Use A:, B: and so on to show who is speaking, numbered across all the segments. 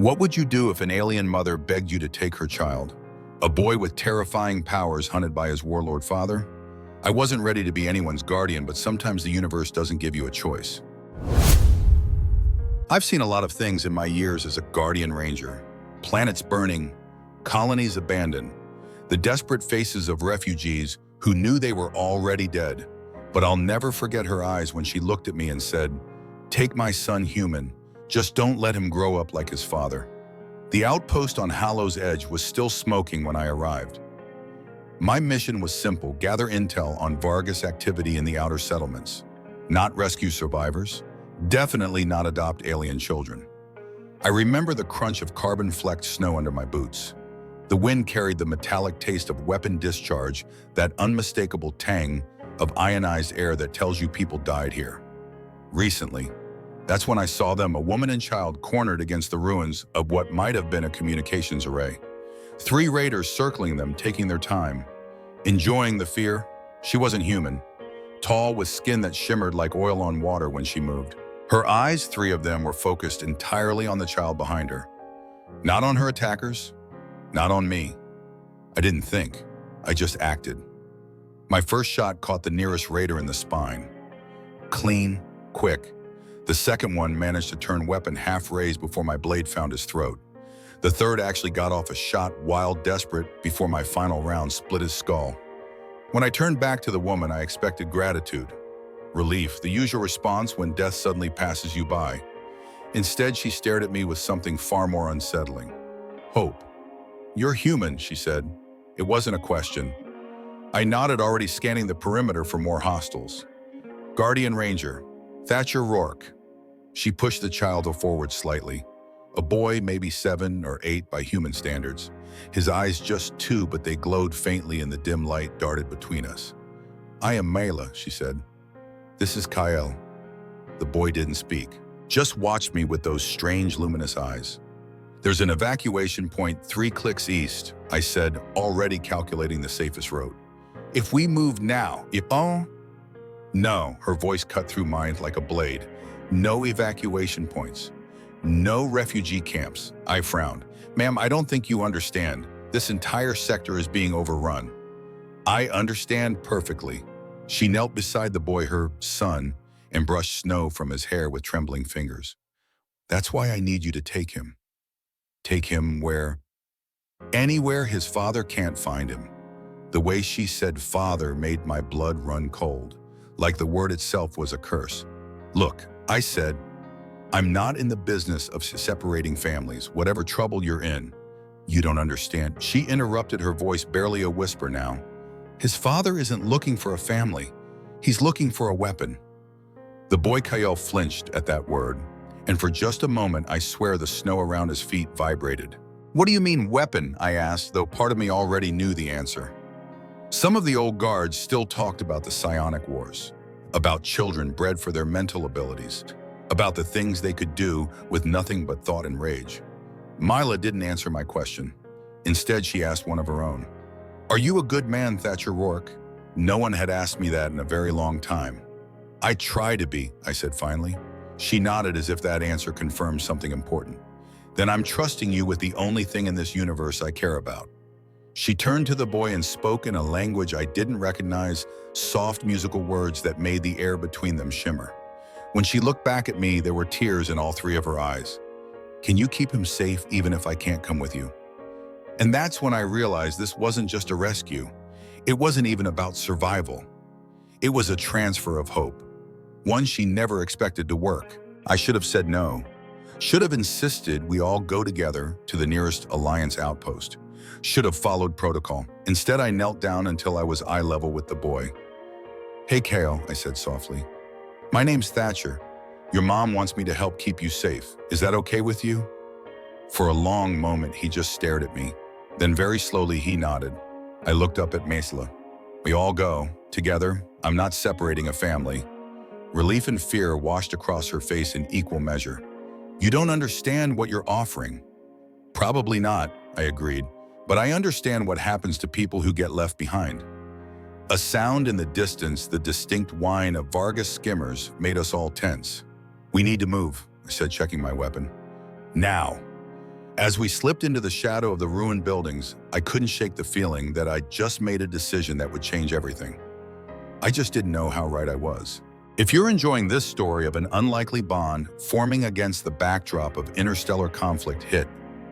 A: What would you do if an alien mother begged you to take her child? A boy with terrifying powers hunted by his warlord father? I wasn't ready to be anyone's guardian, but sometimes the universe doesn't give you a choice. I've seen a lot of things in my years as a guardian ranger. Planets burning, colonies abandoned, the desperate faces of refugees who knew they were already dead. But I'll never forget her eyes when she looked at me and said, "Take my son human, just don't let him grow up like his father." The outpost on Hollow's Edge was still smoking when I arrived. My mission was simple: gather intel on Vargas activity in the outer settlements. Not rescue survivors, definitely not adopt alien children. I remember the crunch of carbon-flecked snow under my boots. The wind carried the metallic taste of weapon discharge, that unmistakable tang of ionized air that tells you people died here. Recently, that's when I saw them, a woman and child cornered against the ruins of what might have been a communications array. 3 raiders circling them, taking their time, enjoying the fear. She wasn't human, tall with skin that shimmered like oil on water when she moved. Her eyes, 3 of them, were focused entirely on the child behind her. Not on her attackers, not on me. I didn't think, I just acted. My first shot caught the nearest raider in the spine. Clean, quick. The second one managed to turn weapon half raised before my blade found his throat. The third actually got off a shot, wild, desperate, before my final round split his skull. When I turned back to the woman, I expected gratitude, relief, the usual response when death suddenly passes you by. Instead, she stared at me with something far more unsettling. Hope. "You're human," she said. It wasn't a question. I nodded, already scanning the perimeter for more hostiles. "Guardian Ranger, Thatcher Rourke." She pushed the child forward slightly. A boy, maybe 7 or 8 by human standards. His eyes just 2, but they glowed faintly in the dim light darted between us. "I am Mela," she said. "This is Kyle." The boy didn't speak, just watched me with those strange luminous eyes. "There's an evacuation point 3 clicks east," I said, already calculating the safest route. "If we move now, No, her voice cut through mine like a blade. "No evacuation points. No refugee camps." I frowned. "Ma'am, I don't think you understand. This entire sector is being overrun." "I understand perfectly." She knelt beside the boy, her son, and brushed snow from his hair with trembling fingers. "That's why I need you to take him." "Take him where?" "Anywhere his father can't find him." The way she said father made my blood run cold, like the word itself was a curse. "Look," I said, "I'm not in the business of separating families, whatever trouble you're in. You don't understand." She interrupted, her voice barely a whisper now. "His father isn't looking for a family. He's looking for a weapon." The boy Kyle flinched at that word, and for just a moment I swear the snow around his feet vibrated. "What do you mean, weapon?" I asked, though part of me already knew the answer. Some of the old guards still talked about the psionic wars, about children bred for their mental abilities, about the things they could do with nothing but thought and rage. Mila didn't answer my question. Instead, she asked one of her own. "Are you a good man, Thatcher Rourke?" No one had asked me that in a very long time. "I try to be," I said finally. She nodded as if that answer confirmed something important. "Then I'm trusting you with the only thing in this universe I care about." She turned to the boy and spoke in a language I didn't recognize, soft musical words that made the air between them shimmer. When she looked back at me, there were tears in all 3 of her eyes. "Can you keep him safe even if I can't come with you?" And that's when I realized this wasn't just a rescue. It wasn't even about survival. It was a transfer of hope, one she never expected to work. I should have said no. Should have insisted we all go together to the nearest Alliance outpost. Should have followed protocol. Instead, I knelt down until I was eye level with the boy. "Hey, Kale," I said softly. "My name's Thatcher. Your mom wants me to help keep you safe. Is that okay with you?" For a long moment, he just stared at me. Then very slowly, he nodded. I looked up at Mesla. "We all go. Together. I'm not separating a family." Relief and fear washed across her face in equal measure. "You don't understand what you're offering." "Probably not," I agreed. "But I understand what happens to people who get left behind." A sound in the distance, the distinct whine of Vargas skimmers, made us all tense. "We need to move," I said, checking my weapon. "Now." As we slipped into the shadow of the ruined buildings, I couldn't shake the feeling that I'd just made a decision that would change everything. I just didn't know how right I was. If you're enjoying this story of an unlikely bond forming against the backdrop of interstellar conflict, hit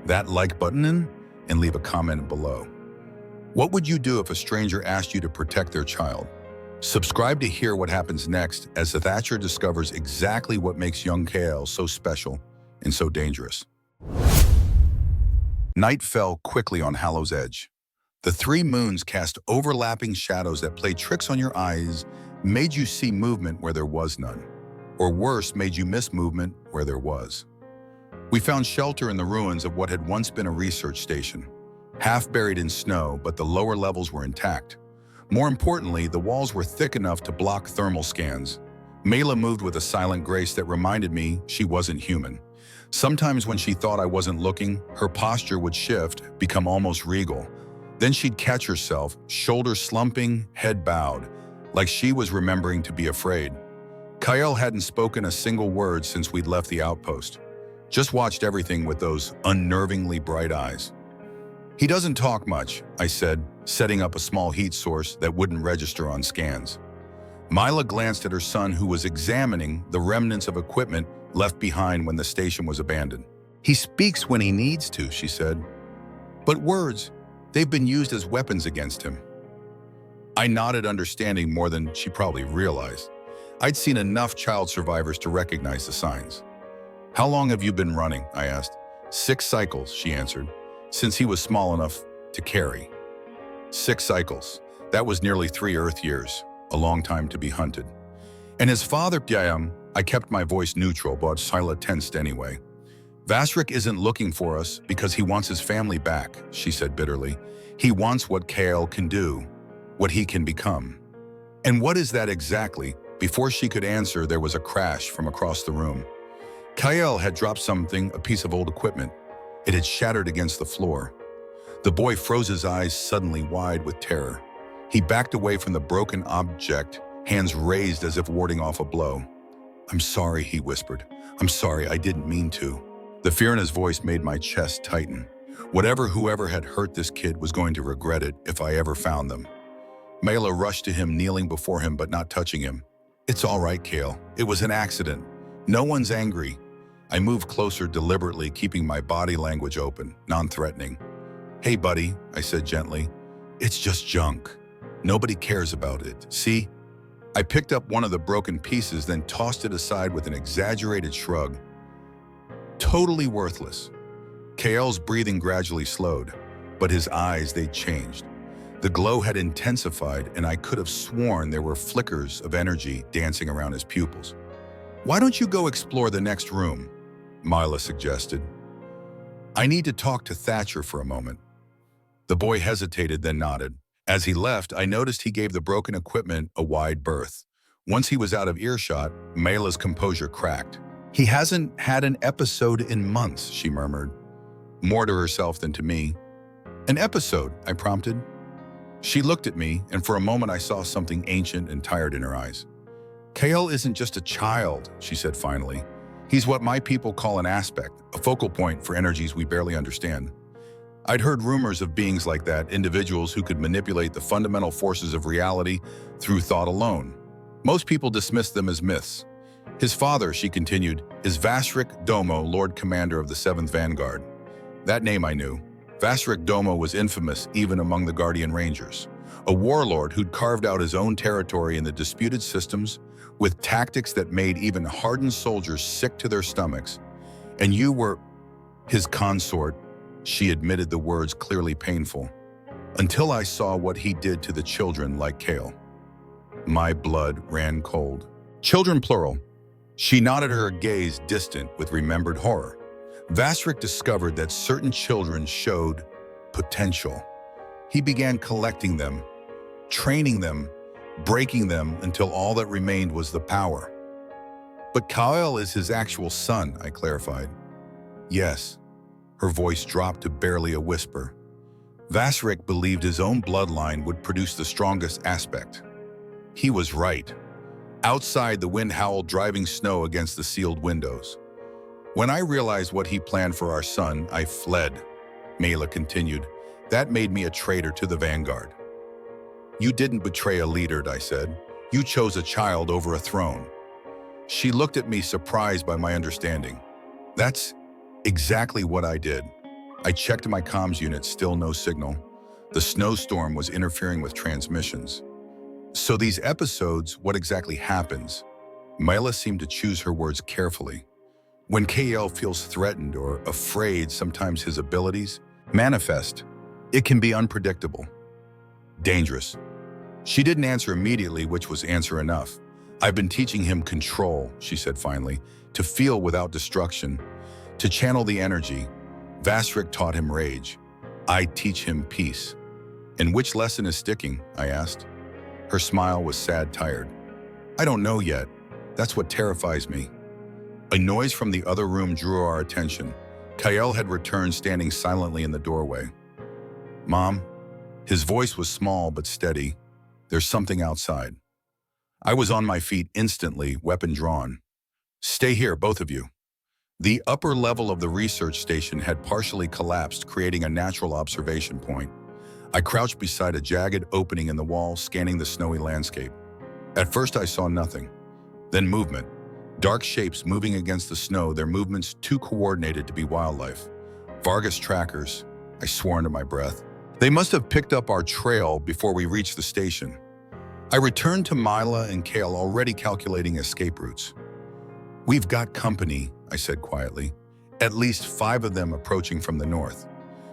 A: that like button and leave a comment below. What would you do if a stranger asked you to protect their child? Subscribe to hear what happens next as the Thatcher discovers exactly what makes young KL so special and so dangerous. Night fell quickly on Hallow's Edge. The three moons cast overlapping shadows that played tricks on your eyes, made you see movement where there was none, or worse, made you miss movement where there was. We found shelter in the ruins of what had once been a research station, half buried in snow, but the lower levels were intact. More importantly, the walls were thick enough to block thermal scans. Mela moved with a silent grace that reminded me she wasn't human. Sometimes when she thought I wasn't looking, her posture would shift, become almost regal. Then she'd catch herself, shoulders slumping, head bowed, like she was remembering to be afraid. Kyle hadn't spoken a single word since we'd left the outpost. Just watched everything with those unnervingly bright eyes. He doesn't talk much, I said, setting up a small heat source that wouldn't register on scans. Mila glanced at her son, who was examining the remnants of equipment left behind when the station was abandoned. He speaks when he needs to, she said. But words, they've been used as weapons against him. I nodded, understanding more than she probably realized. I'd seen enough child survivors to recognize the signs. How long have you been running? I asked. 6 cycles, she answered, since he was small enough to carry. 6 cycles. That was nearly 3 Earth years, a long time to be hunted. And his father, I kept my voice neutral, but Sila tensed anyway. Vasrik isn't looking for us because he wants his family back, she said bitterly. He wants what Kale can do, what he can become. And what is that exactly? Before she could answer, there was a crash from across the room. Kyle had dropped something, a piece of old equipment. It had shattered against the floor. The boy froze, his eyes suddenly wide with terror. He backed away from the broken object, hands raised as if warding off a blow. I'm sorry, he whispered. I'm sorry, I didn't mean to. The fear in his voice made my chest tighten. Whoever had hurt this kid was going to regret it if I ever found them. Mela rushed to him, kneeling before him but not touching him. It's all right, Kale. It was an accident. No one's angry. I moved closer deliberately, keeping my body language open, non-threatening. Hey, buddy, I said gently. It's just junk. Nobody cares about it. See? I picked up one of the broken pieces, then tossed it aside with an exaggerated shrug. Totally worthless. Kale's breathing gradually slowed, but his eyes, they changed. The glow had intensified, and I could have sworn there were flickers of energy dancing around his pupils. Why don't you go explore the next room? Mila suggested. I need to talk to Thatcher for a moment. The boy hesitated, then nodded. As he left, I noticed he gave the broken equipment a wide berth. Once he was out of earshot, Mela's composure cracked. He hasn't had an episode in months, she murmured, more to herself than to me. An episode, I prompted. She looked at me, and for a moment I saw something ancient and tired in her eyes. Kale isn't just a child, she said finally. He's what my people call an aspect, a focal point for energies we barely understand. I'd heard rumors of beings like that, individuals who could manipulate the fundamental forces of reality through thought alone. Most people dismissed them as myths. His father, she continued, is Vasrik Domo, Lord Commander of the 7th Vanguard. That name I knew. Vasrik Domo was infamous even among the Guardian Rangers, a warlord who'd carved out his own territory in the disputed systems with tactics that made even hardened soldiers sick to their stomachs. And you were his consort, she admitted, the words clearly painful, until I saw what he did to the children like Kale. My blood ran cold. Children plural. She nodded, her gaze distant with remembered horror. Vasrik discovered that certain children showed potential. He began collecting them, training them, breaking them until all that remained was the power. But Kyle is his actual son, I clarified. Yes. Her voice dropped to barely a whisper. Vasrik believed his own bloodline would produce the strongest aspect. He was right. Outside, the wind howled, driving snow against the sealed windows. When I realized what he planned for our son, I fled. Mela continued. That made me a traitor to the vanguard. You didn't betray a leader, I said. You chose a child over a throne. She looked at me, surprised by my understanding. That's exactly what I did. I checked my comms unit, still no signal. The snowstorm was interfering with transmissions. So these episodes, what exactly happens? Mela seemed to choose her words carefully. When KL feels threatened or afraid, sometimes his abilities manifest. It can be unpredictable. Dangerous. She didn't answer immediately, which was answer enough. I've been teaching him control, she said finally, to feel without destruction, to channel the energy. Vasrik taught him rage. I teach him peace. And which lesson is sticking? I asked. Her smile was sad, tired. I don't know yet. That's what terrifies me. A noise from the other room drew our attention. Kael had returned, standing silently in the doorway. Mom? His voice was small but steady. There's something outside. I was on my feet instantly, weapon drawn. Stay here, both of you. The upper level of the research station had partially collapsed, creating a natural observation point. I crouched beside a jagged opening in the wall, scanning the snowy landscape. At first I saw nothing. Then movement. Dark shapes moving against the snow, their movements too coordinated to be wildlife. Vargas trackers, I swore under my breath. They must have picked up our trail before we reached the station. I returned to Mila and Kale, already calculating escape routes. We've got company, I said quietly. At least 5 of them approaching from the north.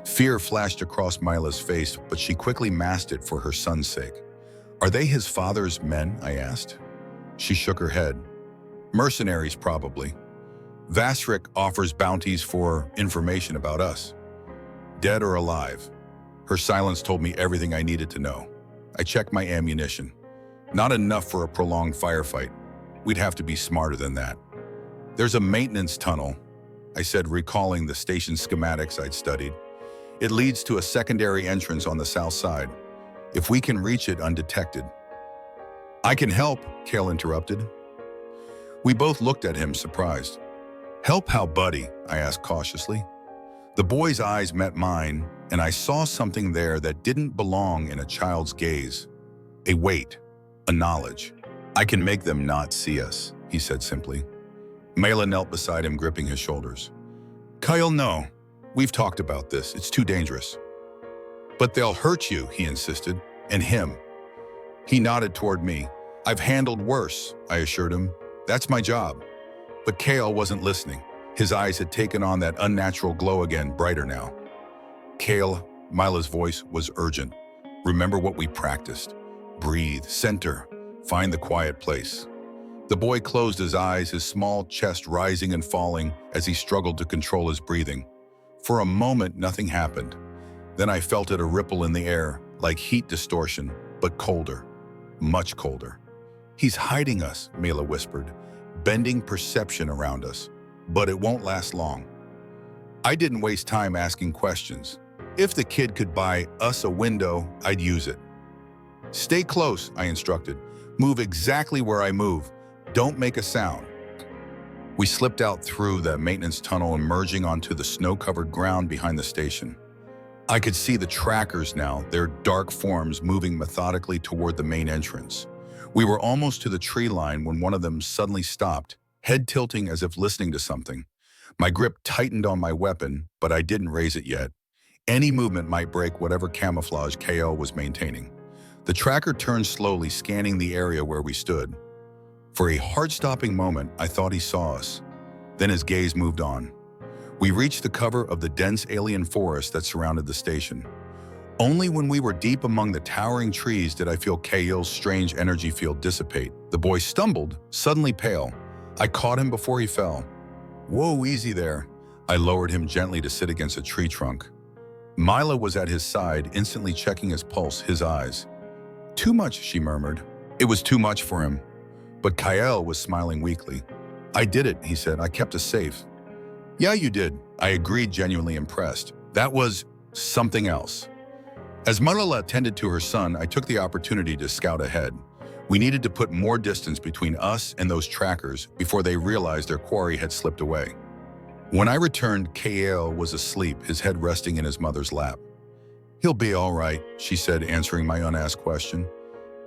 A: Fear flashed across Mila's face, but she quickly masked it for her son's sake. Are they his father's men? I asked. She shook her head. Mercenaries, probably. Vasrik offers bounties for information about us. Dead or alive. Her silence told me everything I needed to know. I checked my ammunition. Not enough for a prolonged firefight. We'd have to be smarter than that. There's a maintenance tunnel, I said, recalling the station schematics I'd studied. It leads to a secondary entrance on the south side. If we can reach it undetected. I can help, Kale interrupted. We both looked at him, surprised. Help how, buddy? I asked cautiously. The boy's eyes met mine, and I saw something there that didn't belong in a child's gaze. A weight, a knowledge. I can make them not see us, he said simply. Mela knelt beside him, gripping his shoulders. Kyle, no. We've talked about this. It's too dangerous. But they'll hurt you, he insisted, and him. He nodded toward me. I've handled worse, I assured him. That's my job. But Kale wasn't listening. His eyes had taken on that unnatural glow again, brighter now. Kale, Mila's voice was urgent. Remember what we practiced. Breathe, center, find the quiet place. The boy closed his eyes, his small chest rising and falling as he struggled to control his breathing. For a moment, nothing happened. Then I felt it, a ripple in the air, like heat distortion, but colder, much colder. He's hiding us, Mila whispered, bending perception around us. But it won't last long. I didn't waste time asking questions. If the kid could buy us a window, I'd use it. Stay close, I instructed. Move exactly where I move. Don't make a sound. We slipped out through the maintenance tunnel, emerging onto the snow-covered ground behind the station. I could see the trackers now, their dark forms moving methodically toward the main entrance. We were almost to the tree line when one of them suddenly stopped, head tilting as if listening to something. My grip tightened on my weapon, but I didn't raise it yet. Any movement might break whatever camouflage KL was maintaining. The tracker turned slowly, scanning the area where we stood. For a heart-stopping moment, I thought he saw us. Then his gaze moved on. We reached the cover of the dense alien forest that surrounded the station. Only when we were deep among the towering trees did I feel KL's strange energy field dissipate. The boy stumbled, suddenly pale. I caught him before he fell. Whoa, easy there. I lowered him gently to sit against a tree trunk. Mila was at his side, instantly checking his pulse, his eyes. Too much, she murmured. It was too much for him. But Kyle was smiling weakly. I did it, he said. I kept us safe. Yeah, you did. I agreed, genuinely impressed. That was something else. As Malala tended to her son, I took the opportunity to scout ahead. We needed to put more distance between us and those trackers before they realized their quarry had slipped away. When I returned, Kale was asleep, his head resting in his mother's lap. "He'll be all right," she said, answering my unasked question.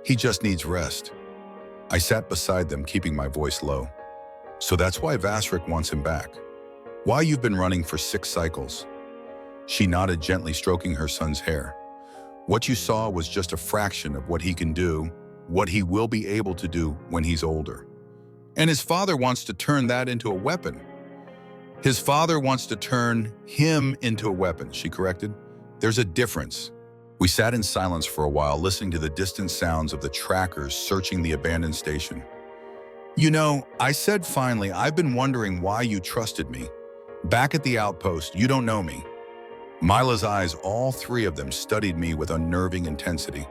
A: "He just needs rest." I sat beside them, keeping my voice low. "So that's why Vasrik wants him back. Why you've been running for 6 cycles." She nodded, gently stroking her son's hair. "What you saw was just a fraction of what he can do, what he will be able to do when he's older. And his father wants to turn that into a weapon." "His father wants to turn him into a weapon," she corrected. "There's a difference." We sat in silence for a while, listening to the distant sounds of the trackers searching the abandoned station. "You know," I said finally, "I've been wondering why you trusted me. Back at the outpost, you don't know me." Mila's eyes, all 3 of them, studied me with unnerving intensity.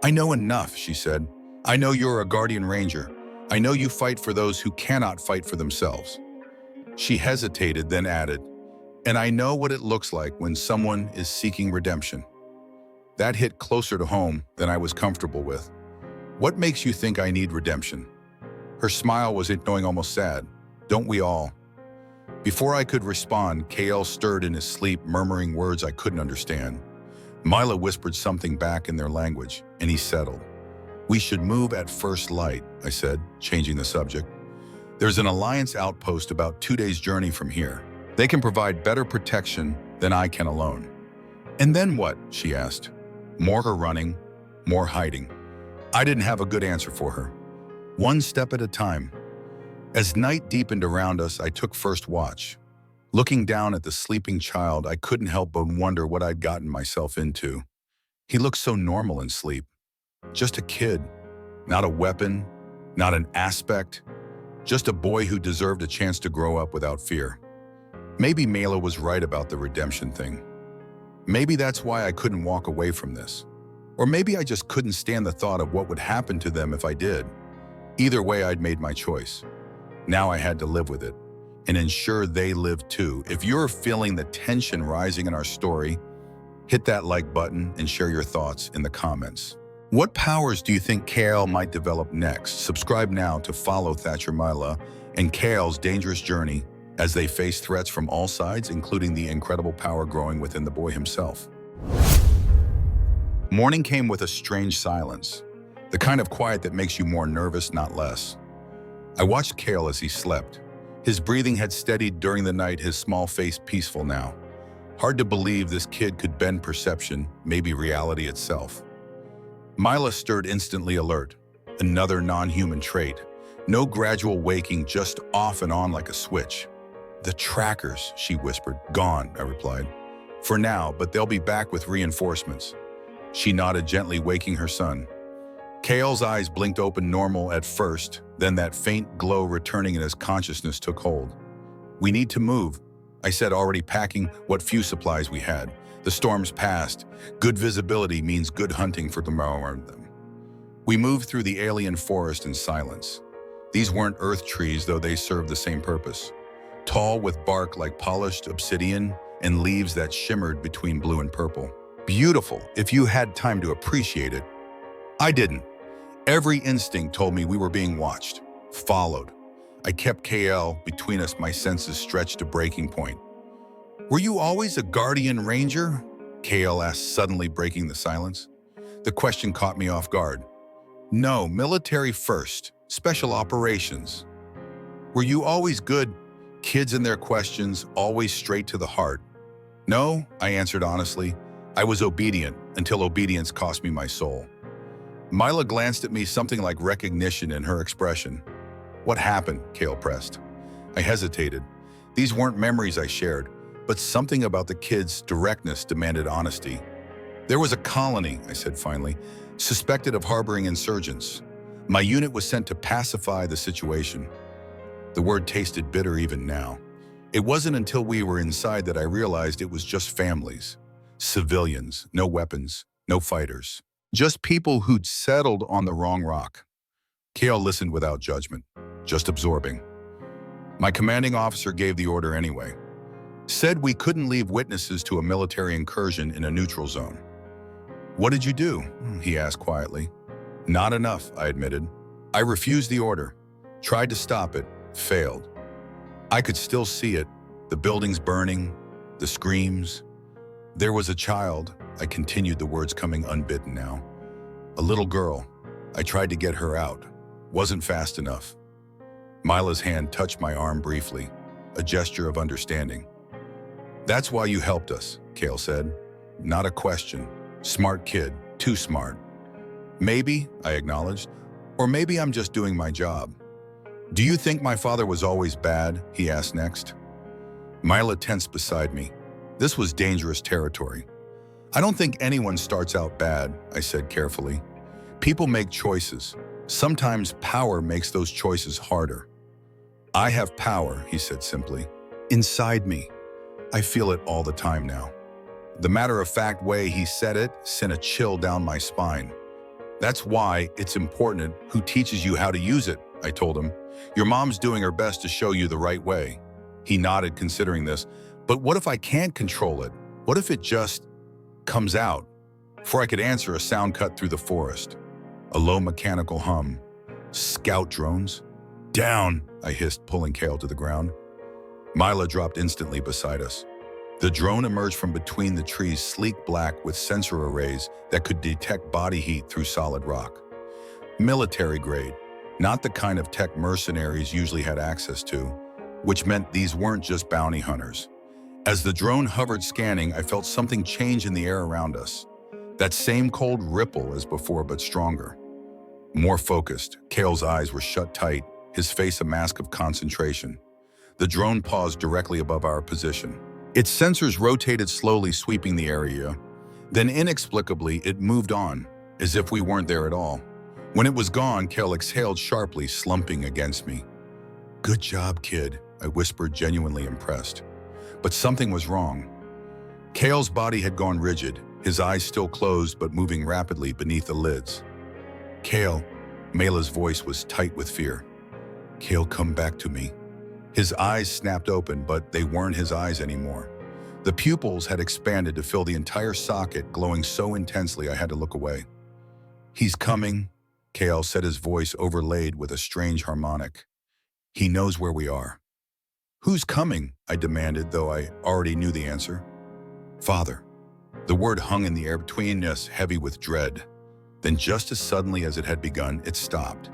A: "I know enough," she said. "I know you're a guardian ranger. I know you fight for those who cannot fight for themselves." She hesitated, then added, "And I know what it looks like when someone is seeking redemption." That hit closer to home than I was comfortable with. "What makes you think I need redemption?" Her smile was knowing, almost sad. "Don't we all?" Before I could respond, Kale stirred in his sleep, murmuring words I couldn't understand. Mila whispered something back in their language, and he settled. "We should move at first light," I said, changing the subject. "There's an Alliance outpost about 2 days' journey from here. They can provide better protection than I can alone." "And then what?" she asked. More running, more hiding. I didn't have a good answer for her. One step at a time. As night deepened around us, I took first watch. Looking down at the sleeping child, I couldn't help but wonder what I'd gotten myself into. He looked so normal in sleep. Just a kid, not a weapon, not an aspect, just a boy who deserved a chance to grow up without fear. Maybe Mela was right about the redemption thing. Maybe that's why I couldn't walk away from this. Or maybe I just couldn't stand the thought of what would happen to them if I did. Either way, I'd made my choice. Now I had to live with it and ensure they lived too. If you're feeling the tension rising in our story, hit that like button and share your thoughts in the comments. What powers do you think Kale might develop next? Subscribe now to follow Thatcher, Mila, and Kale's dangerous journey as they face threats from all sides, including the incredible power growing within the boy himself. Morning came with a strange silence, the kind of quiet that makes you more nervous, not less. I watched Kale as he slept. His breathing had steadied during the night, his small face peaceful now. Hard to believe this kid could bend perception, maybe reality itself. Mila stirred, instantly alert. Another non-human trait. No gradual waking, just off and on like a switch. "The trackers," she whispered. "Gone," I replied. "For now, but they'll be back with reinforcements." She nodded, gently waking her son. Kale's eyes blinked open normal at first, then that faint glow returning and his consciousness took hold. "We need to move," I said, already packing what few supplies we had. The storm's passed. Good visibility means good hunting for tomorrow. We moved through the alien forest in silence. These weren't earth trees, though they served the same purpose. Tall, with bark like polished obsidian and leaves that shimmered between blue and purple. Beautiful, if you had time to appreciate it. I didn't. Every instinct told me we were being watched, followed. I kept KL between us, my senses stretched to breaking point. "Were you always a guardian ranger?" KL asked, suddenly breaking the silence. The question caught me off guard. "No, military first, special operations." "Were you always good?" Kids and their questions, always straight to the heart. "No," I answered honestly. "I was obedient until obedience cost me my soul." Mila glanced at me, something like recognition in her expression. "What happened?" Kale pressed. I hesitated. These weren't memories I shared, but something about the kids' directness demanded honesty. "There was a colony," I said finally, "suspected of harboring insurgents. My unit was sent to pacify the situation." The word tasted bitter even now. It wasn't until we were inside that I realized it was just families. Civilians, no weapons, no fighters. Just people who'd settled on the wrong rock. Kale listened without judgment, just absorbing. My commanding officer gave the order anyway. Said we couldn't leave witnesses to a military incursion in a neutral zone. "What did you do?" he asked quietly. "Not enough," I admitted. "I refused the order. Tried to stop it. Failed." I could still see it. The buildings burning, the screams. There was a child. I continued, the words coming unbidden now. A little girl. I tried to get her out. Wasn't fast enough. Mila's hand touched my arm briefly, a gesture of understanding. That's why you helped us, Kale said. Not a question. Smart kid, too smart. Maybe, I acknowledged, or maybe I'm just doing my job. Do you think my father was always bad? He asked next. Mila tensed beside me. This was dangerous territory. I don't think anyone starts out bad, I said carefully. People make choices. Sometimes power makes those choices harder. I have power, he said simply. Inside me. I feel it all the time now. The matter-of-fact way he said it sent a chill down my spine. That's why it's important who teaches you how to use it, I told him. Your mom's doing her best to show you the right way. He nodded, considering this. But what if I can't control it? What if it just comes out? Before I could answer, a sound cut through the forest. A low mechanical hum. Scout drones? Down, I hissed, pulling Kale to the ground. Mila dropped instantly beside us. The drone emerged from between the trees, sleek black with sensor arrays that could detect body heat through solid rock. Military grade, not the kind of tech mercenaries usually had access to, which meant these weren't just bounty hunters. As the drone hovered scanning, I felt something change in the air around us. That same cold ripple as before, but stronger. More focused, Kale's eyes were shut tight, his face a mask of concentration. The drone paused directly above our position. Its sensors rotated slowly, sweeping the area. Then inexplicably, it moved on, as if we weren't there at all. When it was gone, Kale exhaled sharply, slumping against me. Good job, kid, I whispered, genuinely impressed. But something was wrong. Kale's body had gone rigid, his eyes still closed but moving rapidly beneath the lids. Kale, Mila's voice was tight with fear. Kale, come back to me. His eyes snapped open, but they weren't his eyes anymore. The pupils had expanded to fill the entire socket, glowing so intensely I had to look away. He's coming, Kale said, his voice overlaid with a strange harmonic. He knows where we are. Who's coming? I demanded, though I already knew the answer. Father. The word hung in the air between us, heavy with dread. Then just as suddenly as it had begun, it stopped.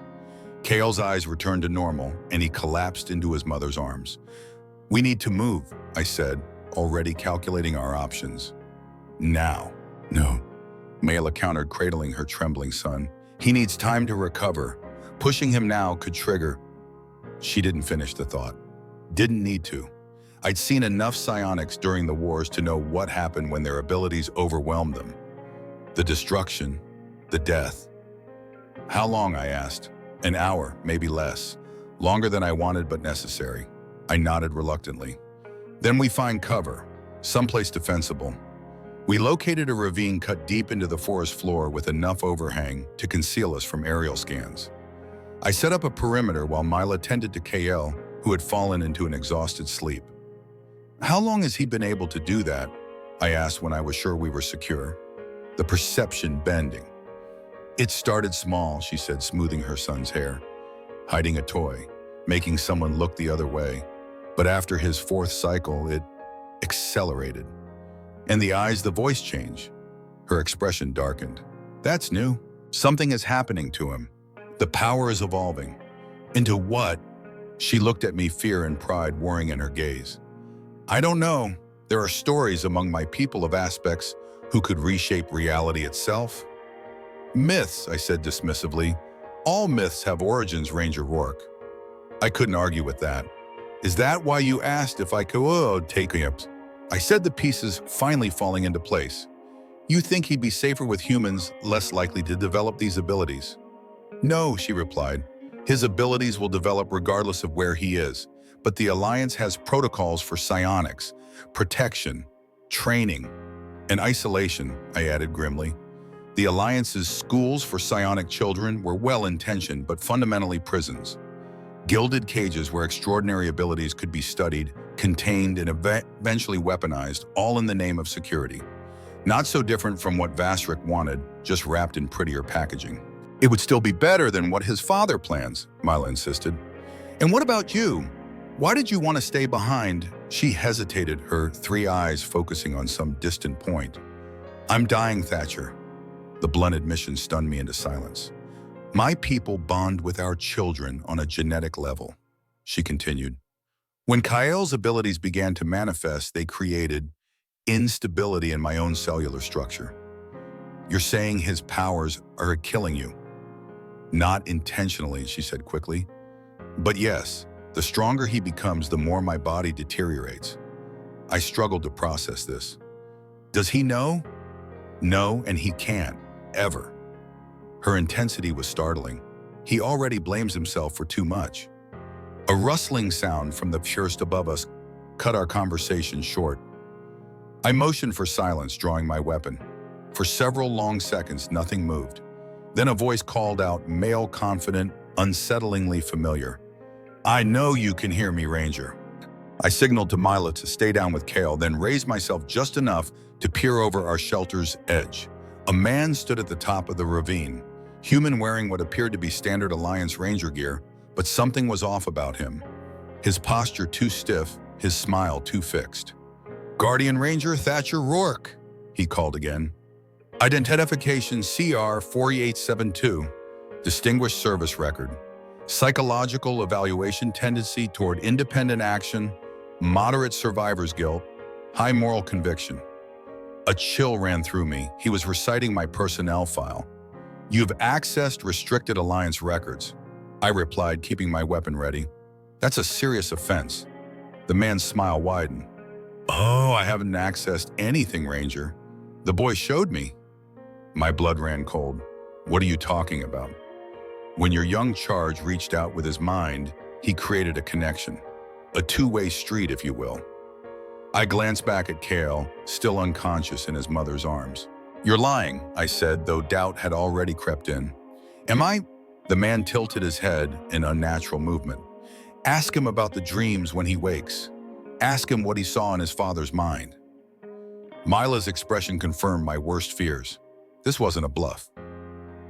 A: Kale's eyes returned to normal, and he collapsed into his mother's arms. We need to move, I said, already calculating our options. Now. No, Mila countered, cradling her trembling son. He needs time to recover. Pushing him now could trigger. She didn't finish the thought. Didn't need to. I'd seen enough psionics during the wars to know what happened when their abilities overwhelmed them. The destruction, the death. How long, I asked. An hour, maybe less. Longer than I wanted, but necessary. I nodded reluctantly. Then we find cover, someplace defensible. We located a ravine cut deep into the forest floor with enough overhang to conceal us from aerial scans. I set up a perimeter while Mila tended to KL, who had fallen into an exhausted sleep. How long has he been able to do that? I asked when I was sure we were secure. The perception bending. It started small, she said, smoothing her son's hair, hiding a toy, making someone look the other way. But after his fourth cycle, it accelerated. In the eyes, the voice changed. Her expression darkened. That's new. Something is happening to him. The power is evolving. Into what? She looked at me, fear and pride warring in her gaze. I don't know. There are stories among my people of aspects who could reshape reality itself. Myths, I said dismissively. All myths have origins, Ranger Rourke. I couldn't argue with that. Is that why you asked if I could take him? I said, the pieces finally falling into place. You think he'd be safer with humans, less likely to develop these abilities? No, she replied. His abilities will develop regardless of where he is, but the Alliance has protocols for psionics, protection, training, and isolation, I added grimly. The Alliance's schools for psionic children were well-intentioned but fundamentally prisons. Gilded cages where extraordinary abilities could be studied, contained, and eventually weaponized, all in the name of security. Not so different from what Vasric wanted, just wrapped in prettier packaging. It would still be better than what his father plans, Mila insisted. And what about you? Why did you want to stay behind? She hesitated, her three eyes focusing on some distant point. I'm dying, Thatcher. The blunt admission stunned me into silence. My people bond with our children on a genetic level, she continued. When Kael's abilities began to manifest, they created instability in my own cellular structure. You're saying his powers are killing you? Not intentionally, she said quickly. But yes, the stronger he becomes, the more my body deteriorates. I struggled to process this. Does he know? No, and he can't, ever. Her intensity was startling. He already blames himself for too much. A rustling sound from the forest above us cut our conversation short. I motioned for silence, drawing my weapon. For several long seconds, nothing moved. Then a voice called out, male, confident, unsettlingly familiar. I know you can hear me, Ranger. I signaled to Mila to stay down with Kael, then raised myself just enough to peer over our shelter's edge. A man stood at the top of the ravine, human, wearing what appeared to be standard Alliance Ranger gear, but something was off about him. His posture too stiff, his smile too fixed. Guardian Ranger Thatcher Rourke, he called again. Identification CR 4872, Distinguished Service Record. Psychological evaluation tendency toward independent action, moderate survivor's guilt, high moral conviction. A chill ran through me. He was reciting my personnel file. You've accessed restricted Alliance records, I replied, keeping my weapon ready. That's a serious offense. The man's smile widened. Oh, I haven't accessed anything, Ranger. The boy showed me. My blood ran cold. What are you talking about? When your young charge reached out with his mind, he created a connection. A two-way street, if you will. I glanced back at Kael, still unconscious in his mother's arms. You're lying, I said, though doubt had already crept in. Am I? The man tilted his head in unnatural movement. Ask him about the dreams when he wakes. Ask him what he saw in his father's mind. Mila's expression confirmed my worst fears. This wasn't a bluff.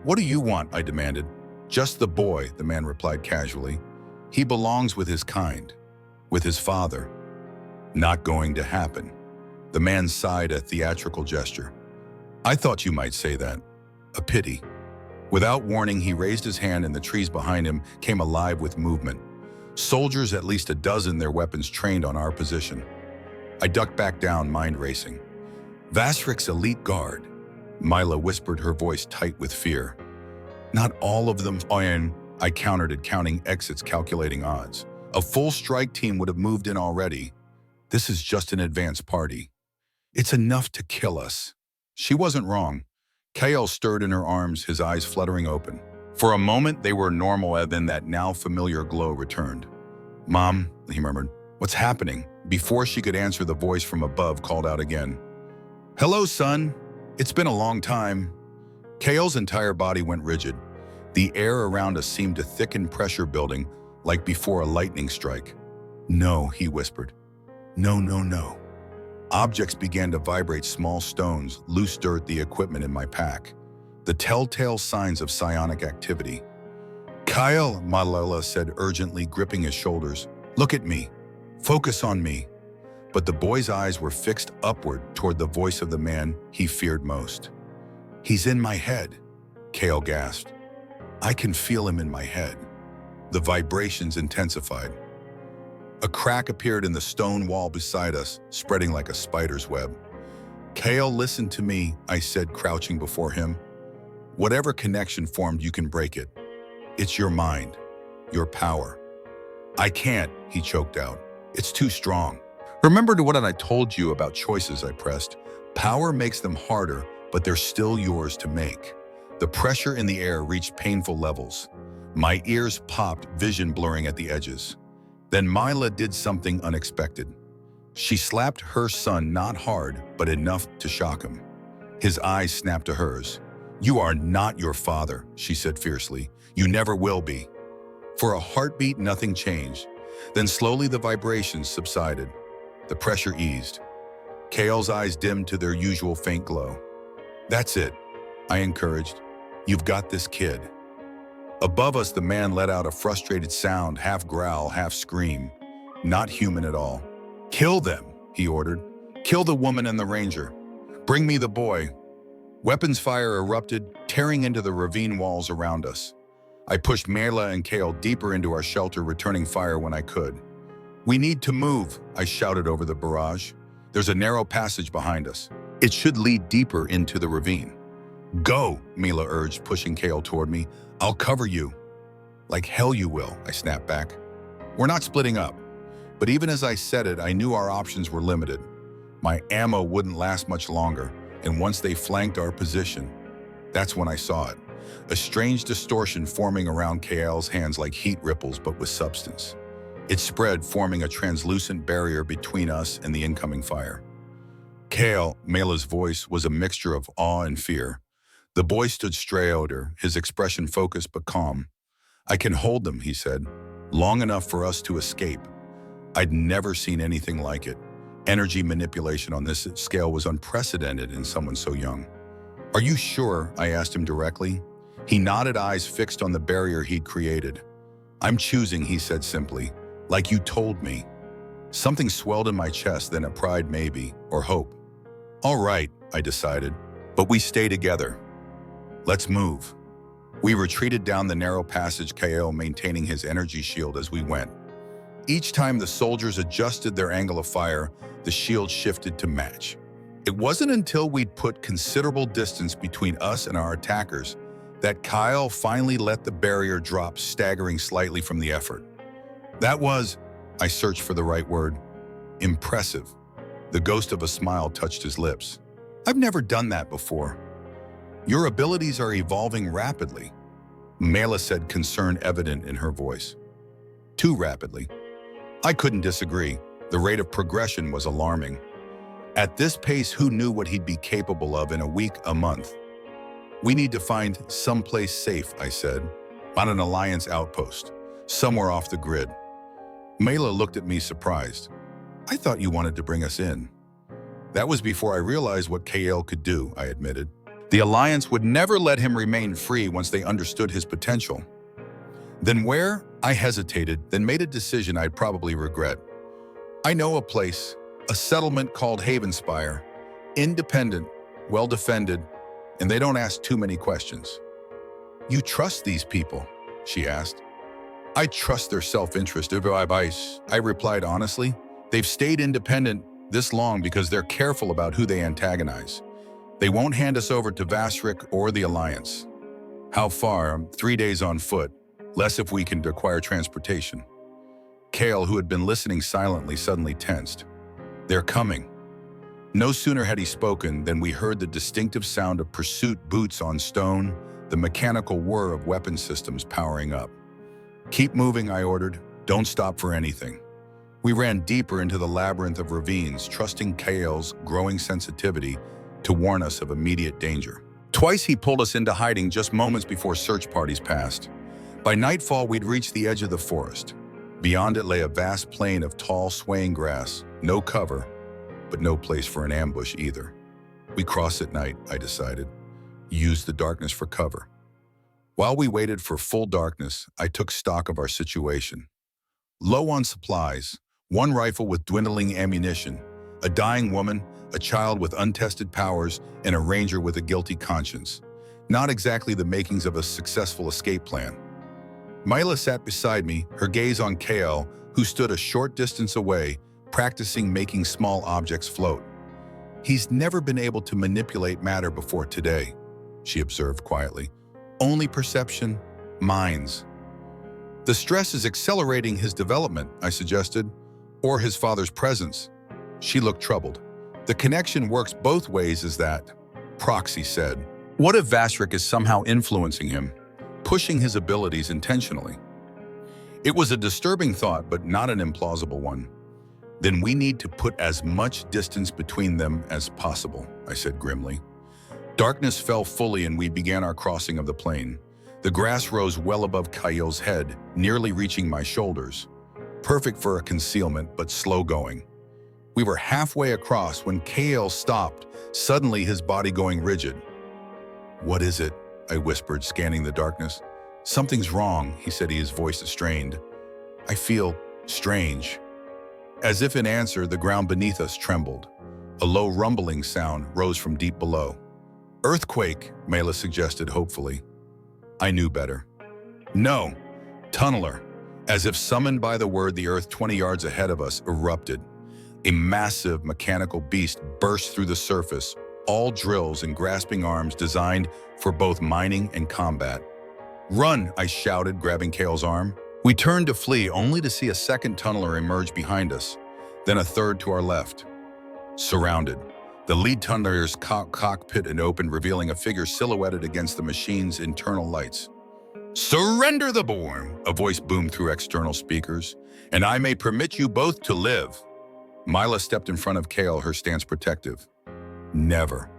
A: What do you want? I demanded. Just the boy, the man replied casually. He belongs with his kind, with his father. Not going to happen. The man sighed, a theatrical gesture. I thought you might say that. A pity. Without warning, he raised his hand and the trees behind him came alive with movement. Soldiers, at least a dozen, their weapons trained on our position. I ducked back down, mind racing. Vasrik's elite guard, Mila whispered, her voice tight with fear. Not all of them, I countered it, counting exits, calculating odds. A full strike team would have moved in already. This is just an advance party. It's enough to kill us. She wasn't wrong. Kael stirred in her arms, his eyes fluttering open. For a moment, they were normal, and then that now familiar glow returned. Mom, he murmured, what's happening? Before she could answer, the voice from above called out again. Hello, son. It's been a long time. Kael's entire body went rigid. The air around us seemed to thicken, pressure building, like before a lightning strike. No, he whispered. No, no, no. Objects began to vibrate, small stones, loose dirt, the equipment in my pack. The telltale signs of psionic activity. Kael, Malala said urgently, gripping his shoulders. Look at me. Focus on me. But the boy's eyes were fixed upward toward the voice of the man he feared most. He's in my head, Kael gasped. I can feel him in my head. The vibrations intensified. A crack appeared in the stone wall beside us, spreading like a spider's web. Kael, listen to me, I said, crouching before him. Whatever connection formed, you can break it. It's your mind, your power. I can't, he choked out. It's too strong. Remember what I told you about choices, I pressed. Power makes them harder, but they're still yours to make. The pressure in the air reached painful levels. My ears popped, vision blurring at the edges. Then Mila did something unexpected. She slapped her son, not hard, but enough to shock him. His eyes snapped to hers. You are not your father, she said fiercely. You never will be. For a heartbeat, nothing changed. Then slowly the vibrations subsided. The pressure eased. Kael's eyes dimmed to their usual faint glow. That's it, I encouraged. You've got this, kid. Above us, the man let out a frustrated sound, half growl, half scream. not human at all. "Kill them," he ordered. "Kill the woman and the ranger. Bring me the boy." Weapons fire erupted, tearing into the ravine walls around us. I pushed Mela and Kale deeper into our shelter, returning fire when I could. "We need to move," I shouted over the barrage. "There's a narrow passage behind us. It should lead deeper into the ravine." "Go," Mela urged, pushing Kale toward me. "I'll cover you." "Like hell you will," I snapped back. "We're not splitting up." But even as I said it, I knew our options were limited. My ammo wouldn't last much longer, and once they flanked our position, that's when I saw it. A strange distortion forming around Kale's hands like heat ripples, but with substance. It spread, forming a translucent barrier between us and the incoming fire. Kale, Mela's voice, was a mixture of awe and fear. The boy stood straight at her, his expression focused but calm. "I can hold them," he said, "long enough for us to escape." I'd never seen anything like it. Energy manipulation on this scale was unprecedented in someone so young. "Are you sure?" I asked him directly. He nodded, eyes fixed on the barrier he'd created. "I'm choosing," he said simply, "like you told me." Something swelled in my chest, then a pride maybe, or hope. "All right," I decided, "but we stay together. Let's move." We retreated down the narrow passage, Kale maintaining his energy shield as we went. Each time the soldiers adjusted their angle of fire, the shield shifted to match. It wasn't until we'd put considerable distance between us and our attackers that Kyle finally let the barrier drop, staggering slightly from the effort. That was, I searched for the right word, impressive. The ghost of a smile touched his lips. "I've never done that before." "Your abilities are evolving rapidly," Mela said, concern evident in her voice. "Too rapidly." I couldn't disagree. The rate of progression was alarming. At this pace, who knew what he'd be capable of in a week, a month? "We need to find someplace safe," I said, "on an Alliance outpost, somewhere off the grid." Mela looked at me surprised. "I thought you wanted to bring us in." That was before I realized what KL could do, I admitted. The Alliance would never let him remain free once they understood his potential. "Then where?" I hesitated, then made a decision I'd probably regret. "I know a place, a settlement called Havenspire. Independent, well-defended, and they don't ask too many questions." "You trust these people?" she asked. "I trust their self-interest, I replied honestly. "They've stayed independent this long because they're careful about who they antagonize. They won't hand us over to Vasrik or the Alliance." "How far?" "3 days on foot. Less if we can acquire transportation." Kale, who had been listening silently, suddenly tensed. "They're coming." No sooner had he spoken than we heard the distinctive sound of pursuit boots on stone, the mechanical whir of weapon systems powering up. "Keep moving," I ordered. "Don't stop for anything." We ran deeper into the labyrinth of ravines, trusting Kale's growing sensitivity to warn us of immediate danger. Twice he pulled us into hiding just moments before search parties passed. By nightfall, we'd reached the edge of the forest. Beyond it lay a vast plain of tall, swaying grass, no cover, but no place for an ambush either. We crossed at night, I decided. Use the darkness for cover. While we waited for full darkness, I took stock of our situation. Low on supplies, one rifle with dwindling ammunition, a dying woman, a child with untested powers, and a ranger with a guilty conscience. Not exactly the makings of a successful escape plan. Mila sat beside me, her gaze on Kale, who stood a short distance away, practicing making small objects float. "He's never been able to manipulate matter before today," she observed quietly. "Only perception, minds." "The stress is accelerating his development," I suggested, "or his father's presence." She looked troubled. "The connection works both ways, is that?" Proxy said. "What if Vasrik is somehow influencing him, pushing his abilities intentionally?" It was a disturbing thought, but not an implausible one. "Then we need to put as much distance between them as possible," I said grimly. Darkness fell fully and we began our crossing of the plain. The grass rose well above Kale's head, nearly reaching my shoulders. Perfect for a concealment, but slow going. We were halfway across when Kale stopped, suddenly his body going rigid. "What is it?" I whispered, scanning the darkness. "Something's wrong," he said, his voice strained. "I feel strange." As if in answer, the ground beneath us trembled. A low rumbling sound rose from deep below. Earthquake, Mela suggested hopefully. I knew better. No, tunneler. As if summoned by the word, the earth 20 yards ahead of us erupted. A massive mechanical beast burst through the surface, all drills and grasping arms designed for both mining and combat. Run, I shouted, grabbing Kale's arm. We turned to flee, only to see a second tunneler emerge behind us, then a third to our left. Surrounded. The lead tunneler's cockpit had opened, revealing a figure silhouetted against the machine's internal lights. Surrender the born, a voice boomed through external speakers, and I may permit you both to live. Mila stepped in front of Kale, her stance protective. Never.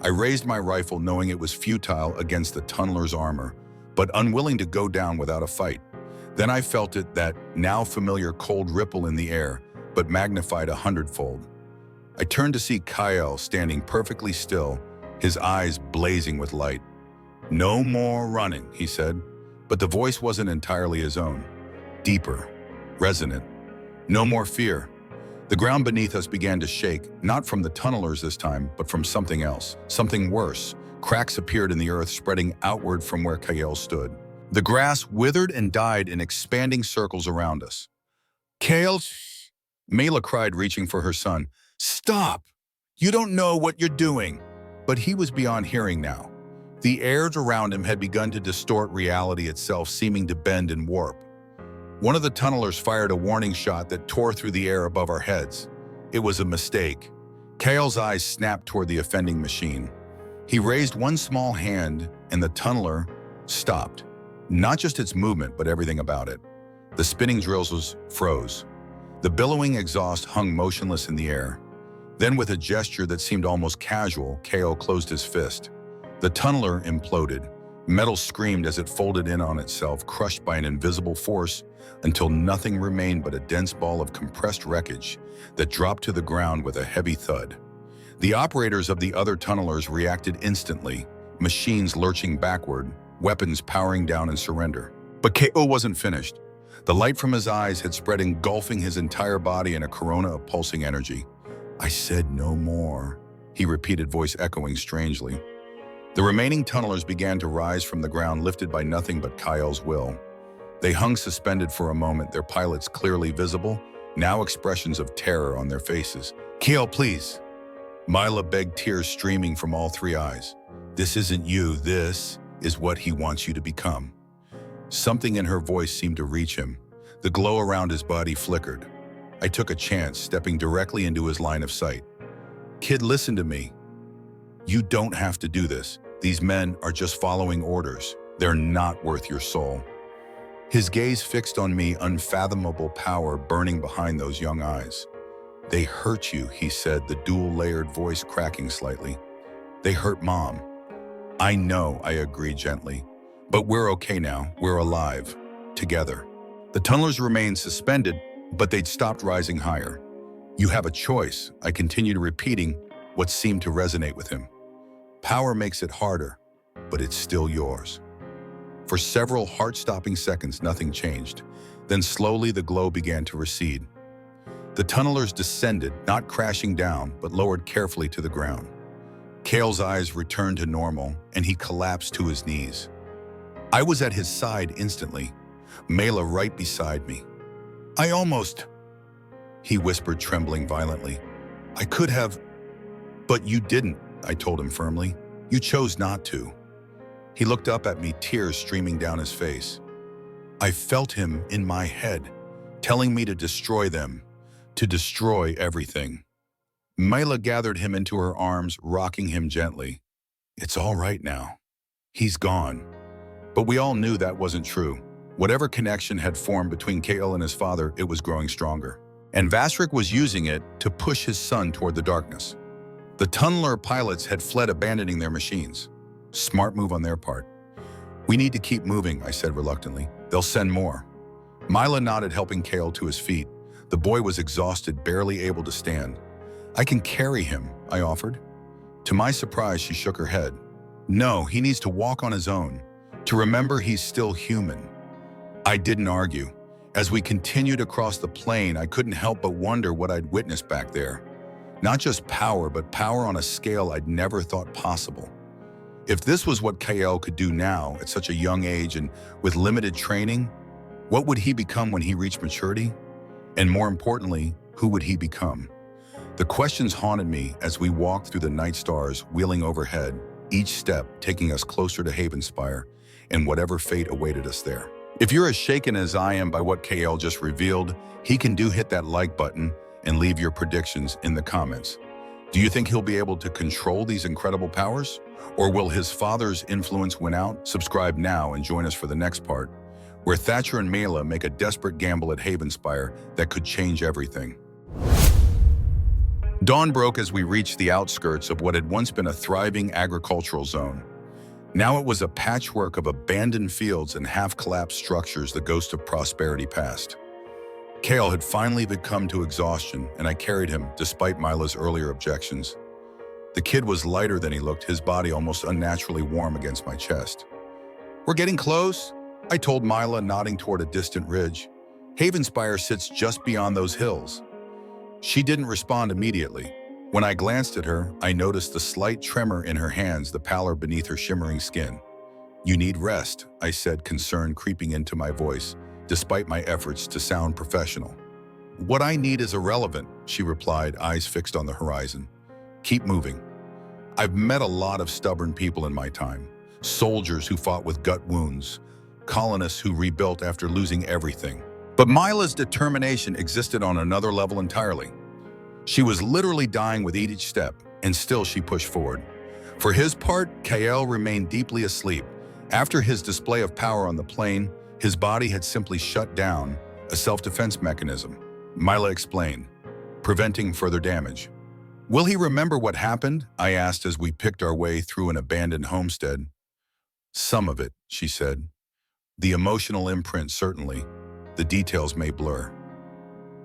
A: I raised my rifle, knowing it was futile against the tunneler's armor, but unwilling to go down without a fight. Then I felt it, that now familiar cold ripple in the air, but magnified 100-fold. I turned to see Kyle standing perfectly still, his eyes blazing with light. No more running, he said, but the voice wasn't entirely his own. Deeper, resonant. No more fear. The ground beneath us began to shake, not from the tunnelers this time, but from something else, something worse. Cracks appeared in the earth, spreading outward from where Kyle stood. The grass withered and died in expanding circles around us. Kale, Mela cried, reaching for her son. Stop! You don't know what you're doing. But he was beyond hearing now. The airs around him had begun to distort reality itself, seeming to bend and warp. One of the tunnelers fired a warning shot that tore through the air above our heads. It was a mistake. Kale's eyes snapped toward the offending machine. He raised one small hand, and the tunneler stopped. Not just its movement, but everything about it. The spinning drills froze. The billowing exhaust hung motionless in the air. Then, with a gesture that seemed almost casual, Kale closed his fist. The tunneler imploded. Metal screamed as it folded in on itself, crushed by an invisible force, until nothing remained but a dense ball of compressed wreckage that dropped to the ground with a heavy thud. The operators of the other tunnelers reacted instantly, machines lurching backward, weapons powering down in surrender. But K.O. wasn't finished. The light from his eyes had spread, engulfing his entire body in a corona of pulsing energy. I said no more, he repeated, voice echoing strangely. The remaining tunnelers began to rise from the ground, lifted by nothing but Kyle's will. They hung suspended for a moment, their pilots clearly visible, now expressions of terror on their faces. Kale, please. Mila begged, tears streaming from all three eyes. This isn't you, this is what he wants you to become. Something in her voice seemed to reach him. The glow around his body flickered. I took a chance, stepping directly into his line of sight. Kid, listen to me. You don't have to do this. These men are just following orders. They're not worth your soul. His gaze fixed on me, unfathomable power burning behind those young eyes. They hurt you, he said, the dual-layered voice cracking slightly. They hurt Mom. I know, I agreed gently. But we're okay now. We're alive. Together. The tunnelers remained suspended, but they'd stopped rising higher. You have a choice, I continued, repeating what seemed to resonate with him. Power makes it harder, but it's still yours. For several heart-stopping seconds, nothing changed. Then slowly the glow began to recede. The tunnelers descended, not crashing down, but lowered carefully to the ground. Kale's eyes returned to normal, and he collapsed to his knees. I was at his side instantly, Mela right beside me. I almost, he whispered, trembling violently. I could have, but you didn't, I told him firmly. You chose not to. He looked up at me, tears streaming down his face. I felt him in my head, telling me to destroy them, to destroy everything. Mela gathered him into her arms, rocking him gently. It's all right now. He's gone. But we all knew that wasn't true. Whatever connection had formed between Kale and his father, it was growing stronger. And Vasrik was using it to push his son toward the darkness. The tunneler pilots had fled, abandoning their machines. Smart move on their part. We need to keep moving, I said reluctantly. They'll send more. Mila nodded, helping Kale to his feet. The boy was exhausted, barely able to stand. I can carry him, I offered. To my surprise, she shook her head. No, he needs to walk on his own, to remember he's still human. I didn't argue. As we continued across the plain, I couldn't help but wonder what I'd witnessed back there. Not just power, but power on a scale I'd never thought possible. If this was what KL could do now, at such a young age and with limited training, what would he become when he reached maturity? And more importantly, who would he become? The questions haunted me as we walked through the night stars wheeling overhead, each step taking us closer to Havenspire and whatever fate awaited us there. If you're as shaken as I am by what KL just revealed, hit that like button and leave your predictions in the comments. Do you think he'll be able to control these incredible powers? Or will his father's influence win out? Subscribe now and join us for the next part, where Thatcher and Mela make a desperate gamble at Havenspire that could change everything. Dawn broke as we reached the outskirts of what had once been a thriving agricultural zone. Now it was a patchwork of abandoned fields and half-collapsed structures, the ghost of prosperity past. Kale had finally become to exhaustion, and I carried him despite Mila's earlier objections. The kid was lighter than he looked, his body almost unnaturally warm against my chest. "We're getting close," I told Mila, nodding toward a distant ridge. "Havenspire sits just beyond those hills." She didn't respond immediately. When I glanced at her, I noticed the slight tremor in her hands, the pallor beneath her shimmering skin. "You need rest," I said, concern creeping into my voice, despite my efforts to sound professional. "What I need is irrelevant," she replied, eyes fixed on the horizon. "Keep moving. I've met a lot of stubborn people in my time. Soldiers who fought with gut wounds, colonists who rebuilt after losing everything. But Mila's determination existed on another level entirely. She was literally dying with each step, and still she pushed forward. For his part, KL remained deeply asleep. After his display of power on the plain, his body had simply shut down, a self-defense mechanism, Mila explained, preventing further damage. "Will he remember what happened?" I asked as we picked our way through an abandoned homestead. "Some of it," she said. "The emotional imprint, certainly. The details may blur."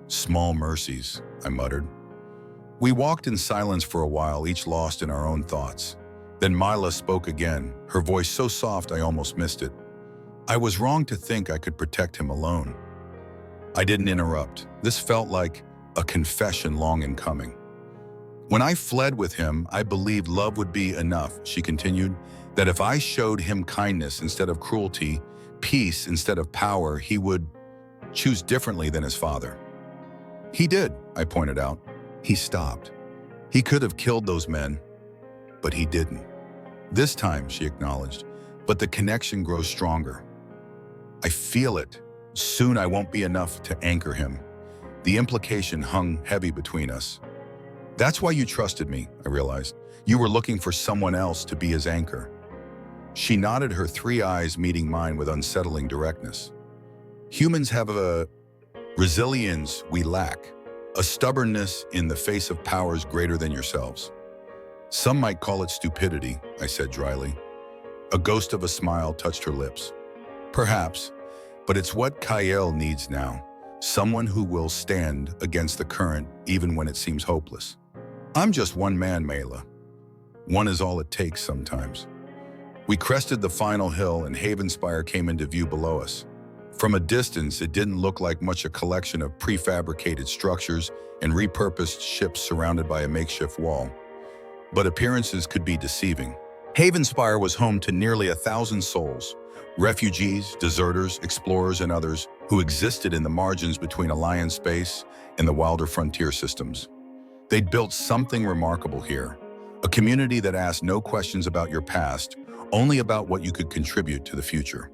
A: "Small mercies," I muttered. We walked in silence for a while, each lost in our own thoughts. Then Mila spoke again, her voice so soft I almost missed it. "I was wrong to think I could protect him alone." I didn't interrupt. This felt like a confession long in coming. "When I fled with him, I believed love would be enough," she continued, "that if I showed him kindness instead of cruelty, peace instead of power, he would choose differently than his father." "He did," I pointed out. He stopped. "He could have killed those men, but he didn't." "This time," she acknowledged, "but the connection grows stronger. I feel it. Soon I won't be enough to anchor him." The implication hung heavy between us. "That's why you trusted me," I realized. "You were looking for someone else to be his anchor." She nodded, her three eyes meeting mine with unsettling directness. "Humans have a resilience we lack, a stubbornness in the face of powers greater than yourselves. Some might call it stupidity," I said dryly. A ghost of a smile touched her lips. "Perhaps, but it's what Kyle needs now. Someone who will stand against the current even when it seems hopeless." "I'm just one man, Mela. One is all it takes sometimes." We crested the final hill and Havenspire came into view below us. From a distance, it didn't look like much, a collection of prefabricated structures and repurposed ships surrounded by a makeshift wall. But appearances could be deceiving. Havenspire was home to nearly 1,000 souls, refugees, deserters, explorers, and others who existed in the margins between Alliance space and the wilder frontier systems. They'd built something remarkable here, a community that asked no questions about your past, only about what you could contribute to the future.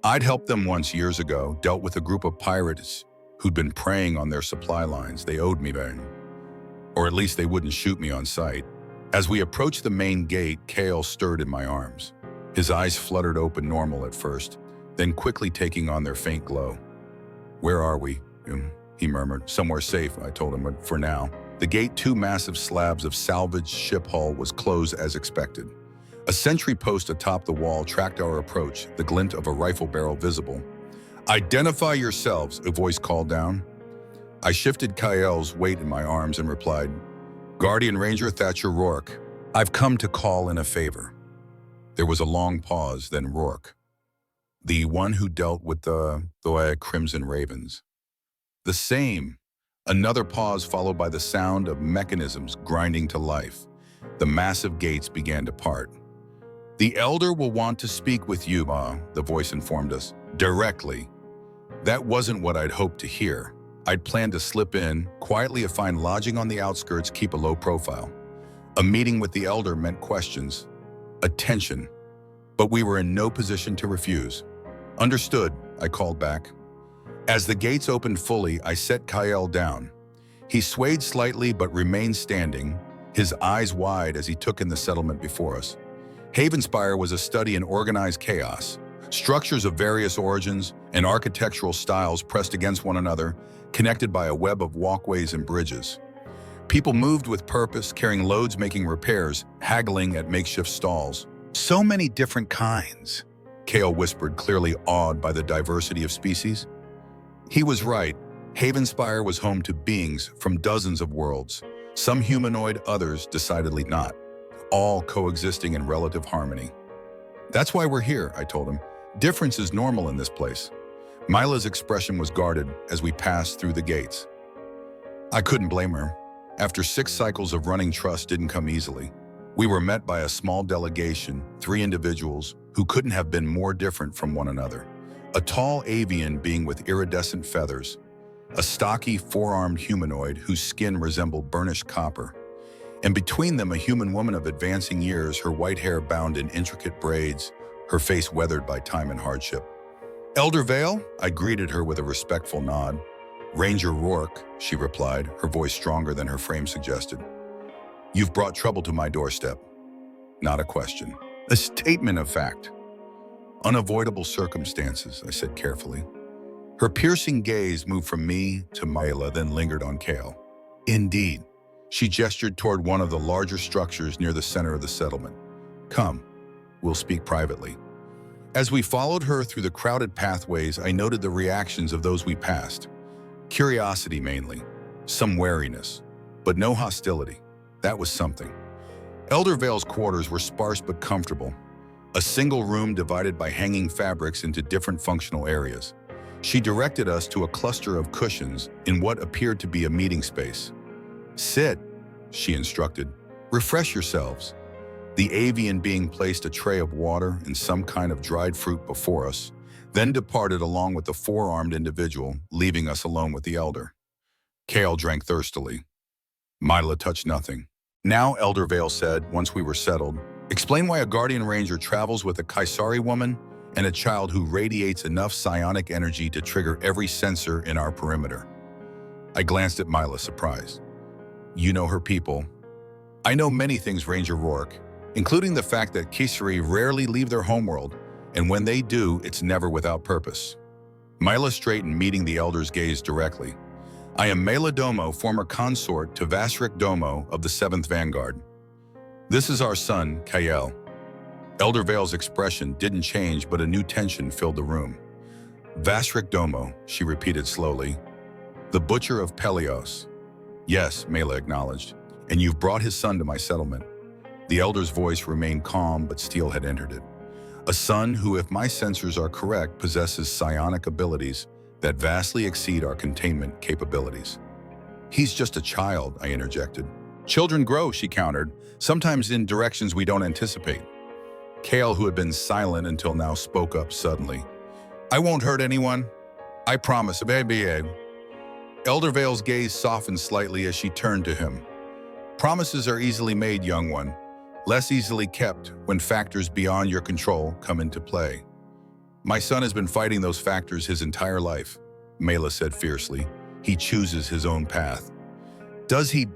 A: I'd helped them once years ago, dealt with a group of pirates who'd been preying on their supply lines. They owed me then. Or at least they wouldn't shoot me on sight. As we approached the main gate, Kale stirred in my arms. His eyes fluttered open normal at first, then quickly taking on their faint glow. "Where are we?" he murmured. "Somewhere safe," I told him, but for now. The gate, two massive slabs of salvaged ship hull, was closed as expected. A sentry post atop the wall tracked our approach, the glint of a rifle barrel visible. "Identify yourselves," a voice called down. I shifted Kyle's weight in my arms and replied, "Guardian Ranger Thatcher Rourke. I've come to call in a favor." There was a long pause, then Rourke. The one who dealt with the crimson ravens. The same. Another pause followed by the sound of mechanisms grinding to life. The massive gates began to part. The elder will want to speak with you, the voice informed us. Directly. That wasn't what I'd hoped to hear. I'd planned to slip in, quietly find lodging on the outskirts, keep a low profile. A meeting with the elder meant questions, attention, but we were in no position to refuse. Understood, I called back. As the gates opened fully, I set Kyle down. He swayed slightly but remained standing, his eyes wide as he took in the settlement before us. Havenspire was a study in organized chaos. Structures of various origins and architectural styles pressed against one another, connected by a web of walkways and bridges. People moved with purpose, carrying loads, making repairs, haggling at makeshift stalls. So many different kinds, Kale whispered, clearly awed by the diversity of species. He was right. Havenspire was home to beings from dozens of worlds, some humanoid, others decidedly not, all coexisting in relative harmony. That's why we're here, I told him. Difference is normal in this place. Mila's expression was guarded as we passed through the gates. I couldn't blame her. After 6 cycles of running, trust didn't come easily. We were met by a small delegation, 3 individuals who couldn't have been more different from one another. A tall avian being with iridescent feathers, a stocky 4-armed humanoid whose skin resembled burnished copper, and between them a human woman of advancing years, her white hair bound in intricate braids, her face weathered by time and hardship. Elder Vale? I greeted her with a respectful nod. Ranger Rourke, she replied, her voice stronger than her frame suggested. You've brought trouble to my doorstep. Not a question. A statement of fact. Unavoidable circumstances, I said carefully. Her piercing gaze moved from me to Mila, then lingered on Kale. Indeed. She gestured toward one of the larger structures near the center of the settlement. Come, we'll speak privately. As we followed her through the crowded pathways, I noted the reactions of those we passed. Curiosity mainly, some wariness, but no hostility. That was something. Elder Vale's quarters were sparse but comfortable. A single room divided by hanging fabrics into different functional areas. She directed us to a cluster of cushions in what appeared to be a meeting space. Sit, she instructed. Refresh yourselves. The avian being placed a tray of water and some kind of dried fruit before us, then departed along with the 4-armed individual, leaving us alone with the elder. Kale drank thirstily. Mila touched nothing. Now, Elder Vale said, once we were settled, explain why a guardian ranger travels with a Kaisari woman and a child who radiates enough psionic energy to trigger every sensor in our perimeter. I glanced at Mila, surprised. You know her people. I know many things, Ranger Rourke, including the fact that Kisari rarely leave their homeworld, and when they do, it's never without purpose. Mila straightened, meeting the elder's gaze directly. I am Mela Domo, former consort to Vasrik Domo of the 7th Vanguard. This is our son, Kyle. Elder Vale's expression didn't change, but a new tension filled the room. Vasrik Domo, she repeated slowly. The butcher of Pelios. Yes, Mela acknowledged. And you've brought his son to my settlement. The elder's voice remained calm, but steel had entered it. A son who, if my sensors are correct, possesses psionic abilities that vastly exceed our containment capabilities. He's just a child, I interjected. Children grow, she countered, sometimes in directions we don't anticipate. Kale, who had been silent until now, spoke up suddenly. I won't hurt anyone. I promise, baby. Elder Vale's gaze softened slightly as she turned to him. Promises are easily made, young one, less easily kept when factors beyond your control come into play. My son has been fighting those factors his entire life, Mela said fiercely. He chooses his own path. Does he,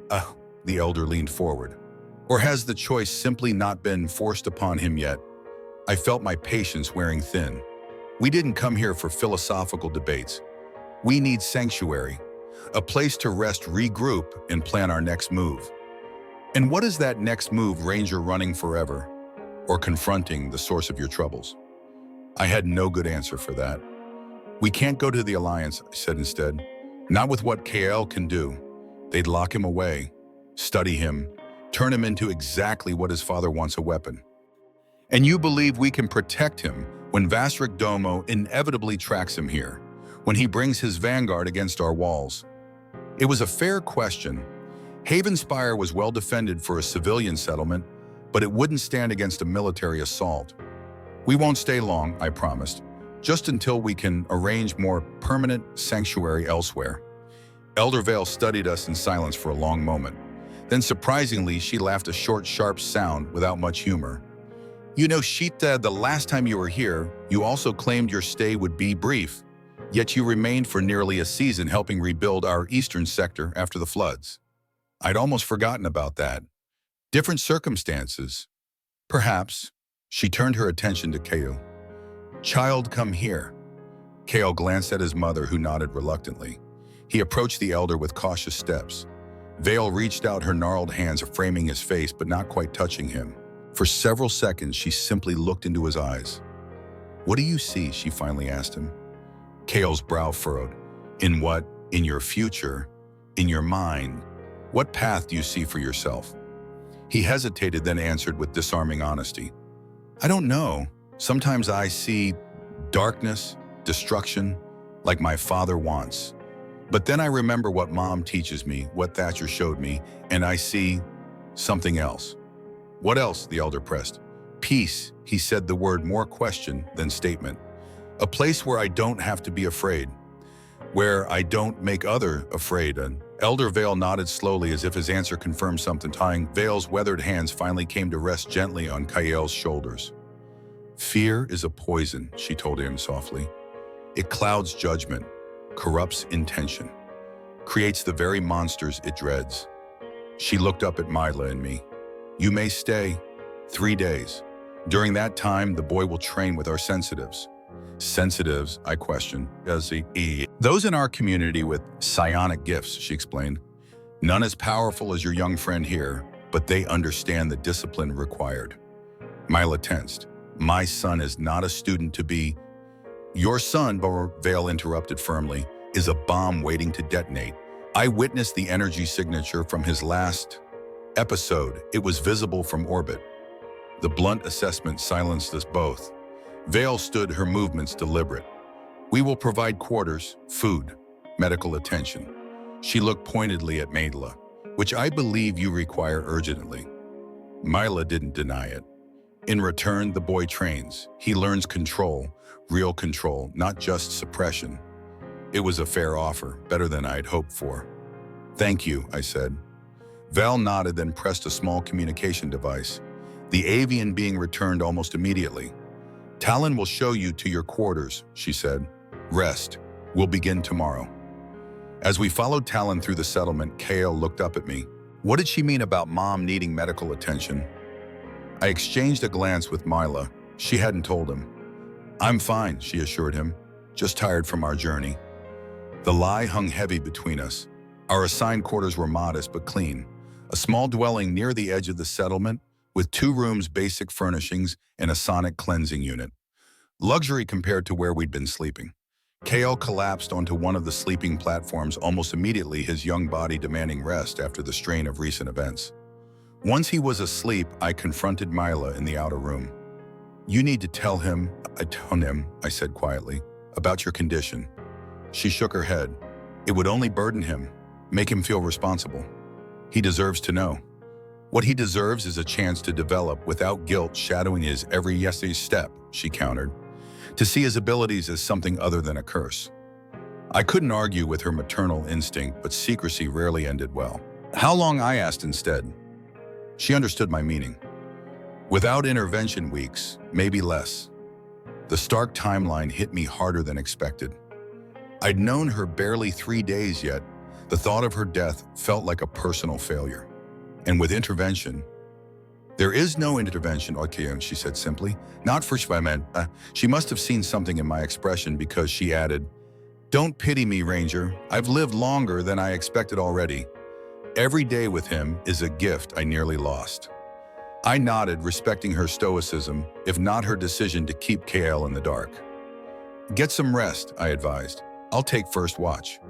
A: the elder leaned forward, or has the choice simply not been forced upon him yet? I felt my patience wearing thin. We didn't come here for philosophical debates. We need sanctuary, a place to rest, regroup, and plan our next move. And what is that next move, Ranger? Running forever, or confronting the source of your troubles? I had no good answer for that. We can't go to the Alliance, I said instead. Not with what KL can do. They'd lock him away, study him, turn him into exactly what his father wants, a weapon. And you believe we can protect him when Vasric Domo inevitably tracks him here, when he brings his vanguard against our walls? It was a fair question. Havenspire was well defended for a civilian settlement, but it wouldn't stand against a military assault. We won't stay long, I promised, just until we can arrange more permanent sanctuary elsewhere. Elder Vale studied us in silence for a long moment. Then surprisingly, she laughed a short, sharp sound without much humor. You know, Sheeta, the last time you were here, you also claimed your stay would be brief, yet you remained for nearly a season helping rebuild our eastern sector after the floods. I'd almost forgotten about that. Different circumstances. Perhaps. She turned her attention to Kale. Child, come here. Kale glanced at his mother, who nodded reluctantly. He approached the elder with cautious steps. Vale reached out her gnarled hands, framing his face but not quite touching him. For several seconds, she simply looked into his eyes. What do you see? She finally asked him. Kale's brow furrowed. In what? In your future? In your mind? What path do you see for yourself? He hesitated, then answered with disarming honesty. I don't know. Sometimes I see darkness, destruction, like my father wants. But then I remember what Mom teaches me, what Thatcher showed me, and I see something else. What else? The elder pressed. Peace, he said, the word more question than statement. A place where I don't have to be afraid, where I don't make others afraid. And Elder Vale nodded slowly as if his answer confirmed something, tying Vale's weathered hands finally came to rest gently on Kael's shoulders. Fear is a poison, she told him softly. It clouds judgment, corrupts intention, creates the very monsters it dreads. She looked up at Mila and me. You may stay 3 days. During that time, the boy will train with our sensitives. Sensitives, I questioned. Those in our community with psionic gifts, she explained. None as powerful as your young friend here, but they understand the discipline required. Mila tensed. My son is not a student to be. Your son, Vale interrupted firmly, is a bomb waiting to detonate. I witnessed the energy signature from his last episode. It was visible from orbit. The blunt assessment silenced us both. Vale stood, her movements deliberate. We will provide quarters, food, medical attention. She looked pointedly at Mila, which I believe you require urgently. Mila didn't deny it. In return, the boy trains. He learns control, real control, not just suppression. It was a fair offer, better than I'd hoped for. Thank you, I said. Val nodded, then pressed a small communication device. The avian being returned almost immediately. Talon will show you to your quarters, she said. Rest. We'll begin tomorrow. As we followed Talon through the settlement, Kale looked up at me. What did she mean about Mom needing medical attention? I exchanged a glance with Mila. She hadn't told him. I'm fine, she assured him. Just tired from our journey. The lie hung heavy between us. Our assigned quarters were modest but clean. A small dwelling near the edge of the settlement with 2 rooms, basic furnishings, and a sonic cleansing unit. Luxury compared to where we'd been sleeping. Kale collapsed onto one of the sleeping platforms almost immediately, his young body demanding rest after the strain of recent events. Once he was asleep, I confronted Mila in the outer room. You need to tell him, I said quietly, about your condition. She shook her head. It would only burden him, make him feel responsible. He deserves to know. What he deserves is a chance to develop without guilt shadowing his every step, she countered. To see his abilities as something other than a curse. I couldn't argue with her maternal instinct, but secrecy rarely ended well. How long? I asked instead. She understood my meaning. Without intervention, weeks, maybe less. The stark timeline hit me harder than expected. I'd known her barely 3 days yet. The thought of her death felt like a personal failure. And with intervention, there is no intervention, okay, she said simply. Not for Schweiman. She must have seen something in my expression because she added, Don't pity me, Ranger. I've lived longer than I expected already. Every day with him is a gift I nearly lost. I nodded, respecting her stoicism, if not her decision to keep KL in the dark. Get some rest, I advised. I'll take first watch.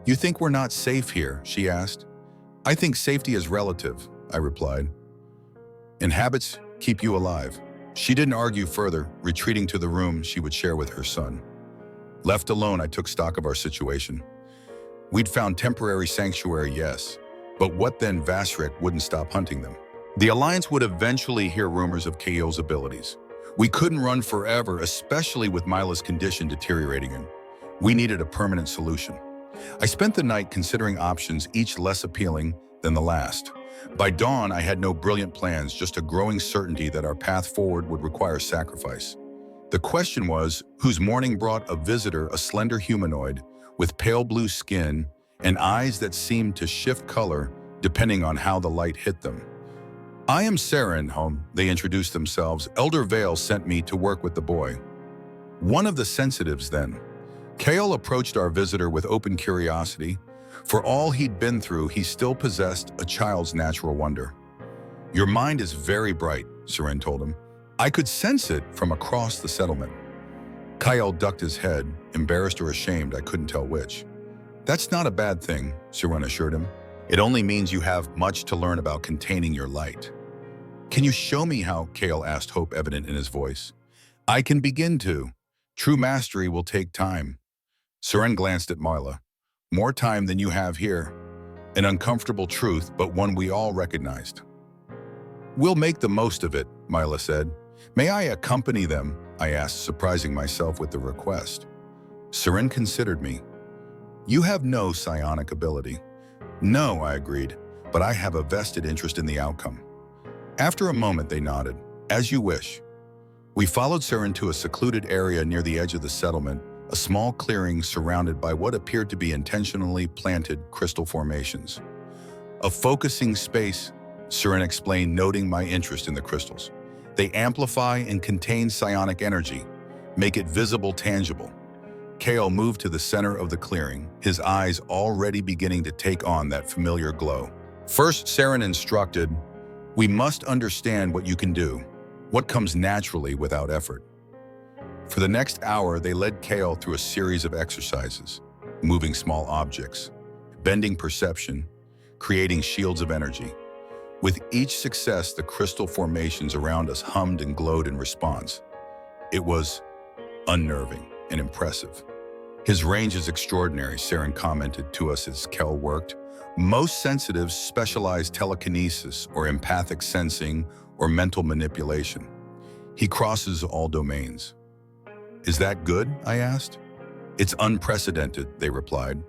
A: You think we're not safe here? She asked. I think safety is relative, I replied. And habits keep you alive. She didn't argue further, retreating to the room she would share with her son. Left alone, I took stock of our situation. We'd found temporary sanctuary, yes, but what then? Vasrik wouldn't stop hunting them. The Alliance would eventually hear rumors of Kael's abilities. We couldn't run forever, especially with Mila's condition deteriorating. We needed a permanent solution. I spent the night considering options, each less appealing than the last. By dawn, I had no brilliant plans, just a growing certainty that our path forward would require sacrifice. The question was, whose morning brought a visitor, a slender humanoid with pale blue skin and eyes that seemed to shift color depending on how the light hit them. I am Saren, home, they introduced themselves. Elder Vale sent me to work with the boy. One of the sensitives then. Kael approached our visitor with open curiosity. For all he'd been through, he still possessed a child's natural wonder. Your mind is very bright, Saren told him. I could sense it from across the settlement. Kael ducked his head, embarrassed or ashamed, I couldn't tell which. That's not a bad thing, Saren assured him. It only means you have much to learn about containing your light. Can you show me how? Kael asked, hope evident in his voice. I can begin to. True mastery will take time. Saren glanced at Mila. More time than you have here. An uncomfortable truth, but one we all recognized. We'll make the most of it, Mila said. May I accompany them? I asked, surprising myself with the request. Saren considered me. You have no psionic ability. No, I agreed, but I have a vested interest in the outcome. After a moment, they nodded. As you wish. We followed Saren to a secluded area near the edge of the settlement, a small clearing surrounded by what appeared to be intentionally planted crystal formations. A focusing space, Saren explained, noting my interest in the crystals. They amplify and contain psionic energy, make it visible, tangible. Kael moved to the center of the clearing, his eyes already beginning to take on that familiar glow. First, Saren instructed, we must understand what you can do, what comes naturally without effort. For the next hour, they led Kael through a series of exercises, moving small objects, bending perception, creating shields of energy. With each success, the crystal formations around us hummed and glowed in response. It was unnerving and impressive. His range is extraordinary, Saren commented to us as Kael worked. Most sensitives specialize telekinesis or empathic sensing or mental manipulation. He crosses all domains. Is that good? I asked. It's unprecedented, they replied,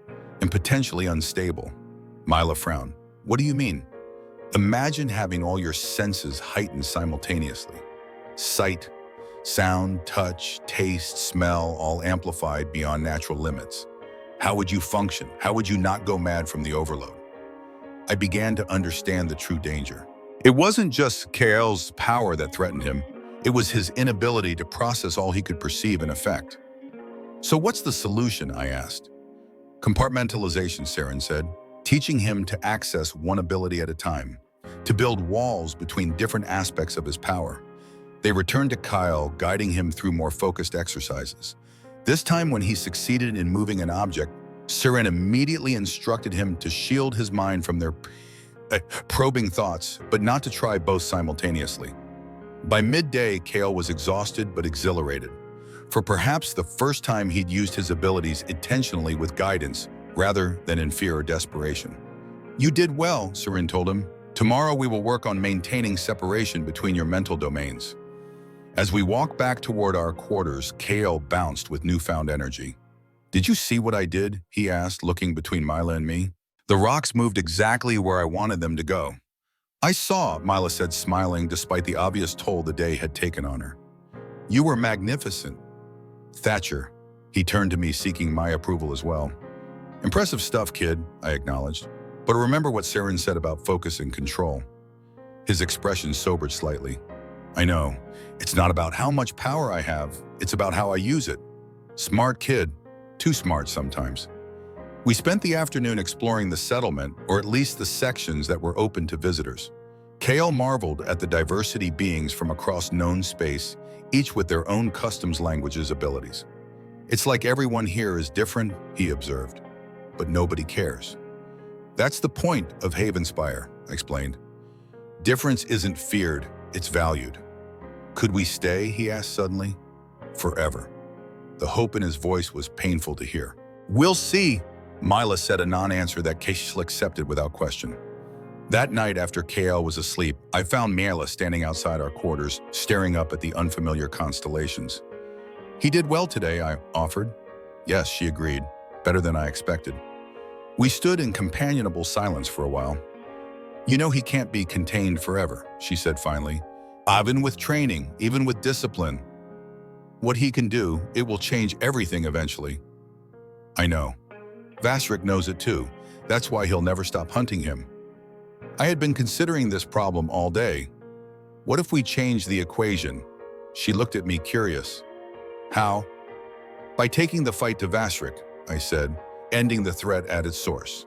A: and potentially unstable. Mila frowned. What do you mean? Imagine having all your senses heightened simultaneously. Sight, sound, touch, taste, smell, all amplified beyond natural limits. How would you function? How would you not go mad from the overload? I began to understand the true danger. It wasn't just Kael's power that threatened him. It was his inability to process all he could perceive and affect. So what's the solution? I asked. Compartmentalization, Saren said, teaching him to access one ability at a time, to build walls between different aspects of his power. They returned to Kael, guiding him through more focused exercises. This time, when he succeeded in moving an object, Saren immediately instructed him to shield his mind from their probing thoughts, but not to try both simultaneously. By midday, Kael was exhausted but exhilarated. For perhaps the first time, he'd used his abilities intentionally with guidance, rather than in fear or desperation. You did well, Saren told him. Tomorrow we will work on maintaining separation between your mental domains. As we walked back toward our quarters, Kael bounced with newfound energy. Did you see what I did? He asked, looking between Mila and me. The rocks moved exactly where I wanted them to go. I saw, Mila said, smiling despite the obvious toll the day had taken on her. You were magnificent. Thatcher. He turned to me, seeking my approval as well. Impressive stuff, kid, I acknowledged. But remember what Saren said about focus and control. His expression sobered slightly. I know. It's not about how much power I have. It's about how I use it. Smart kid. Too smart sometimes. We spent the afternoon exploring the settlement, or at least the sections that were open to visitors. Kael marveled at the diversity beings from across known space, each with their own customs, languages, abilities. It's like everyone here is different, he observed, but nobody cares. That's the point of Havenspire, I explained. Difference isn't feared, it's valued. Could we stay, he asked suddenly. Forever. The hope in his voice was painful to hear. We'll see, Mila said, a non-answer that Kayal accepted without question. That night after Kayal was asleep, I found Mila standing outside our quarters, staring up at the unfamiliar constellations. He did well today, I offered. Yes, she agreed. Better than I expected. We stood in companionable silence for a while. You know he can't be contained forever, she said finally. Even with training, even with discipline. What he can do, it will change everything eventually. I know. Vasrik knows it too. That's why he'll never stop hunting him. I had been considering this problem all day. What if we change the equation? She looked at me curious. How? By taking the fight to Vasrik, I said, ending the threat at its source.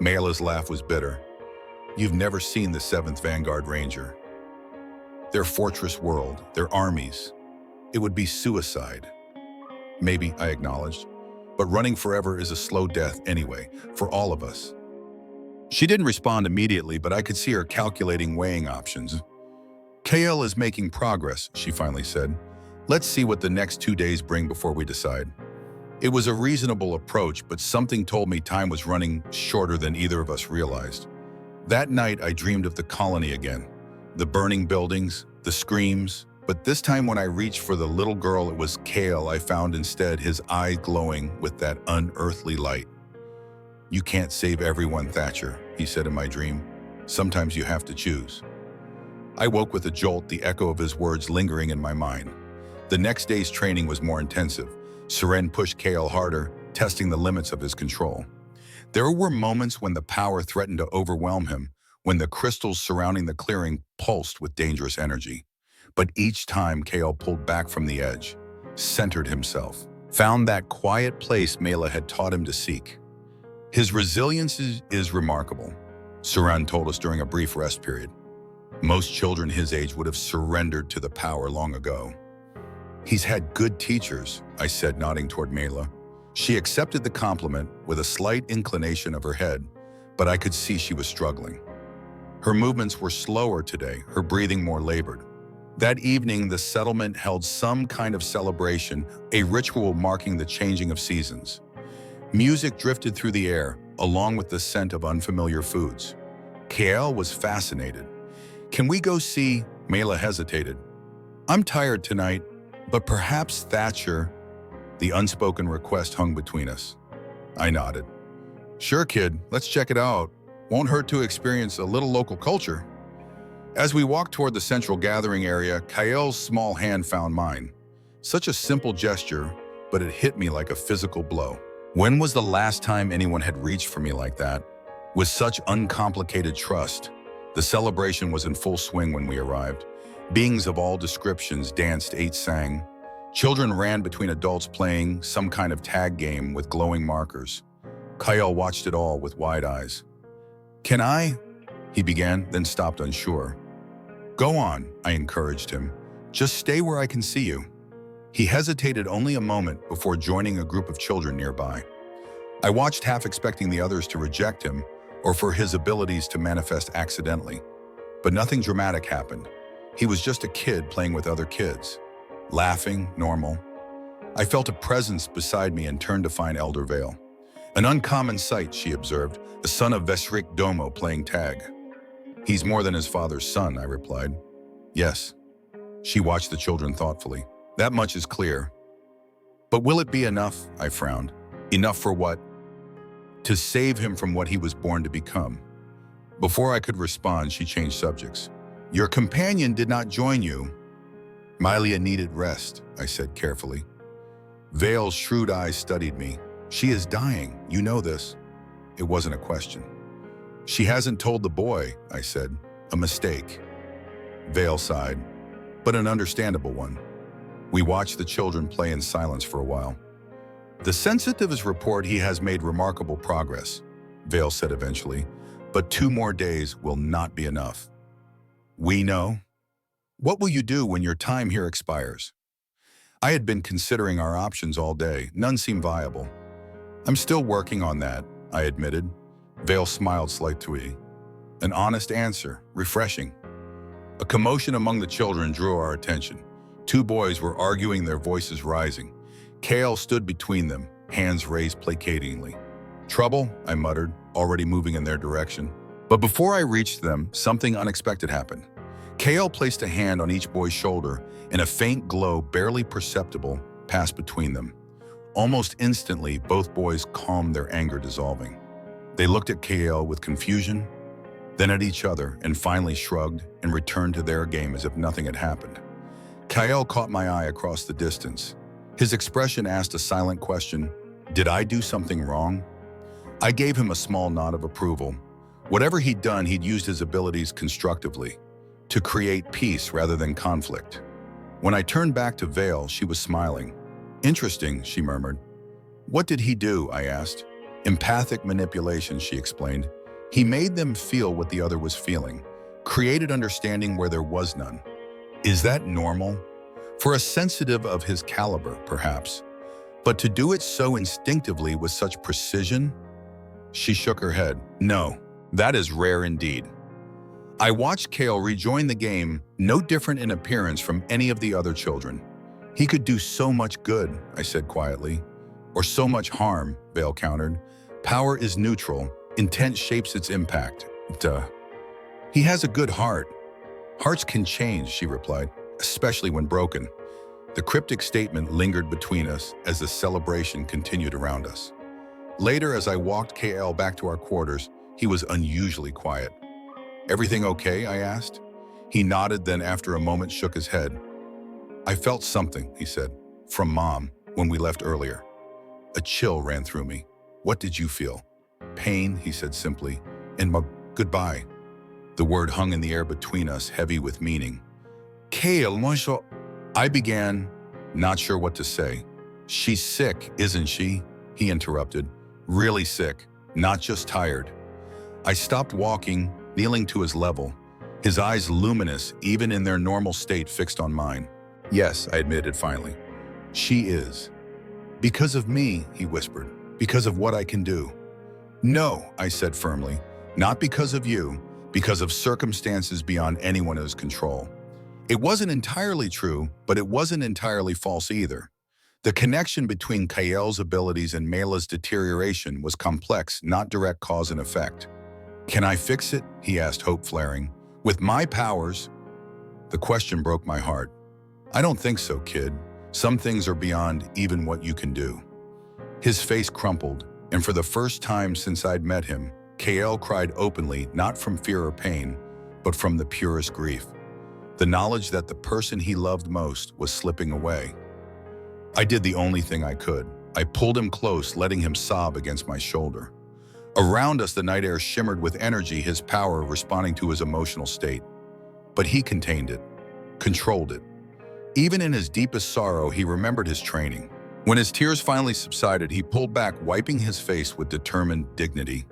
A: Mila's laugh was bitter. You've never seen the 7th Vanguard Ranger. Their fortress world, their armies. It would be suicide. Maybe, I acknowledged. But running forever is a slow death anyway, for all of us. She didn't respond immediately, but I could see her calculating weighing options. Kayal is making progress, she finally said. Let's see what the next 2 days bring before we decide. It was a reasonable approach, but something told me time was running shorter than either of us realized. That night, I dreamed of the colony again. The burning buildings, the screams, but this time when I reached for the little girl, it was Kayal I found instead, his eyes glowing with that unearthly light. You can't save everyone, Thatcher, he said in my dream. Sometimes you have to choose. I woke with a jolt, the echo of his words lingering in my mind. The next day's training was more intensive. Seren pushed Kayal harder, testing the limits of his control. There were moments when the power threatened to overwhelm him, when the crystals surrounding the clearing pulsed with dangerous energy. But each time Kayal pulled back from the edge, centered himself, found that quiet place Mila had taught him to seek. His resilience is remarkable, Seren told us during a brief rest period. Most children his age would have surrendered to the power long ago. He's had good teachers, I said, nodding toward Mila. She accepted the compliment with a slight inclination of her head, but I could see she was struggling. Her movements were slower today, her breathing more labored. That evening, the settlement held some kind of celebration, a ritual marking the changing of seasons. Music drifted through the air, along with the scent of unfamiliar foods. Kayal was fascinated. Can we go see? Mila hesitated. I'm tired tonight, but perhaps Thatcher. The unspoken request hung between us. I nodded. Sure, kid, let's check it out. Won't hurt to experience a little local culture. As we walked toward the central gathering area, Kayal's small hand found mine. Such a simple gesture, but it hit me like a physical blow. When was the last time anyone had reached for me like that? With such uncomplicated trust. The celebration was in full swing when we arrived. Beings of all descriptions danced, ate, sang. Children ran between adults playing some kind of tag game with glowing markers. Kayal watched it all with wide eyes. Can I? He began, then stopped unsure. Go on, I encouraged him. Just stay where I can see you. He hesitated only a moment before joining a group of children nearby. I watched, half expecting the others to reject him or for his abilities to manifest accidentally. But nothing dramatic happened. He was just a kid playing with other kids. Laughing, normal. I felt a presence beside me and turned to find Elder Vale. An uncommon sight, she observed, the son of Vesrik Domo playing tag. He's more than his father's son, I replied. Yes. She watched the children thoughtfully. That much is clear. But will it be enough? I frowned. Enough for what? To save him from what he was born to become. Before I could respond, she changed subjects. Your companion did not join you. Milia needed rest, I said carefully. Vale's shrewd eyes studied me. She is dying, you know this. It wasn't a question. She hasn't told the boy, I said. A mistake. Vale sighed, but an understandable one. We watched the children play in silence for a while. The sensitive's report he has made remarkable progress, Vale said eventually, but 2 more days will not be enough. We know. What will you do when your time here expires? I had been considering our options all day. None seemed viable. I'm still working on that, I admitted. Vale smiled slightly. An honest answer, refreshing. A commotion among the children drew our attention. Two boys were arguing, their voices rising. Kale stood between them, hands raised placatingly. "Trouble?" I muttered, already moving in their direction. But before I reached them, something unexpected happened. Kale placed a hand on each boy's shoulder, and a faint glow, barely perceptible, passed between them. Almost instantly, both boys calmed, their anger dissolving. They looked at Kale with confusion, then at each other, and finally shrugged and returned to their game as if nothing had happened. Kale caught my eye across the distance. His expression asked a silent question: did I do something wrong? I gave him a small nod of approval. Whatever he'd done, he'd used his abilities constructively, to create peace rather than conflict. When I turned back to Vale, she was smiling. "Interesting," she murmured. "What did he do?" I asked. "Empathic manipulation," she explained. "He made them feel what the other was feeling, created understanding where there was none." Is that normal? For a sensitive of his caliber, perhaps. But to do it so instinctively with such precision? She shook her head. "No, that is rare indeed." I watched Kale rejoin the game, no different in appearance from any of the other children. "He could do so much good," I said quietly. "Or so much harm," Vale countered. "Power is neutral. Intent shapes its impact." Duh. "He has a good heart." "Hearts can change," she replied, "especially when broken." The cryptic statement lingered between us as the celebration continued around us. Later, as I walked KL back to our quarters, he was unusually quiet. "Everything okay?" I asked. He nodded, then after a moment shook his head. "I felt something," he said, "from Mom when we left earlier." A chill ran through me. "What did you feel?" "Pain," he said simply, "and goodbye." The word hung in the air between us, heavy with meaning. "Kale, monsieur," I began, not sure what to say. "She's sick, isn't she?" he interrupted. "Really sick, not just tired." I stopped walking, kneeling to his level, his eyes luminous, even in their normal state, fixed on mine. "Yes," I admitted finally. "She is." "Because of me," he whispered. "Because of what I can do." "No," I said firmly. "Not because of you, because of circumstances beyond anyone's control." It wasn't entirely true, but it wasn't entirely false either. The connection between Kael's abilities and Mela's deterioration was complex, not direct cause and effect. "Can I fix it?" he asked, hope flaring. "With my powers?" The question broke my heart. "I don't think so, kid. Some things are beyond even what you can do." His face crumpled, and for the first time since I'd met him, Kael cried openly, not from fear or pain, but from the purest grief. The knowledge that the person he loved most was slipping away. I did the only thing I could. I pulled him close, letting him sob against my shoulder. Around us, the night air shimmered with energy, his power responding to his emotional state. But he contained it, controlled it. Even in his deepest sorrow, he remembered his training. When his tears finally subsided, he pulled back, wiping his face with determined dignity.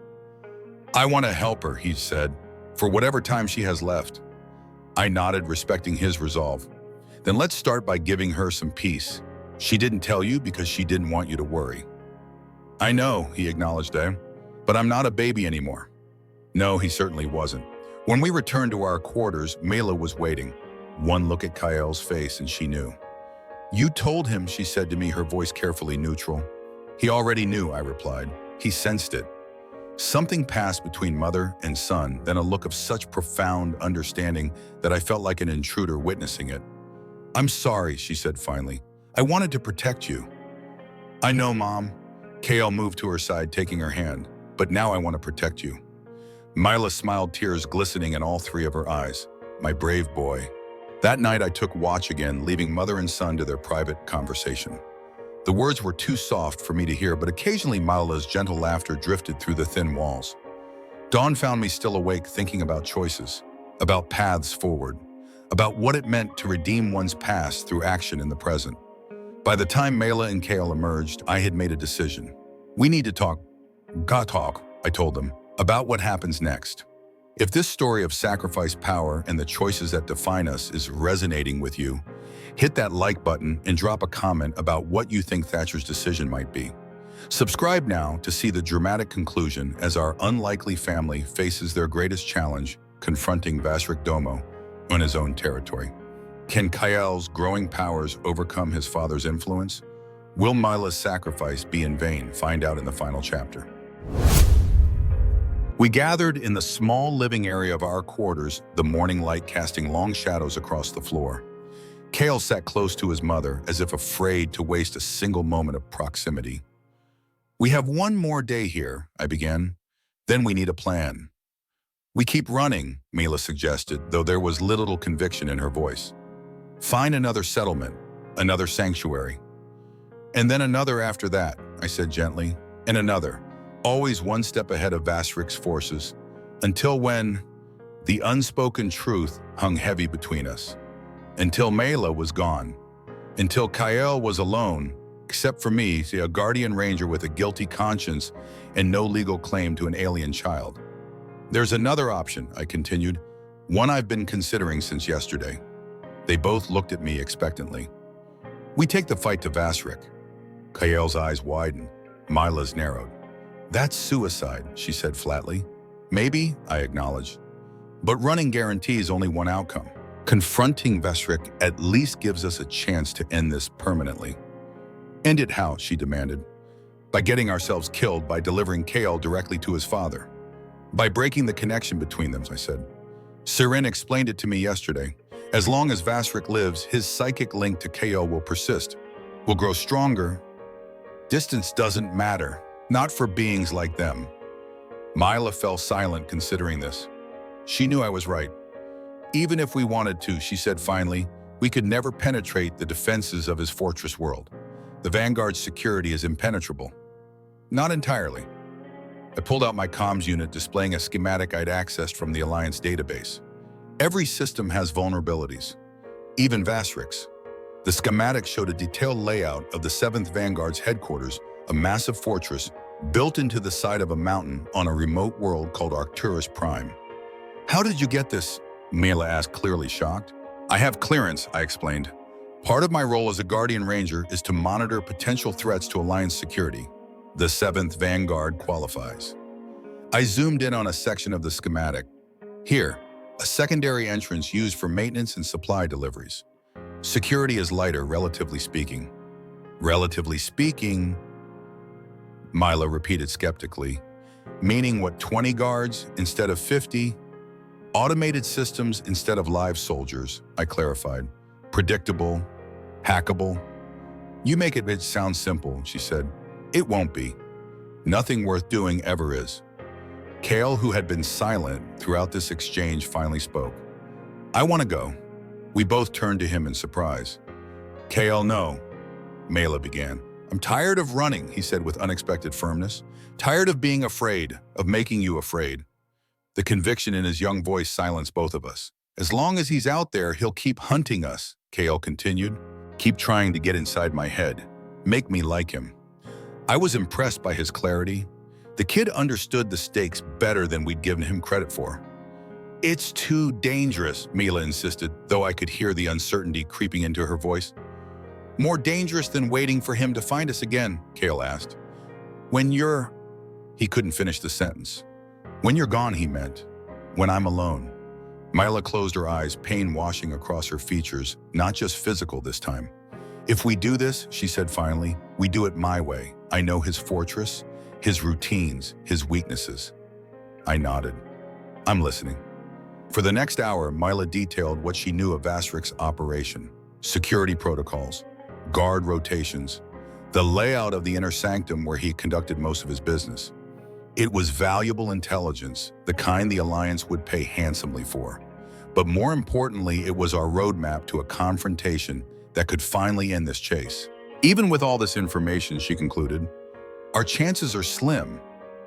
A: "I want to help her," he said, "for whatever time she has left." I nodded, respecting his resolve. "Then let's start by giving her some peace. She didn't tell you because she didn't want you to worry." "I know," he acknowledged that, "but I'm not a baby anymore." No, he certainly wasn't. When we returned to our quarters, Mela was waiting. One look at Kael's face and she knew. "You told him," she said to me, her voice carefully neutral. "He already knew," I replied. "He sensed it." Something passed between mother and son, then a look of such profound understanding that I felt like an intruder witnessing it. "I'm sorry," she said finally. "I wanted to protect you." "I know, Mom." Kael moved to her side, taking her hand. "But now I want to protect you." Mila smiled, tears glistening in all three of her eyes. My brave boy. That night I took watch again, leaving mother and son to their private conversation. The words were too soft for me to hear, but occasionally Mila's gentle laughter drifted through the thin walls. Dawn found me still awake, thinking about choices, about paths forward, about what it meant to redeem one's past through action in the present. By the time Mela and Kael emerged, I had made a decision. "We need to talk." "Gotta talk," I told them, "about what happens next." If this story of sacrifice, power, and the choices that define us is resonating with you, hit that like button and drop a comment about what you think Thatcher's decision might be. Subscribe now to see the dramatic conclusion as our unlikely family faces their greatest challenge, confronting Vasric Domo on his own territory. Can Kael's growing powers overcome his father's influence? Will Mila's sacrifice be in vain? Find out in the final chapter. We gathered in the small living area of our quarters, the morning light casting long shadows across the floor. Kael sat close to his mother, as if afraid to waste a single moment of proximity. "We have one more day here," I began. "Then we need a plan." "We keep running," Mila suggested, though there was little conviction in her voice. "Find another settlement, another sanctuary." "And then another after that," I said gently, "and another, always one step ahead of Vasric's forces, until when the unspoken truth hung heavy between us. Until Mela was gone, until Kael was alone, except for me, a guardian ranger with a guilty conscience and no legal claim to an alien child. There's another option," I continued, "one I've been considering since yesterday." They both looked at me expectantly. "We take the fight to Vasric." Kael's eyes widened. Mila's narrowed. "That's suicide," she said flatly. "Maybe," I acknowledged. "But running guarantees only one outcome. Confronting Vasric at least gives us a chance to end this permanently." "End it how?" she demanded. "By getting ourselves killed, by delivering Kael directly to his father. By breaking the connection between them," I said. "Sirin explained it to me yesterday. As long as Vasric lives, his psychic link to Kael will persist, will grow stronger. Distance doesn't matter, not for beings like them." Mila fell silent considering this. She knew I was right. "Even if we wanted to," she said finally, "we could never penetrate the defenses of his fortress world. The Vanguard's security is impenetrable." "Not entirely." I pulled out my comms unit, displaying a schematic I'd accessed from the Alliance database. "Every system has vulnerabilities, even Vasric's." The schematic showed a detailed layout of the 7th Vanguard's headquarters, a massive fortress built into the side of a mountain on a remote world called Arcturus Prime. "How did you get this?" Mila asked, clearly shocked. "I have clearance," I explained. "Part of my role as a Guardian Ranger is to monitor potential threats to Alliance security. The 7th Vanguard qualifies." I zoomed in on a section of the schematic. "Here, a secondary entrance used for maintenance and supply deliveries. Security is lighter, relatively speaking." "Relatively speaking," Mila repeated skeptically. "Meaning what, 20 guards instead of 50? Automated systems instead of live soldiers," I clarified. "Predictable, hackable." "You make it sound simple," she said. "It won't be. Nothing worth doing ever is." Kael, who had been silent throughout this exchange, finally spoke. "I want to go." We both turned to him in surprise. "Kael, no," Mela began. "I'm tired of running," he said with unexpected firmness. "Tired of being afraid, of making you afraid." The conviction in his young voice silenced both of us. "As long as he's out there, he'll keep hunting us," Kael continued. "Keep trying to get inside my head. Make me like him." I was impressed by his clarity. The kid understood the stakes better than we'd given him credit for. "It's too dangerous," Mila insisted, though I could hear the uncertainty creeping into her voice. "More dangerous than waiting for him to find us again?" Kael asked. "When you're—" He couldn't finish the sentence. "When you're gone," he meant. "When I'm alone." Mila closed her eyes, pain washing across her features, not just physical this time. "If we do this," she said finally, "we do it my way. I know his fortress, his routines, his weaknesses." I nodded. "I'm listening." For the next hour, Mila detailed what she knew of Vasric's operation, security protocols, guard rotations, the layout of the inner sanctum where he conducted most of his business. It was valuable intelligence, the kind the Alliance would pay handsomely for. But more importantly, it was our roadmap to a confrontation that could finally end this chase. "Even with all this information," she concluded, "our chances are slim.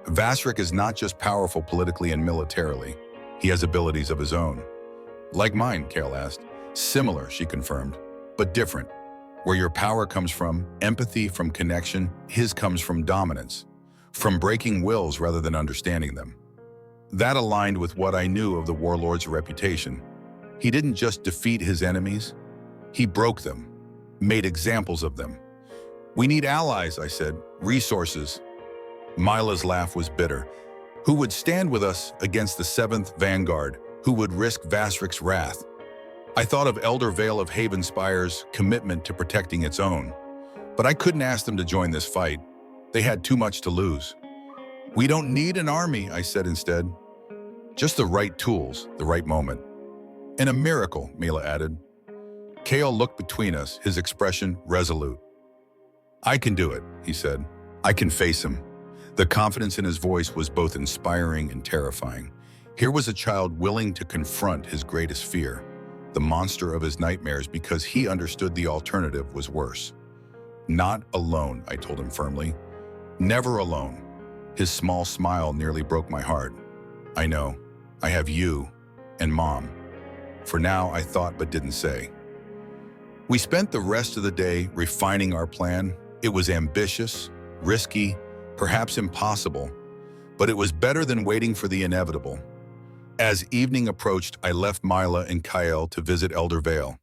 A: Vasric is not just powerful politically and militarily. He has abilities of his own." "Like mine?" Kael asked. "Similar," she confirmed, "but different. Where your power comes from, empathy from connection, his comes from dominance, from breaking wills rather than understanding them." That aligned with what I knew of the warlord's reputation. He didn't just defeat his enemies, he broke them, made examples of them. "We need allies," I said, "resources." Mila's laugh was bitter. "Who would stand with us against the 7th Vanguard? Who would risk Vasric's wrath?" I thought of Elder Vale of Havenspire's commitment to protecting its own, but I couldn't ask them to join this fight. They had too much to lose. We don't need an army, I said instead. Just the right tools, the right moment. And a miracle, Mila added. Kale looked between us, his expression resolute. I can do it, he said. I can face him. The confidence in his voice was both inspiring and terrifying. Here was a child willing to confront his greatest fear, the monster of his nightmares, because he understood the alternative was worse. Not alone, I told him firmly. Never alone. His small smile nearly broke my heart. I know. I have you and Mom. For now, I thought but didn't say. We spent the rest of the day refining our plan. It was ambitious, risky, perhaps impossible, but it was better than waiting for the inevitable. As evening approached, I left Mila and Kyle to visit Elder Vale.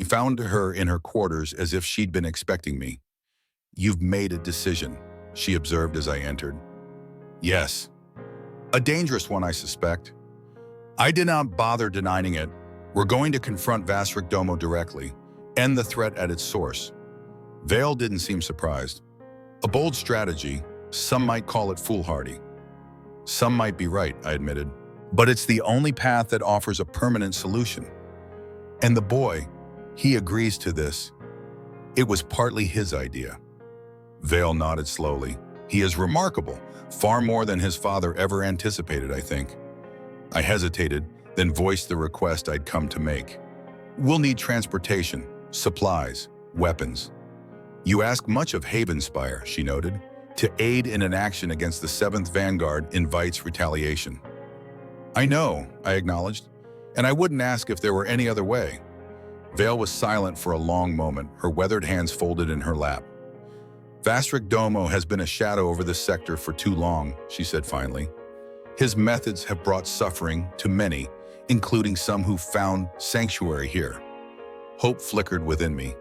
A: I found her in her quarters as if she'd been expecting me. You've made a decision, she observed as I entered. Yes. A dangerous one, I suspect. I did not bother denying it. We're going to confront Vasric Domo directly, end the threat at its source. Vale didn't seem surprised. A bold strategy, some might call it foolhardy. Some might be right, I admitted. But it's the only path that offers a permanent solution. And the boy, he agrees to this. It was partly his idea. Vale nodded slowly. He is remarkable, far more than his father ever anticipated, I think. I hesitated, then voiced the request I'd come to make. We'll need transportation, supplies, weapons. You ask much of Havenspire, she noted. To aid in an action against the 7th Vanguard invites retaliation. I know, I acknowledged, and I wouldn't ask if there were any other way. Vale was silent for a long moment, her weathered hands folded in her lap. Vasric Domo has been a shadow over this sector for too long, she said finally. His methods have brought suffering to many, including some who found sanctuary here. Hope flickered within me.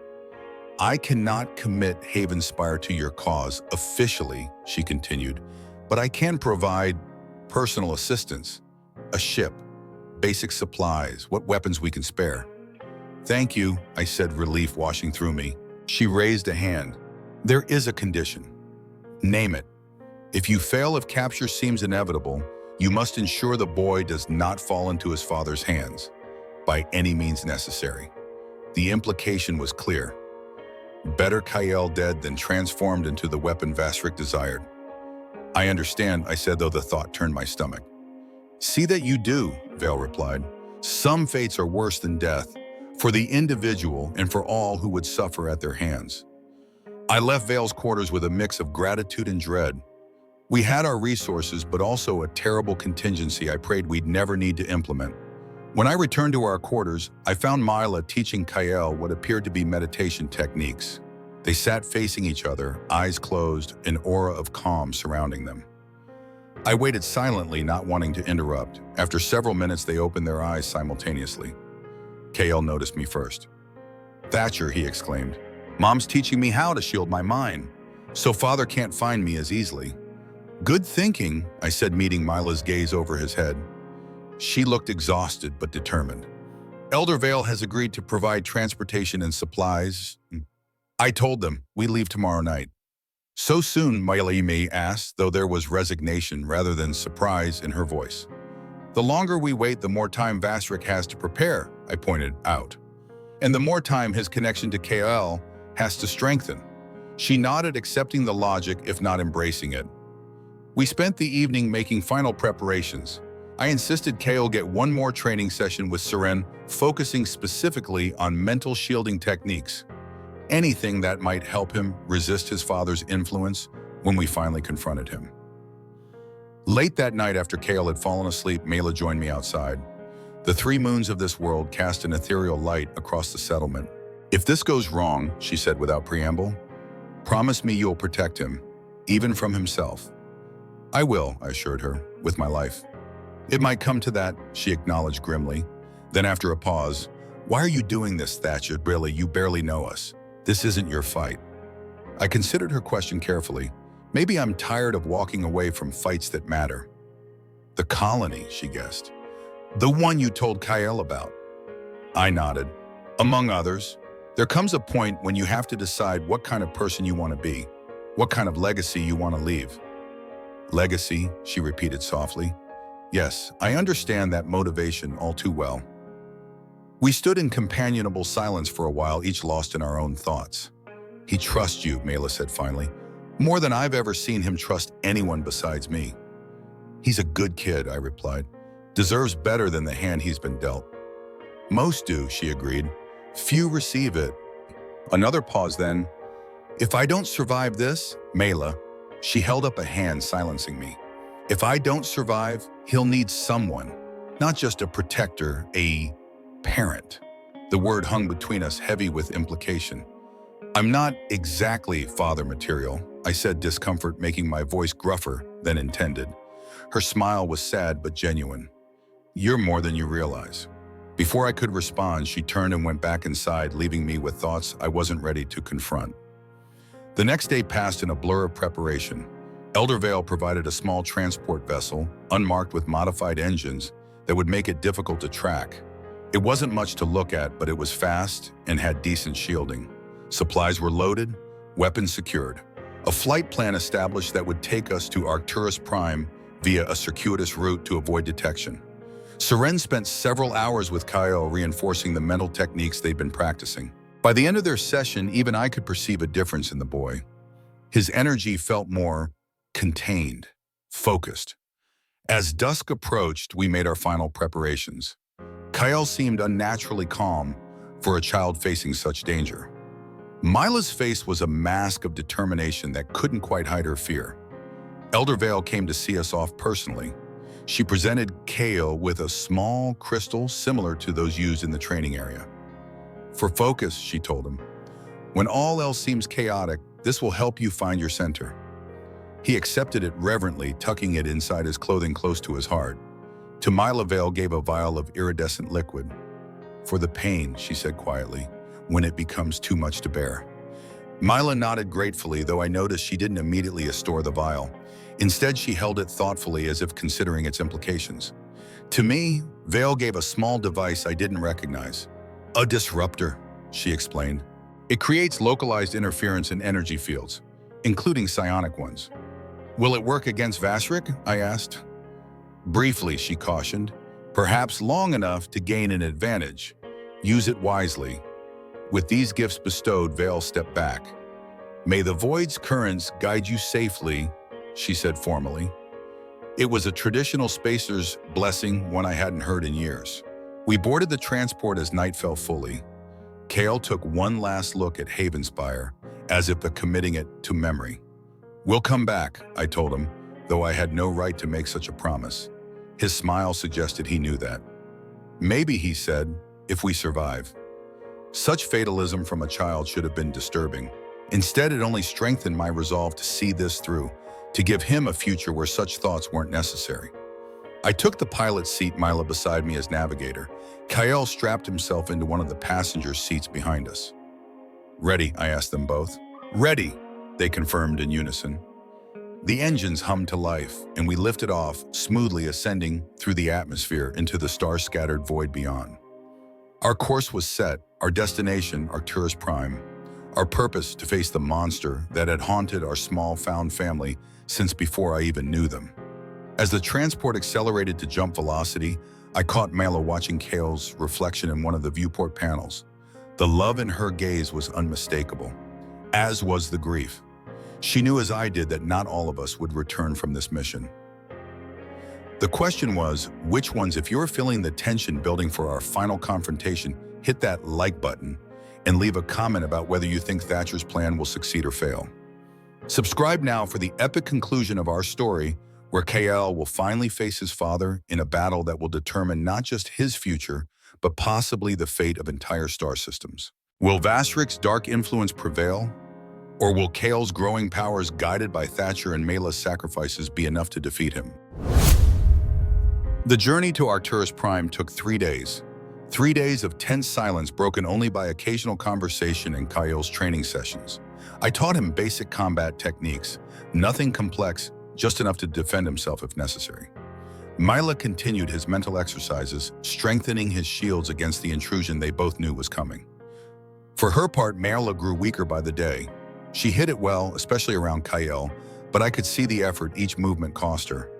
A: I cannot commit Havenspire to your cause officially, she continued, but I can provide personal assistance, a ship, basic supplies, what weapons we can spare. Thank you, I said, relief washing through me. She raised a hand. There is a condition. Name it. If you fail, if capture seems inevitable, you must ensure the boy does not fall into his father's hands, by any means necessary. The implication was clear. Better Kyle dead than transformed into the weapon Vasric desired. I understand, I said, though the thought turned my stomach. See that you do, Vale replied. Some fates are worse than death, for the individual and for all who would suffer at their hands. I left Vale's quarters with a mix of gratitude and dread. We had our resources, but also a terrible contingency I prayed we'd never need to implement. When I returned to our quarters, I found Mila teaching Kyle what appeared to be meditation techniques. They sat facing each other, eyes closed, an aura of calm surrounding them. I waited silently, not wanting to interrupt. After several minutes, they opened their eyes simultaneously. Kale noticed me first. Thatcher, he exclaimed. Mom's teaching me how to shield my mind, so Father can't find me as easily. Good thinking, I said, meeting Mila's gaze over his head. She looked exhausted but determined. Elder Vale has agreed to provide transportation and supplies. I told them we leave tomorrow night. So soon, Mila asked, though there was resignation rather than surprise in her voice. The longer we wait, the more time Vasric has to prepare, I pointed out. And the more time his connection to KL has to strengthen. She nodded, accepting the logic, if not embracing it. We spent the evening making final preparations. I insisted Kale get one more training session with Seren, focusing specifically on mental shielding techniques. Anything that might help him resist his father's influence when we finally confronted him. Late that night, after Kale had fallen asleep, Mila joined me outside. The 3 moons of this world cast an ethereal light across the settlement. If this goes wrong, she said without preamble, promise me you'll protect him, even from himself. I will, I assured her, with my life. It might come to that, she acknowledged grimly. Then after a pause, why are you doing this, Thatcher? Really, you barely know us. This isn't your fight. I considered her question carefully. Maybe I'm tired of walking away from fights that matter. The colony, she guessed. The one you told Kyle about. I nodded. Among others, there comes a point when you have to decide what kind of person you want to be, what kind of legacy you want to leave. Legacy, she repeated softly. Yes, I understand that motivation all too well. We stood in companionable silence for a while, each lost in our own thoughts. He trusts you, Mela said finally, more than I've ever seen him trust anyone besides me. He's a good kid, I replied. Deserves better than the hand he's been dealt. Most do, she agreed. Few receive it. Another pause then. If I don't survive this, Mela, she held up a hand silencing me. If I don't survive, he'll need someone, not just a protector, a parent. The word hung between us, heavy with implication. I'm not exactly father material, I said, discomfort making my voice gruffer than intended. Her smile was sad but genuine. You're more than you realize. Before I could respond, she turned and went back inside, leaving me with thoughts I wasn't ready to confront. The next day passed in a blur of preparation. Elder Vale provided a small transport vessel, unmarked with modified engines, that would make it difficult to track. It wasn't much to look at, but it was fast and had decent shielding. Supplies were loaded, weapons secured. A flight plan established that would take us to Arcturus Prime via a circuitous route to avoid detection. Seren spent several hours with Kyle reinforcing the mental techniques they'd been practicing. By the end of their session, even I could perceive a difference in the boy. His energy felt more contained, focused. As dusk approached, we made our final preparations. Kyle seemed unnaturally calm for a child facing such danger. Mila's face was a mask of determination that couldn't quite hide her fear. Elder Vale came to see us off personally. She presented Kale with a small crystal similar to those used in the training area. For focus, she told him. When all else seems chaotic, this will help you find your center. He accepted it reverently, tucking it inside his clothing close to his heart. To Mila, Vale gave a vial of iridescent liquid. For the pain, she said quietly, when it becomes too much to bear. Mila nodded gratefully, though I noticed she didn't immediately store the vial. Instead, she held it thoughtfully as if considering its implications. To me, Vale gave a small device I didn't recognize. A disruptor, she explained. It creates localized interference in energy fields, including psionic ones. Will it work against Vasrik? I asked. Briefly, she cautioned. Perhaps long enough to gain an advantage. Use it wisely. With these gifts bestowed, Vale stepped back. May the void's currents guide you safely, she said formally. It was a traditional spacer's blessing, one I hadn't heard in years. We boarded the transport as night fell fully. Kale took one last look at Havenspire, as if committing it to memory. We'll come back, I told him, though I had no right to make such a promise. His smile suggested he knew that. Maybe, he said, if we survive. Such fatalism from a child should have been disturbing. Instead, it only strengthened my resolve to see this through, to give him a future where such thoughts weren't necessary. I took the pilot's seat, Mila beside me as navigator. Kyle strapped himself into one of the passenger seats behind us. Ready, I asked them both. Ready, they confirmed in unison. The engines hummed to life, and we lifted off, smoothly ascending through the atmosphere into the star-scattered void beyond. Our course was set, our destination, Arcturus Prime, our purpose to face the monster that had haunted our small found family since before I even knew them. As the transport accelerated to jump velocity, I caught Mela watching Kale's reflection in one of the viewport panels. The love in her gaze was unmistakable, as was the grief. She knew as I did that not all of us would return from this mission. The question was, which ones? If you're feeling the tension building for our final confrontation, hit that like button and leave a comment about whether you think Thatcher's plan will succeed or fail. Subscribe now for the epic conclusion of our story, where KL will finally face his father in a battle that will determine not just his future, but possibly the fate of entire star systems. Will Vasrik's dark influence prevail? Or will Kale's growing powers, guided by Thatcher and Mela's sacrifices, be enough to defeat him? The journey to Arcturus Prime took 3 days. 3 days of tense silence broken only by occasional conversation and Kale's training sessions. I taught him basic combat techniques, nothing complex, just enough to defend himself if necessary. Mila continued his mental exercises, strengthening his shields against the intrusion they both knew was coming. For her part, Mila grew weaker by the day. She hit it well, especially around Kyle, but I could see the effort each movement cost her,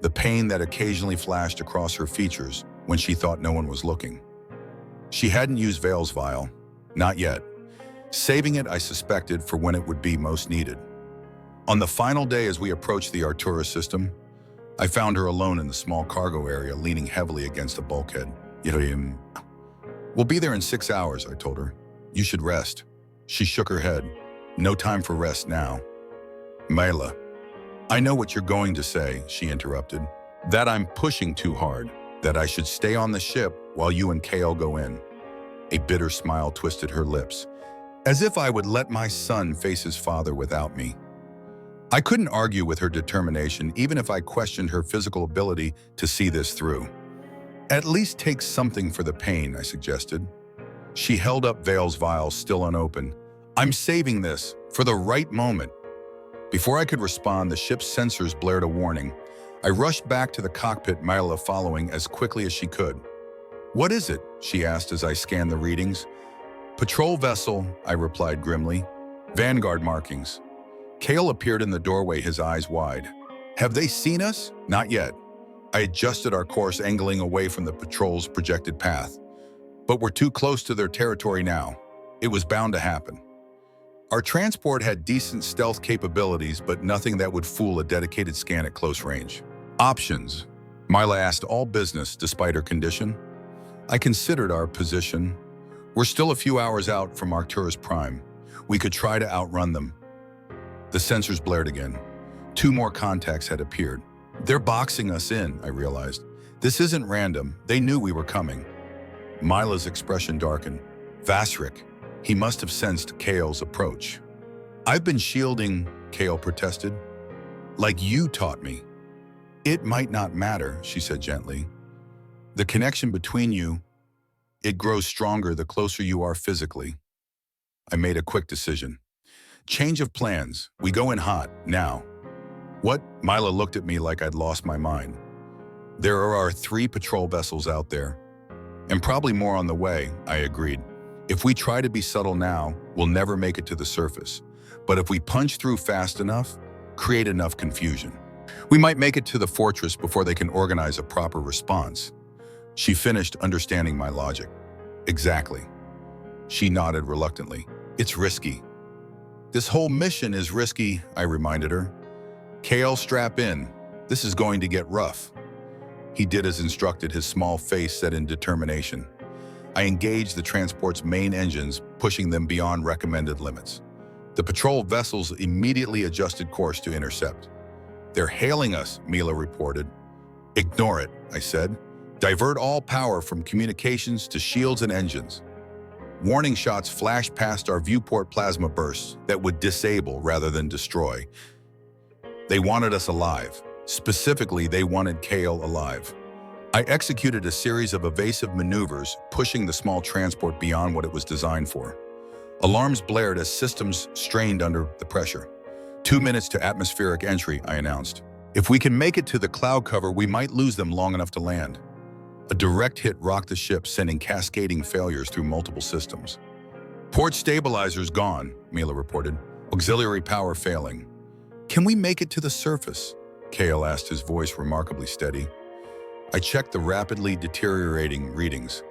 A: the pain that occasionally flashed across her features when she thought no one was looking. She hadn't used Vale's vial, not yet, saving it, I suspected, for when it would be most needed. On the final day as we approached the Arcturus system, I found her alone in the small cargo area, leaning heavily against a bulkhead. We'll be there in 6 hours, I told her. You should rest. She shook her head. No time for rest now. Mila, I know what you're going to say, she interrupted. That I'm pushing too hard, that I should stay on the ship while you and Kale go in. A bitter smile twisted her lips, as if I would let my son face his father without me. I couldn't argue with her determination, even if I questioned her physical ability to see this through. At least take something for the pain, I suggested. She held up Vale's vial, still unopened. I'm saving this for the right moment. Before I could respond, the ship's sensors blared a warning. I rushed back to the cockpit, Mila following as quickly as she could. What is it? She asked as I scanned the readings. Patrol vessel, I replied grimly. Vanguard markings. Kale appeared in the doorway, his eyes wide. Have they seen us? Not yet. I adjusted our course, angling away from the patrol's projected path. But we're too close to their territory now. It was bound to happen. Our transport had decent stealth capabilities, but nothing that would fool a dedicated scan at close range. Options. Mila asked, all business despite her condition. I considered our position. We're still a few hours out from Arcturus Prime. We could try to outrun them. The sensors blared again. 2 more contacts had appeared. They're boxing us in, I realized. This isn't random. They knew we were coming. Mila's expression darkened. Vasrik. He must have sensed Kale's approach. I've been shielding, Kale protested. Like you taught me. It might not matter, she said gently. The connection between you, it grows stronger the closer you are physically. I made a quick decision. Change of plans. We go in hot, now. What? Mila looked at me like I'd lost my mind. There are our 3 patrol vessels out there. And probably more on the way, I agreed. If we try to be subtle now, we'll never make it to the surface. But if we punch through fast enough, create enough confusion, we might make it to the fortress before they can organize a proper response. She finished, understanding my logic. Exactly. She nodded reluctantly. It's risky. This whole mission is risky, I reminded her. Kale, strap in. This is going to get rough. He did as instructed, his small face set in determination. I engaged the transport's main engines, pushing them beyond recommended limits. The patrol vessels immediately adjusted course to intercept. They're hailing us, Mila reported. Ignore it, I said. Divert all power from communications to shields and engines. Warning shots flashed past our viewport plasma bursts that would disable rather than destroy. They wanted us alive. Specifically, they wanted Kale alive. I executed a series of evasive maneuvers, pushing the small transport beyond what it was designed for. Alarms blared as systems strained under the pressure. 2 minutes to atmospheric entry, I announced. If we can make it to the cloud cover, we might lose them long enough to land. A direct hit rocked the ship, sending cascading failures through multiple systems. Port stabilizers gone, Mila reported. Auxiliary power failing. Can we make it to the surface? Kale asked, his voice remarkably steady. I checked the rapidly deteriorating readings.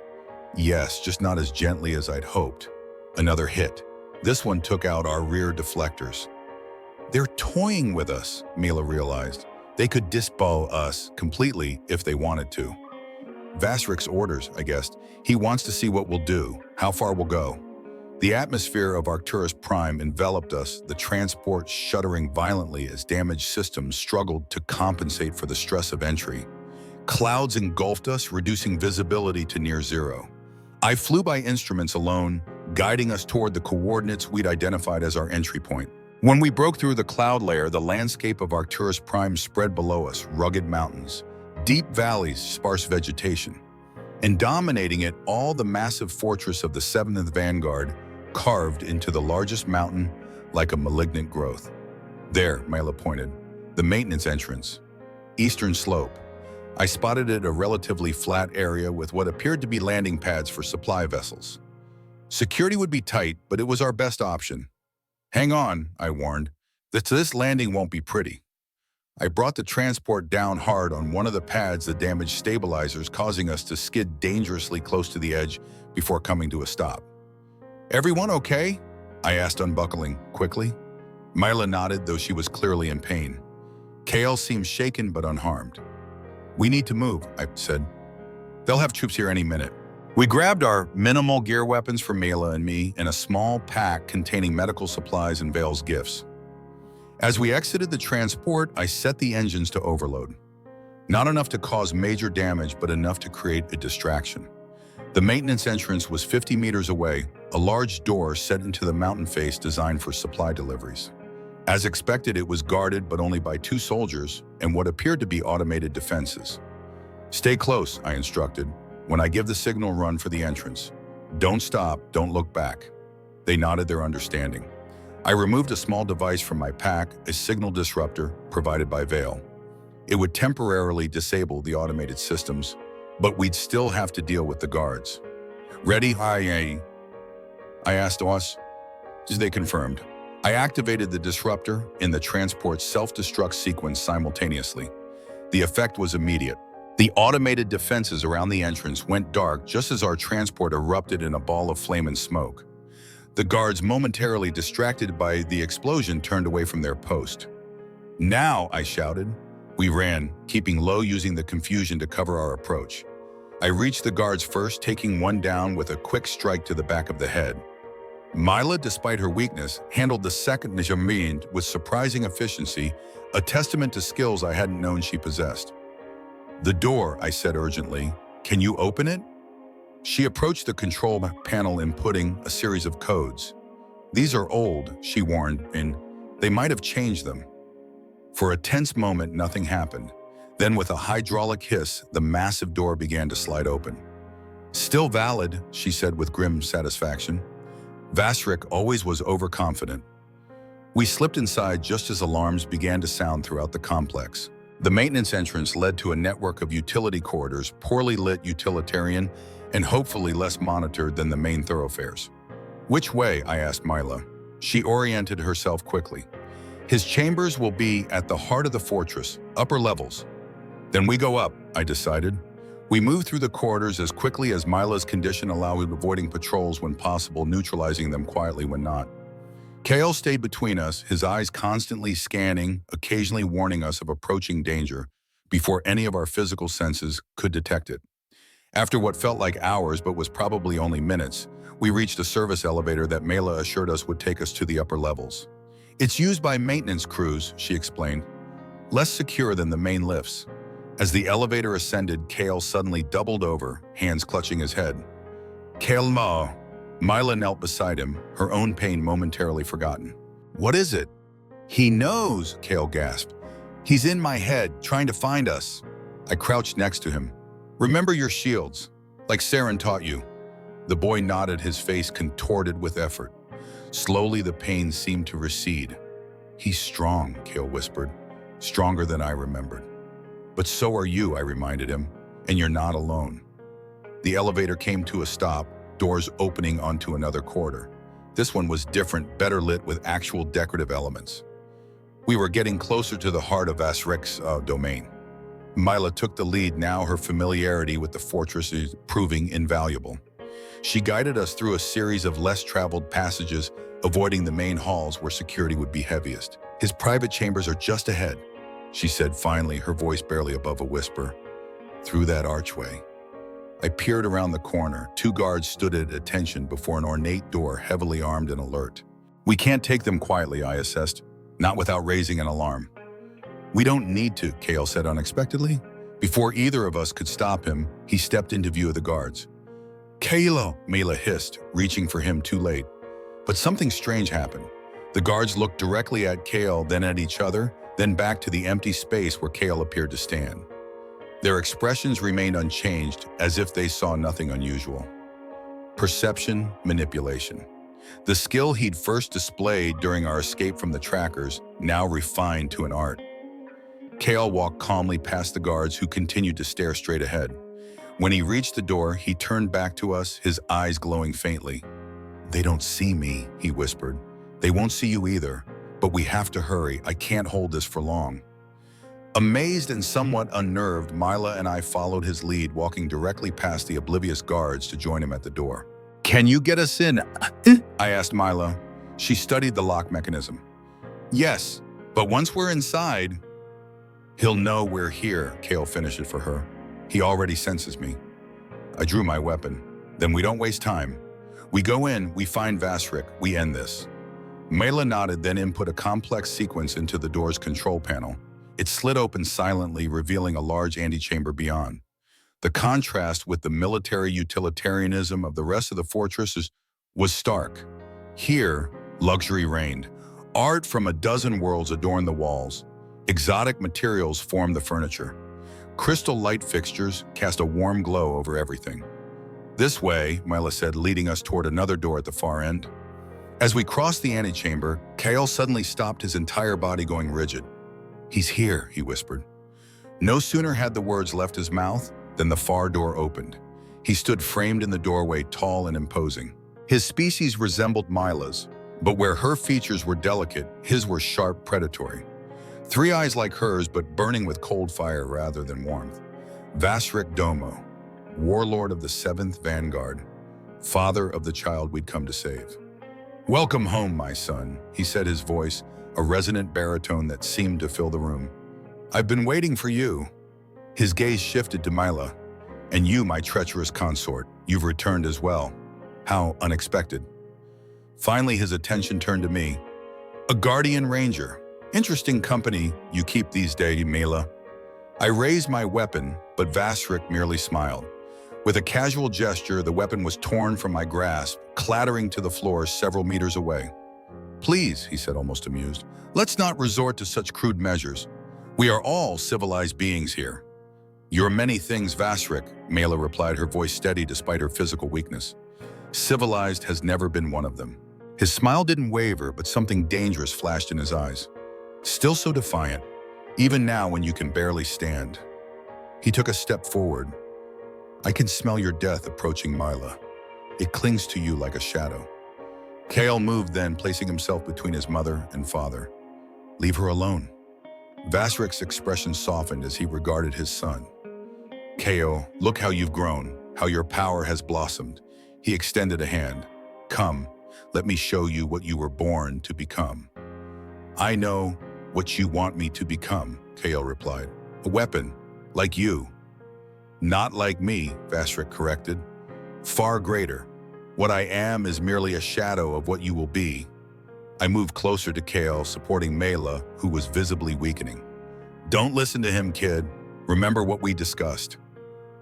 A: Yes, just not as gently as I'd hoped. Another hit. This one took out our rear deflectors. They're toying with us, Mila realized. They could disbow us completely if they wanted to. Vasrik's orders, I guessed. He wants to see what we'll do, how far we'll go. The atmosphere of Arcturus Prime enveloped us, the transport shuddering violently as damaged systems struggled to compensate for the stress of entry. Clouds engulfed us, reducing visibility to near zero. I flew by instruments alone, guiding us toward the coordinates we'd identified as our entry point. When we broke through the cloud layer, the landscape of Arcturus Prime spread below us, rugged mountains, deep valleys, sparse vegetation. And dominating it, all the massive fortress of the 7th Vanguard, carved into the largest mountain like a malignant growth. There, Mila pointed, the maintenance entrance, eastern slope. I spotted it a relatively flat area with what appeared to be landing pads for supply vessels. Security would be tight, but it was our best option. Hang on, I warned. This landing won't be pretty. I brought the transport down hard on one of the pads that damaged stabilizers, causing us to skid dangerously close to the edge before coming to a stop. Everyone okay? I asked, unbuckling quickly. Mila nodded, though she was clearly in pain. Kale seemed shaken but unharmed. We need to move, I said. They'll have troops here any minute. We grabbed our minimal gear weapons for Mila and me in a small pack containing medical supplies and Vale's gifts. As we exited the transport, I set the engines to overload. Not enough to cause major damage, but enough to create a distraction. The maintenance entrance was 50 meters away, a large door set into the mountain face designed for supply deliveries. As expected, it was guarded, but only by 2 soldiers and what appeared to be automated defenses. Stay close, I instructed, when I give the signal, run for the entrance. Don't stop, don't look back. They nodded their understanding. I removed a small device from my pack, a signal disruptor provided by Vale. It would temporarily disable the automated systems, but we'd still have to deal with the guards. Ready? I asked us. They confirmed. I activated the disruptor in the transport's self-destruct sequence simultaneously. The effect was immediate. The automated defenses around the entrance went dark just as our transport erupted in a ball of flame and smoke. The guards, momentarily distracted by the explosion, turned away from their post. Now, I shouted. We ran, keeping low, using the confusion to cover our approach. I reached the guards first, taking one down with a quick strike to the back of the head. Mila, despite her weakness, handled the second measurement with surprising efficiency, a testament to skills I hadn't known she possessed. The door, I said urgently. Can you open it? She approached the control panel, inputting a series of codes. These are old, she warned, and they might have changed them. For a tense moment, nothing happened. Then, with a hydraulic hiss, the massive door began to slide open. Still valid, she said with grim satisfaction. Vasrik always was overconfident. We slipped inside just as alarms began to sound throughout the complex. The maintenance entrance led to a network of utility corridors, poorly lit, utilitarian, and hopefully less monitored than the main thoroughfares. Which way? I asked Mila. She oriented herself quickly. His chambers will be at the heart of the fortress, upper levels. Then we go up, I decided. We moved through the corridors as quickly as Mila's condition allowed, avoiding patrols when possible, neutralizing them quietly when not. Kale stayed between us, his eyes constantly scanning, occasionally warning us of approaching danger before any of our physical senses could detect it. After what felt like hours but was probably only minutes, we reached a service elevator that Mila assured us would take us to the upper levels. It's used by maintenance crews, she explained, less secure than the main lifts. As the elevator ascended, Kale suddenly doubled over, hands clutching his head. Kale Ma. Mila knelt beside him, her own pain momentarily forgotten. What is it? He knows, Kale gasped. He's in my head, trying to find us. I crouched next to him. Remember your shields, like Saren taught you. The boy nodded, his face contorted with effort. Slowly, the pain seemed to recede. He's strong, Kale whispered, stronger than I remembered. But so are you, I reminded him, and you're not alone. The elevator came to a stop, doors opening onto another corridor. This one was different, better lit with actual decorative elements. We were getting closer to the heart of Vasrik's domain. Mila took the lead, now her familiarity with the fortress is proving invaluable. She guided us through a series of less traveled passages, avoiding the main halls where security would be heaviest. His private chambers are just ahead, she said finally, her voice barely above a whisper. Through that archway. I peered around the corner. 2 guards stood at attention before an ornate door, heavily armed and alert. We can't take them quietly, I assessed, not without raising an alarm. We don't need to, Kale said unexpectedly. Before either of us could stop him, he stepped into view of the guards. Kalo, Mila hissed, reaching for him too late. But something strange happened. The guards looked directly at Kale, then at each other, then back to the empty space where Kale appeared to stand. Their expressions remained unchanged, as if they saw nothing unusual. Perception, manipulation. The skill he'd first displayed during our escape from the trackers, now refined to an art. Kale walked calmly past the guards who continued to stare straight ahead. When he reached the door, he turned back to us, his eyes glowing faintly. "They don't see me," he whispered. "They won't see you either, but we have to hurry. I can't hold this for long." Amazed and somewhat unnerved, Mila and I followed his lead, walking directly past the oblivious guards to join him at the door. "Can you get us in?" I asked Mila. She studied the lock mechanism. "Yes, but once we're inside..." "He'll know we're here," Kale finished it for her. "He already senses me." I drew my weapon. "Then we don't waste time. We go in, we find Vasrik, we end this." Mela nodded, then input a complex sequence into the door's control panel. It slid open silently, revealing a large antechamber beyond. The contrast with the military utilitarianism of the rest of the fortress was stark. Here, luxury reigned. Art from a dozen worlds adorned the walls. Exotic materials formed the furniture. Crystal light fixtures cast a warm glow over everything. "This way," Mila said, leading us toward another door at the far end. As we crossed the antechamber, Kale suddenly stopped, his entire body going rigid. "He's here," he whispered. No sooner had the words left his mouth than the far door opened. He stood framed in the doorway, tall and imposing. His species resembled Mila's, but where her features were delicate, his were sharp, predatory. 3 eyes like hers, but burning with cold fire rather than warmth. Vasrik Domo, warlord of the 7th Vanguard, father of the child we'd come to save. "Welcome home, my son," he said, his voice a resonant baritone that seemed to fill the room. "I've been waiting for you." His gaze shifted to Mila. "And you, my treacherous consort, you've returned as well. How unexpected." Finally, his attention turned to me. "A guardian ranger. Interesting company you keep these days, Mila." I raised my weapon, but Vasrik merely smiled. With a casual gesture, the weapon was torn from my grasp, clattering to the floor several meters away. "Please," he said, almost amused, "let's not resort to such crude measures. We are all civilized beings here." "You're many things, Vasrik," Mela replied, her voice steady despite her physical weakness. "Civilized has never been one of them." His smile didn't waver, but something dangerous flashed in his eyes. "Still so defiant, even now when you can barely stand." He took a step forward. "I can smell your death approaching, Mila. It clings to you like a shadow." Kale moved then, placing himself between his mother and father. "Leave her alone." Vasrik's expression softened as he regarded his son. "Kale, look how you've grown, how your power has blossomed." He extended a hand. "Come, let me show you what you were born to become." "I know what you want me to become," Kale replied. "A weapon, like you." "Not like me," Vasrik corrected. "Far greater. What I am is merely a shadow of what you will be." I moved closer to Kale, supporting Mela, who was visibly weakening. "Don't listen to him, kid. Remember what we discussed."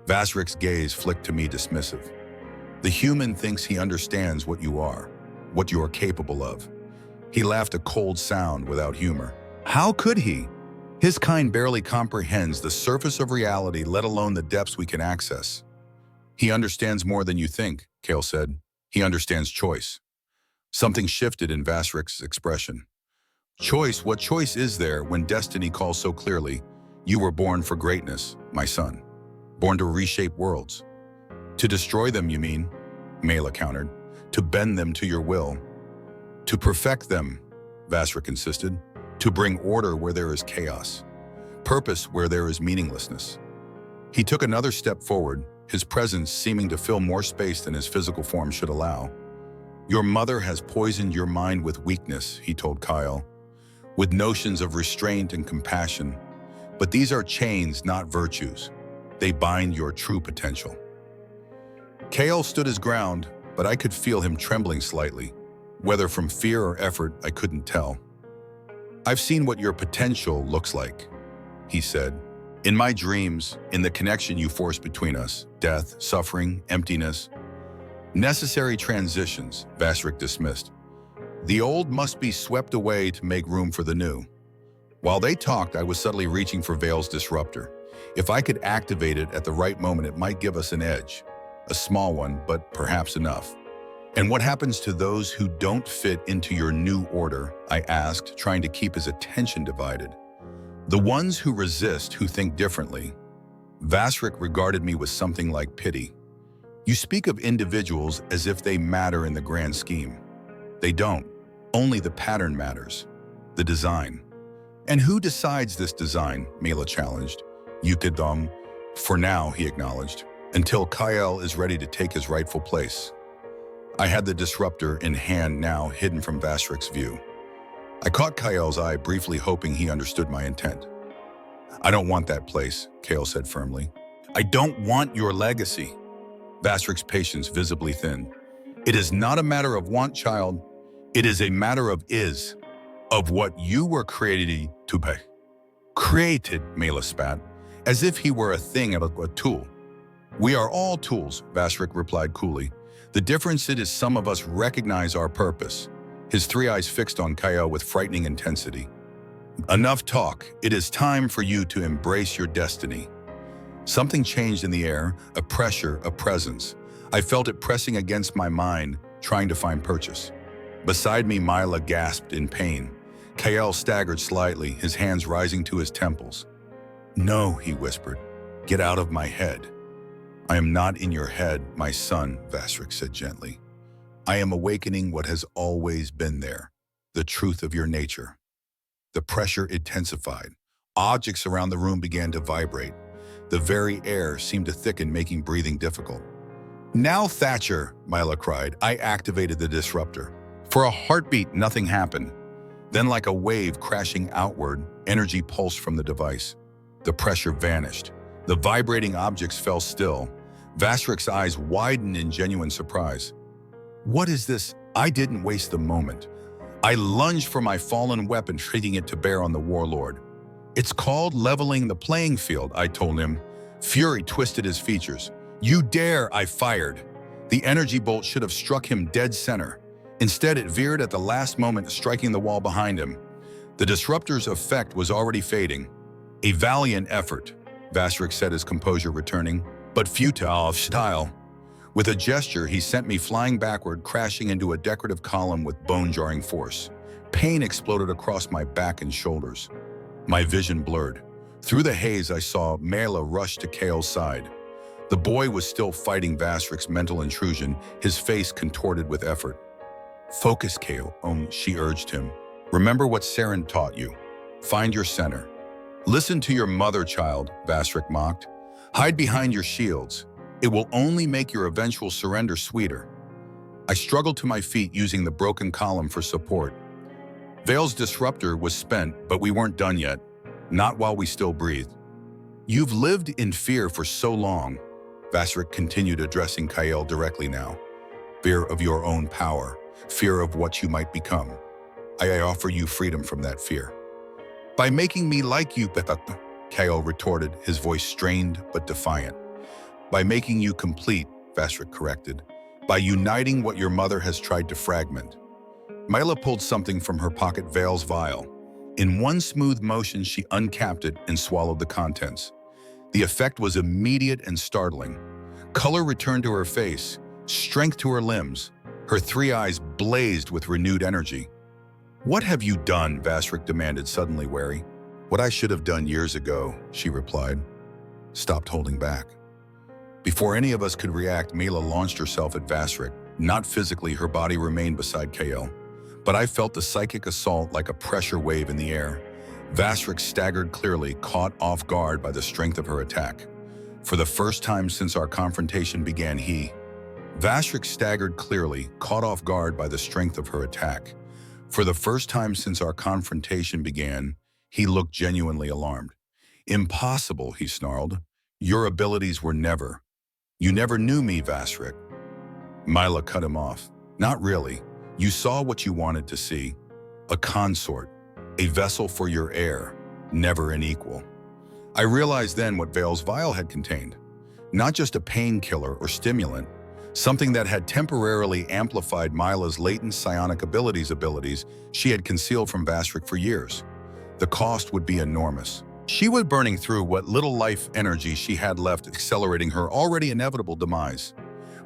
A: Vasrik's gaze flicked to me dismissive. "The human thinks he understands what you are capable of." He laughed, a cold sound without humor. "How could he? His kind barely comprehends the surface of reality, let alone the depths we can access." "He understands more than you think," Kale said. "He understands choice." Something shifted in Vasrik's expression. "Choice? What choice is there when destiny calls so clearly? You were born for greatness, my son. Born to reshape worlds." "To destroy them, you mean?" Mela countered. "To bend them to your will." "To perfect them," Vasrik insisted. "To bring order where there is chaos. Purpose where there is meaninglessness." He took another step forward, his presence seeming to fill more space than his physical form should allow. "Your mother has poisoned your mind with weakness," he told Kyle, "with notions of restraint and compassion. But these are chains, not virtues. They bind your true potential." Kale stood his ground, but I could feel him trembling slightly. Whether from fear or effort, I couldn't tell. "I've seen what your potential looks like," he said. "In my dreams, in the connection you forced between us, death, suffering, emptiness. Necessary transitions," Vasrik dismissed. "The old must be swept away to make room for the new." While they talked, I was subtly reaching for Vale's disruptor. If I could activate it at the right moment, it might give us an edge. A small one, but perhaps enough. "And what happens to those who don't fit into your new order?" I asked, trying to keep his attention divided. The ones who resist, who think differently. Vasrik regarded me with something like pity. You speak of individuals as if they matter in the grand scheme. They don't. Only the pattern matters. The design. And who decides this design? Mila challenged. Yukidom. For now, he acknowledged. Until Kyle is ready to take his rightful place. I had the disruptor in hand now, hidden from Vasrik's view. I caught Kyle's eye, briefly hoping he understood my intent. I don't want that place, Kale said firmly. I don't want your legacy. Vasrik's patience visibly thinned. It is not a matter of want, child. It is a matter of is. Of what you were created to be. Created, Mela spat, as if he were a thing of a tool. We are all tools, Vasrik replied coolly. The difference is some of us recognize our purpose. His three eyes fixed on Kyle with frightening intensity. Enough talk. It is time for you to embrace your destiny. Something changed in the air, a pressure, a presence. I felt it pressing against my mind, trying to find purchase. Beside me, Mila gasped in pain. Kyle staggered slightly, his hands rising to his temples. No, he whispered. Get out of my head. I am not in your head, my son, Vasrik said gently. I am awakening what has always been there, the truth of your nature. The pressure intensified. Objects around the room began to vibrate. The very air seemed to thicken, making breathing difficult. Now, Thatcher, Mila cried. I activated the disruptor. For a heartbeat, nothing happened. Then, like a wave crashing outward, energy pulsed from the device. The pressure vanished. The vibrating objects fell still. Vasrik's eyes widened in genuine surprise. What is this? I didn't waste the moment. I lunged for my fallen weapon, treating it to bear on the warlord. It's called leveling the playing field, I told him. Fury twisted his features. You dare, I fired. The energy bolt should have struck him dead center. Instead, it veered at the last moment, striking the wall behind him. The disruptor's effect was already fading. A valiant effort, Vasrik said, his composure returning, but futile of style. With a gesture, he sent me flying backward, crashing into a decorative column with bone-jarring force. Pain exploded across my back and shoulders. My vision blurred. Through the haze, I saw Mela rush to Kale's side. The boy was still fighting Vasrik's mental intrusion, his face contorted with effort. Focus, Kale, she urged him. Remember what Saren taught you. Find your center. Listen to your mother, child, Vasrik mocked. Hide behind your shields. It will only make your eventual surrender sweeter. I struggled to my feet, using the broken column for support. Vale's disruptor was spent, but we weren't done yet. Not while we still breathed. You've lived in fear for so long, Vasrik continued, addressing Kyle directly now. Fear of your own power, fear of what you might become. I offer you freedom from that fear. By making me like you, Kyle retorted, his voice strained but defiant. By making you complete, Vasrik corrected. By uniting what your mother has tried to fragment. Mila pulled something from her pocket, Vale's vial. In one smooth motion, she uncapped it and swallowed the contents. The effect was immediate and startling. Color returned to her face, strength to her limbs. Her three eyes blazed with renewed energy. What have you done? Vasrik demanded, suddenly wary. What I should have done years ago, she replied. Stopped holding back. Before any of us could react, Mila launched herself at Vasrik. Not physically, her body remained beside Kale. But I felt the psychic assault like a pressure wave in the air. Vasrik staggered clearly, caught off guard by the strength of her attack. For the first time since our confrontation began, Vasrik staggered clearly, caught off guard by the strength of her attack. For the first time since our confrontation began, he looked genuinely alarmed. Impossible, he snarled. Your abilities were never. You never knew me, Vasrik. Mila cut him off. Not really. You saw what you wanted to see. A consort, a vessel for your heir, never an equal. I realized then what Vale's vial had contained. Not just a painkiller or stimulant, something that had temporarily amplified Mila's latent psionic abilities she had concealed from Vasrik for years. The cost would be enormous. She was burning through what little life energy she had left, accelerating her already inevitable demise.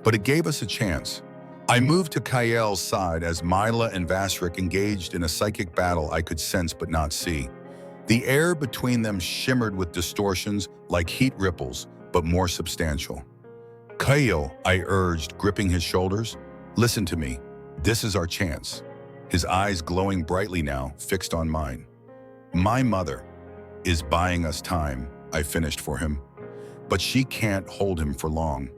A: But it gave us a chance. I moved to Kyle's side as Mila and Vasrik engaged in a psychic battle I could sense but not see. The air between them shimmered with distortions like heat ripples, but more substantial. Kael, I urged, gripping his shoulders. Listen to me. This is our chance. His eyes glowing brightly now, fixed on mine. My mother is buying us time, I finished for him. But she can't hold him for long.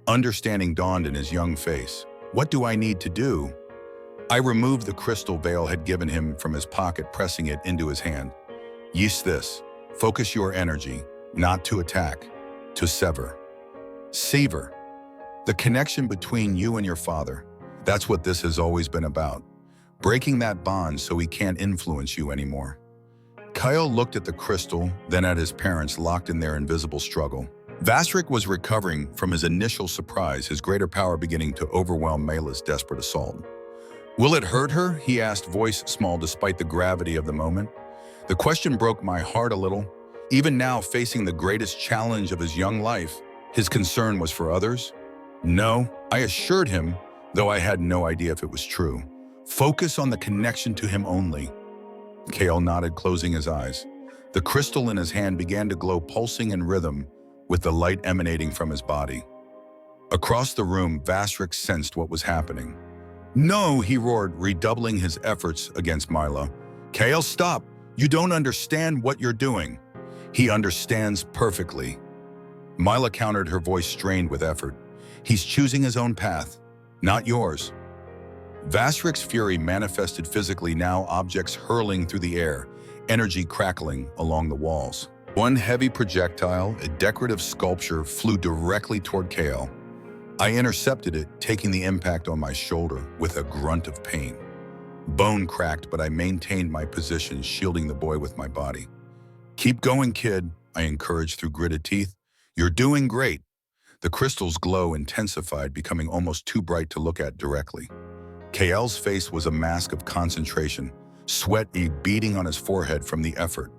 A: Understanding dawned in his young face. What do I need to do? I removed the crystal veil had given him from his pocket, pressing it into his hand. Use this. Focus your energy, not to attack, to sever. Sever. The connection between you and your father. That's what this has always been about. Breaking that bond so he can't influence you anymore. Kael looked at the crystal, then at his parents locked in their invisible struggle. Vasrik was recovering from his initial surprise, his greater power beginning to overwhelm Mayla's desperate assault. Will it hurt her? He asked, voice small despite the gravity of the moment. The question broke my heart a little. Even now, facing the greatest challenge of his young life, his concern was for others. No, I assured him, though I had no idea if it was true. Focus on the connection to him only. Kael nodded, closing his eyes. The crystal in his hand began to glow, pulsing in rhythm with the light emanating from his body. Across the room, Vasrik sensed what was happening. No, he roared, redoubling his efforts against Myla. Kael, stop! You don't understand what you're doing. He understands perfectly. Myla countered, her voice strained with effort. He's choosing his own path, not yours. Vasrik's fury manifested physically now, objects hurling through the air, energy crackling along the walls. One heavy projectile, a decorative sculpture, flew directly toward Kael. I intercepted it, taking the impact on my shoulder with a grunt of pain. Bone cracked, but I maintained my position, shielding the boy with my body. Keep going, kid, I encouraged through gritted teeth. You're doing great. The crystal's glow intensified, becoming almost too bright to look at directly. Kael's face was a mask of concentration, sweat beading on his forehead from the effort.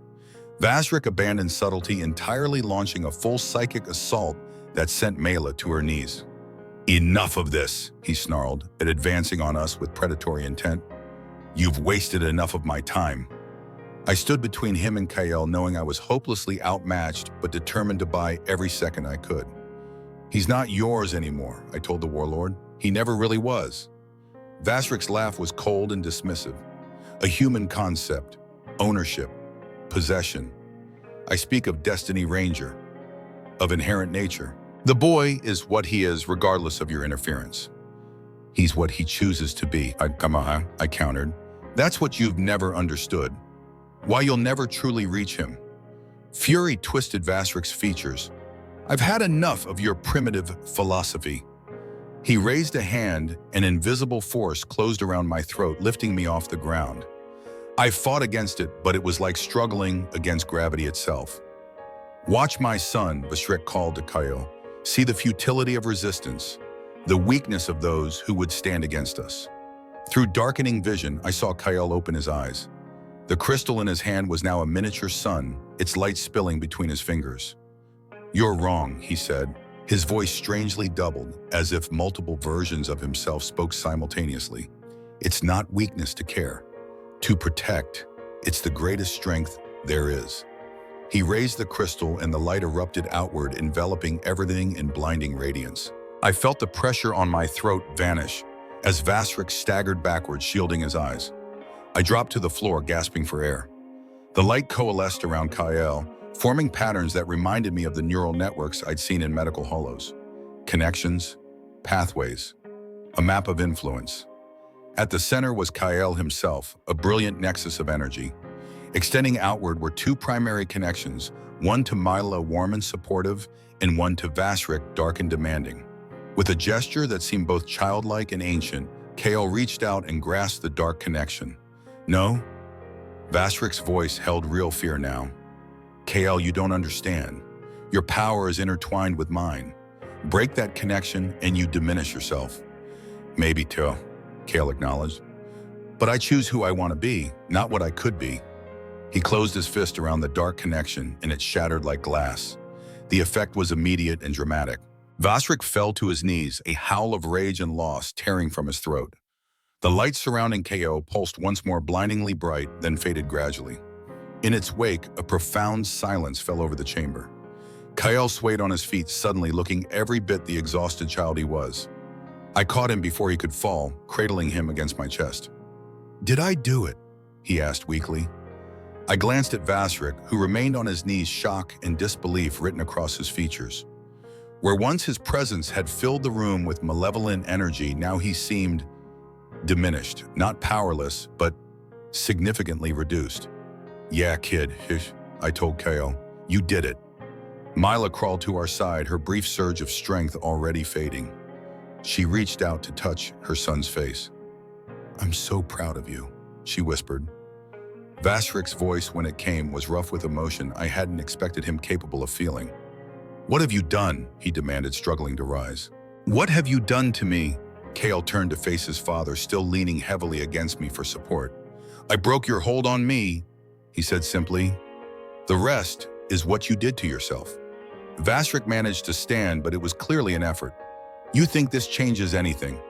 A: Vasrik abandoned subtlety, entirely launching a full psychic assault that sent Mayla to her knees. Enough of this, he snarled, advancing on us with predatory intent. You've wasted enough of my time. I stood between him and Kael, knowing I was hopelessly outmatched, but determined to buy every second I could. He's not yours anymore, I told the warlord. He never really was. Vasrik's laugh was cold and dismissive. A human concept, ownership, possession. I speak of destiny ranger, of inherent nature. The boy is what he is regardless of your interference. He's what he chooses to be, I countered. That's what you've never understood. Why you'll never truly reach him. Fury twisted Vasrik's features. I've had enough of your primitive philosophy. He raised a hand, an invisible force closed around my throat, lifting me off the ground. I fought against it, but it was like struggling against gravity itself. Watch my son, Vasrik called to Kael. See the futility of resistance, the weakness of those who would stand against us. Through darkening vision, I saw Kael open his eyes. The crystal in his hand was now a miniature sun, its light spilling between his fingers. You're wrong, he said. His voice strangely doubled, as if multiple versions of himself spoke simultaneously. It's not weakness to care. To protect, it's the greatest strength there is. He raised the crystal and the light erupted outward, enveloping everything in blinding radiance. I felt the pressure on my throat vanish as Vasrik staggered backwards, shielding his eyes. I dropped to the floor, gasping for air. The light coalesced around Kael, forming patterns that reminded me of the neural networks I'd seen in medical hollows. Connections, pathways, a map of influence. At the center was Kael himself, a brilliant nexus of energy. Extending outward were two primary connections, one to Myla, warm and supportive, and one to Vasrik, dark and demanding. With a gesture that seemed both childlike and ancient, Kael reached out and grasped the dark connection. No? Vasrik's voice held real fear now. Kael, you don't understand. Your power is intertwined with mine. Break that connection and you diminish yourself. Maybe too, Kael acknowledged. But I choose who I want to be, not what I could be. He closed his fist around the dark connection and it shattered like glass. The effect was immediate and dramatic. Vasrik fell to his knees, a howl of rage and loss tearing from his throat. The light surrounding Kael pulsed once more, blindingly bright, then faded gradually. In its wake, a profound silence fell over the chamber. Kyle swayed on his feet, suddenly looking every bit the exhausted child he was. I caught him before he could fall, cradling him against my chest. "Did I do it?" he asked weakly. I glanced at Vasrik, who remained on his knees, shock and disbelief written across his features. Where once his presence had filled the room with malevolent energy, now he seemed diminished, not powerless, but significantly reduced. "Yeah, kid," I told Kyle. "You did it." Mila crawled to our side, her brief surge of strength already fading. She reached out to touch her son's face. "I'm so proud of you," she whispered. Vasrik's voice, when it came, was rough with emotion I hadn't expected him capable of feeling. "What have you done?" he demanded, struggling to rise. "What have you done to me?" Kale turned to face his father, still leaning heavily against me for support. "I broke your hold on me," he said simply. "The rest is what you did to yourself." Vasrik managed to stand, but it was clearly an effort. "You think this changes anything?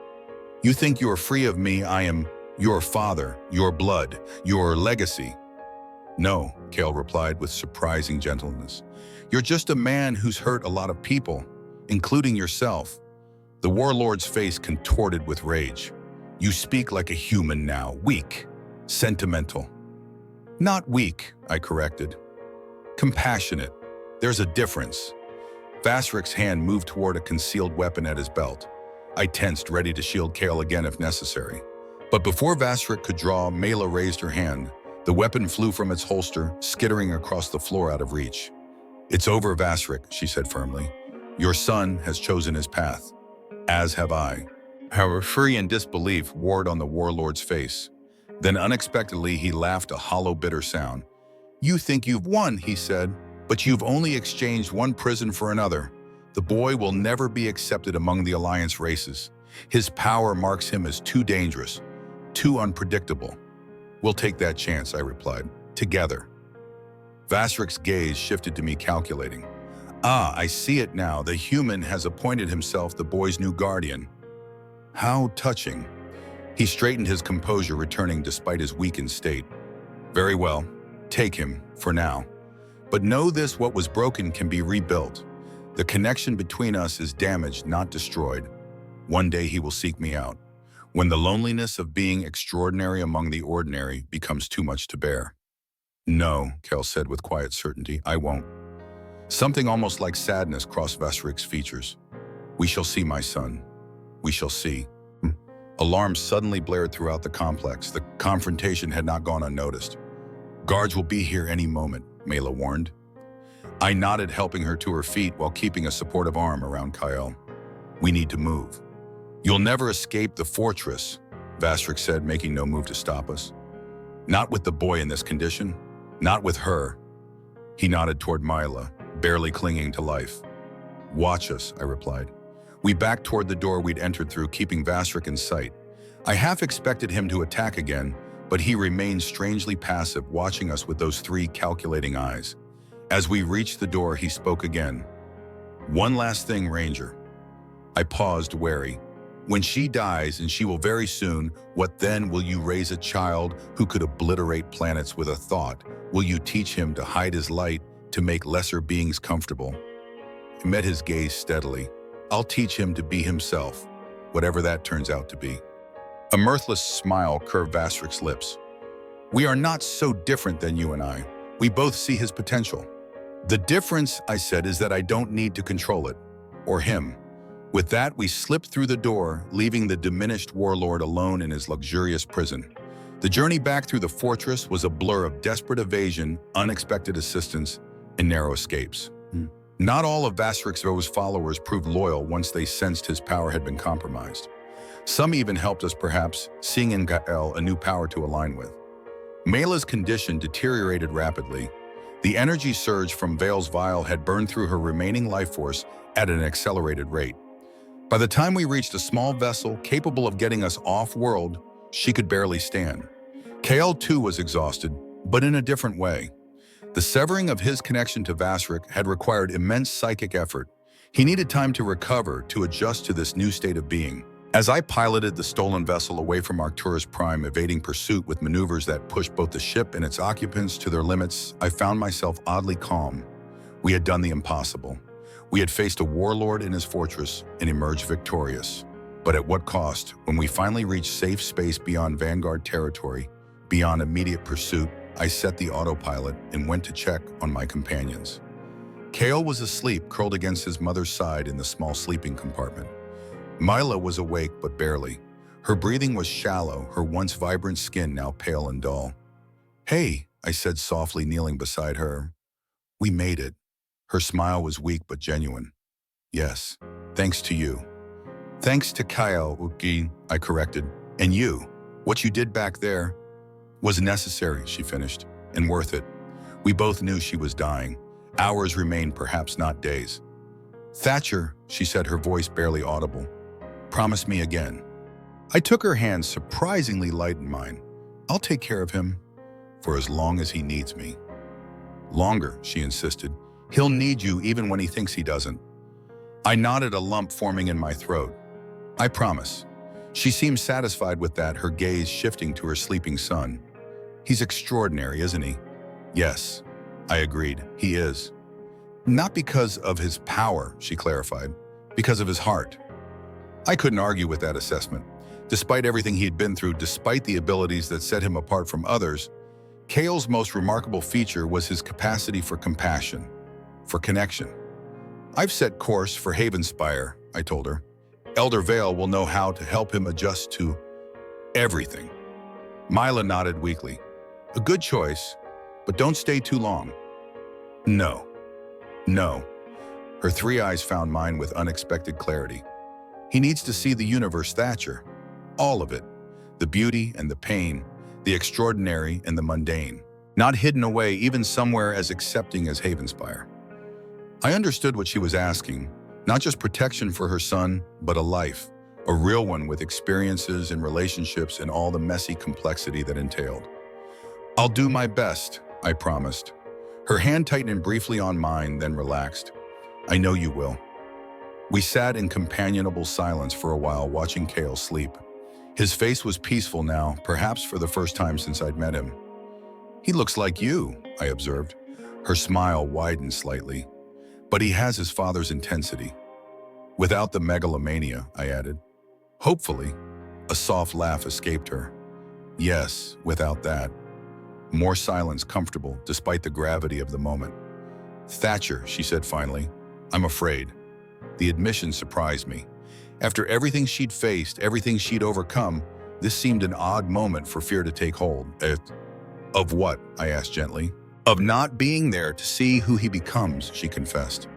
A: You think you are free of me? I am your father, your blood, your legacy." "No," Kale replied with surprising gentleness. "You're just a man who's hurt a lot of people, including yourself." The warlord's face contorted with rage. "You speak like a human now, weak, sentimental." "Not weak," I corrected. "Compassionate. There's a difference." Vasrik's hand moved toward a concealed weapon at his belt. I tensed, ready to shield Kale again if necessary. But before Vasrik could draw, Mela raised her hand. The weapon flew from its holster, skittering across the floor out of reach. "It's over, Vasrik," she said firmly. "Your son has chosen his path. As have I." However, fury and disbelief warred on the warlord's face. Then unexpectedly, he laughed, a hollow, bitter sound. "You think you've won," he said, "but you've only exchanged one prison for another. The boy will never be accepted among the Alliance races. His power marks him as too dangerous, too unpredictable." "We'll take that chance," I replied. "Together." Vasrik's gaze shifted to me, calculating. "Ah, I see it now. The human has appointed himself the boy's new guardian. How touching." He straightened his composure, returning despite his weakened state. "Very well. Take him, for now. But know this, what was broken can be rebuilt. The connection between us is damaged, not destroyed. One day he will seek me out, when the loneliness of being extraordinary among the ordinary becomes too much to bear." "No," Kel said with quiet certainty, "I won't." Something almost like sadness crossed Vasrik's features. "We shall see, my son. We shall see." Alarms suddenly blared throughout the complex. The confrontation had not gone unnoticed. "Guards will be here any moment," Mela warned. I nodded, helping her to her feet while keeping a supportive arm around Kyle. "We need to move." "You'll never escape the fortress," Vasrik said, making no move to stop us. "Not with the boy in this condition. Not with her." He nodded toward Mila, barely clinging to life. "Watch us," I replied. We backed toward the door we'd entered through, keeping Vasrik in sight. I half expected him to attack again, but he remained strangely passive, watching us with those three calculating eyes. As we reached the door, he spoke again. "One last thing, Ranger." I paused, wary. "When she dies, and she will very soon, what then? Will you raise a child who could obliterate planets with a thought? Will you teach him to hide his light, to make lesser beings comfortable?" I met his gaze steadily. "I'll teach him to be himself, whatever that turns out to be." A mirthless smile curved Vasrik's lips. "We are not so different than you and I. We both see his potential." "The difference," I said, "is that I don't need to control it. Or him." With that, we slipped through the door, leaving the diminished warlord alone in his luxurious prison. The journey back through the fortress was a blur of desperate evasion, unexpected assistance, and narrow escapes. Not all of Vasrik's followers proved loyal once they sensed his power had been compromised. Some even helped us, perhaps, seeing in Gael a new power to align with. Mela's condition deteriorated rapidly. The energy surge from Vale's vial had burned through her remaining life force at an accelerated rate. By the time we reached a small vessel capable of getting us off-world, she could barely stand. Kael too was exhausted, but in a different way. The severing of his connection to Vasrik had required immense psychic effort. He needed time to recover, to adjust to this new state of being. As I piloted the stolen vessel away from Arcturus Prime, evading pursuit with maneuvers that pushed both the ship and its occupants to their limits, I found myself oddly calm. We had done the impossible. We had faced a warlord in his fortress and emerged victorious. But at what cost? When we finally reached safe space beyond Vanguard territory, beyond immediate pursuit, I set the autopilot and went to check on my companions. Kale was asleep, curled against his mother's side in the small sleeping compartment. Mila was awake, but barely. Her breathing was shallow, her once vibrant skin now pale and dull. "Hey," I said softly, kneeling beside her. "We made it." Her smile was weak but genuine. "Yes, thanks to you." "Thanks to Kyle, Uki," I corrected. "And you. What you did back there was necessary," she finished, "and worth it." We both knew she was dying. Hours remained, perhaps not days. "Thatcher," she said, her voice barely audible. "Promise me again." I took her hand, surprisingly light in mine. "I'll take care of him for as long as he needs me." "Longer," she insisted. "He'll need you even when he thinks he doesn't." I nodded, a lump forming in my throat. "I promise." She seemed satisfied with that, her gaze shifting to her sleeping son. "He's extraordinary, isn't he?" "Yes," I agreed, "he is." "Not because of his power," she clarified, "because of his heart." I couldn't argue with that assessment. Despite everything he'd been through, despite the abilities that set him apart from others, Kale's most remarkable feature was his capacity for compassion, for connection. "I've set course for Havenspire," I told her. "Elder Vale will know how to help him adjust to everything." Mila nodded weakly. "A good choice, but don't stay too long." "No. No." Her three eyes found mine with unexpected clarity. "He needs to see the universe, Thatcher. All of it. The beauty and the pain, the extraordinary and the mundane. Not hidden away even somewhere as accepting as Havenspire." I understood what she was asking. Not just protection for her son, but a life. A real one with experiences and relationships and all the messy complexity that entailed. "I'll do my best," I promised. Her hand tightened briefly on mine, then relaxed. "I know you will." We sat in companionable silence for a while, watching Kale sleep. His face was peaceful now, perhaps for the first time since I'd met him. "He looks like you," I observed. Her smile widened slightly. "But he has his father's intensity. Without the megalomania," I added. "Hopefully." A soft laugh escaped her. "Yes, without that." More silence, comfortable, despite the gravity of the moment. "Thatcher," she said finally, "I'm afraid." The admission surprised me. After everything she'd faced, everything she'd overcome, this seemed an odd moment for fear to take hold. Of what?" I asked gently. "Of not being there to see who he becomes," she confessed.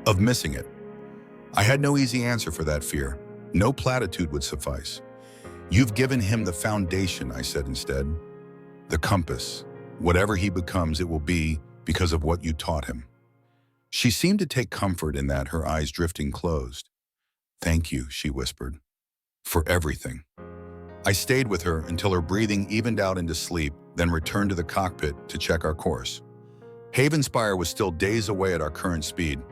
A: "Of missing it." I had no easy answer for that fear. No platitude would suffice. "You've given him the foundation," I said instead. "The compass. Whatever he becomes, it will be because of what you taught him." She seemed to take comfort in that, her eyes drifting closed. "Thank you," she whispered, "for everything." I stayed with her until her breathing evened out into sleep, then returned to the cockpit to check our course. Havenspire was still days away at our current speed.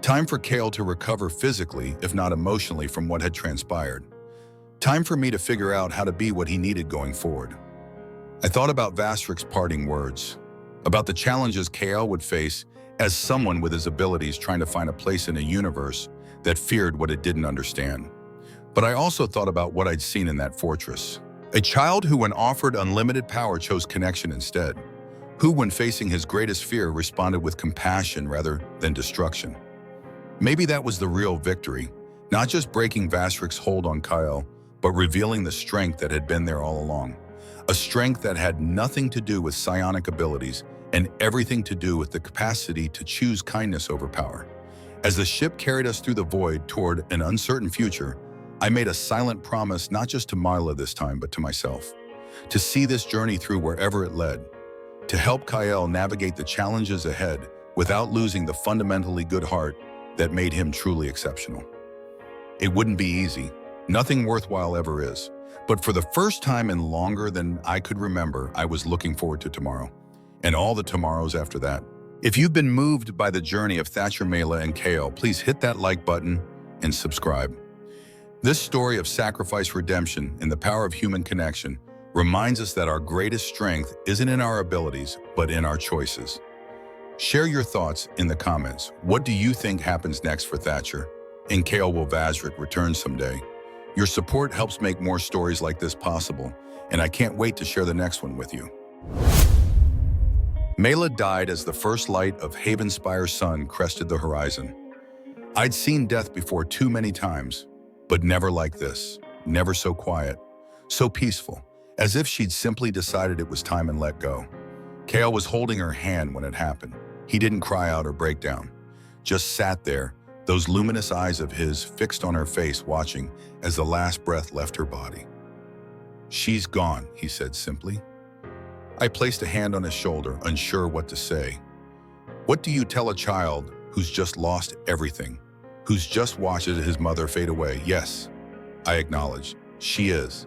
A: Time for Kale to recover physically, if not emotionally, from what had transpired. Time for me to figure out how to be what he needed going forward. I thought about Vastric's parting words, about the challenges Kale would face as someone with his abilities trying to find a place in a universe that feared what it didn't understand. But I also thought about what I'd seen in that fortress. A child who, when offered unlimited power, chose connection instead. Who, when facing his greatest fear, responded with compassion rather than destruction. Maybe that was the real victory, not just breaking Vastric's hold on Kyle, but revealing the strength that had been there all along. A strength that had nothing to do with psionic abilities and everything to do with the capacity to choose kindness over power. As the ship carried us through the void toward an uncertain future, I made a silent promise, not just to Marla this time, but to myself, to see this journey through wherever it led, to help Kyle navigate the challenges ahead without losing the fundamentally good heart that made him truly exceptional. It wouldn't be easy. Nothing worthwhile ever is. But for the first time in longer than I could remember, I was looking forward to tomorrow, and all the tomorrows after that. If you've been moved by the journey of Thatcher, Mela, and Kale, please hit that like button and subscribe. This story of sacrifice, redemption, and the power of human connection reminds us that our greatest strength isn't in our abilities, but in our choices. Share your thoughts in the comments. What do you think happens next for Thatcher? And will Vazrik return someday? Your support helps make more stories like this possible, and I can't wait to share the next one with you. Mela died as the first light of Havenspire's sun crested the horizon. I'd seen death before too many times, but never like this, never so quiet, so peaceful, as if she'd simply decided it was time and let go. Kale was holding her hand when it happened. He didn't cry out or break down, just sat there, those luminous eyes of his fixed on her face, watching as the last breath left her body. "She's gone," he said simply. I placed a hand on his shoulder, unsure what to say. What do you tell a child who's just lost everything, who's just watched his mother fade away? Yes, I acknowledged, she is.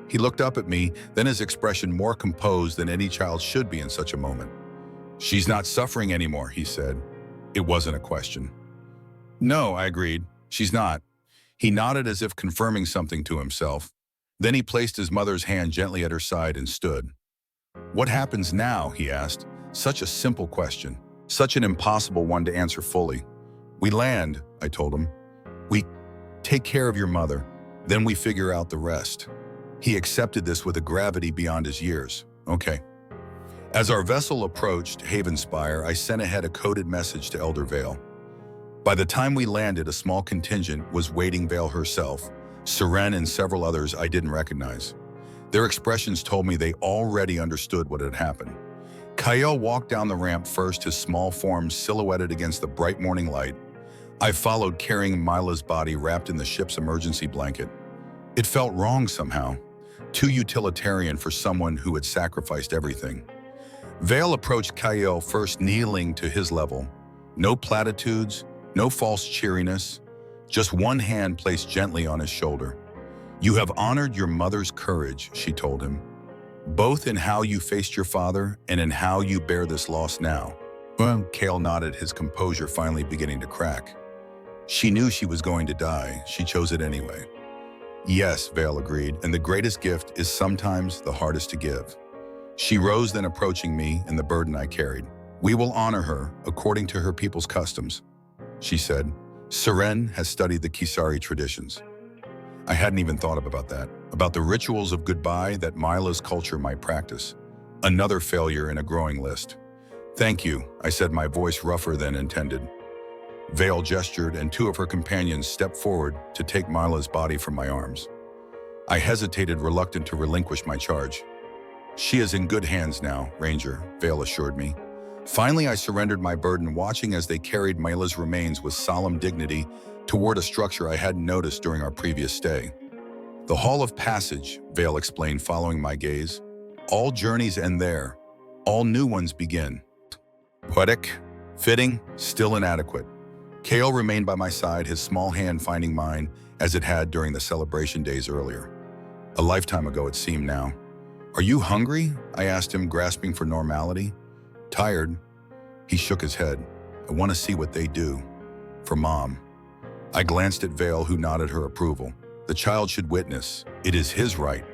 A: He looked up at me, then his expression more composed than any child should be in such a moment. "She's not suffering anymore," he said. It wasn't a question. "No," I agreed, "she's not." He nodded as if confirming something to himself. Then he placed his mother's hand gently at her side and stood. "What happens now?" he asked. Such a simple question, such an impossible one to answer fully. "We land," I told him. "We take care of your mother, then we figure out the rest." He accepted this with a gravity beyond his years. Okay. As our vessel approached Havenspire, I sent ahead a coded message to Elder Vale. By the time we landed, a small contingent was waiting. Vale herself, Seren, and several others I didn't recognize. Their expressions told me they already understood what had happened. Kyle walked down the ramp first, his small form silhouetted against the bright morning light. I followed, carrying Mila's body wrapped in the ship's emergency blanket. It felt wrong somehow, too utilitarian for someone who had sacrificed everything. Vale approached Kyle first, kneeling to his level. No platitudes, no false cheeriness, just one hand placed gently on his shoulder. "You have honored your mother's courage," she told him, "both in how you faced your father and in how you bear this loss now." Well, Kale nodded, his composure finally beginning to crack. "She knew she was going to die. She chose it anyway." "Yes," Vale agreed, "and the greatest gift is sometimes the hardest to give." She rose, then approaching me and the burden I carried. "We will honor her according to her people's customs," she said. "Seren has studied the Kisari traditions." I hadn't even thought about that, about the rituals of goodbye that Mila's culture might practice. Another failure in a growing list. "Thank you," I said, my voice rougher than intended. Vale gestured, and two of her companions stepped forward to take Mila's body from my arms. I hesitated, reluctant to relinquish my charge. "She is in good hands now, Ranger," Vale assured me. Finally, I surrendered my burden, watching as they carried Mila's remains with solemn dignity toward a structure I hadn't noticed during our previous stay. "The Hall of Passage," Vale explained, following my gaze. "All journeys end there. All new ones begin." Poetic, fitting, still inadequate. Kale remained by my side, his small hand finding mine as it had during the celebration days earlier. A lifetime ago it seemed now. "Are you hungry?" I asked him, grasping for normality. "Tired?" He shook his head. "I want to see what they do. For Mom." I glanced at Vale, who nodded her approval. The child should witness. It is his right.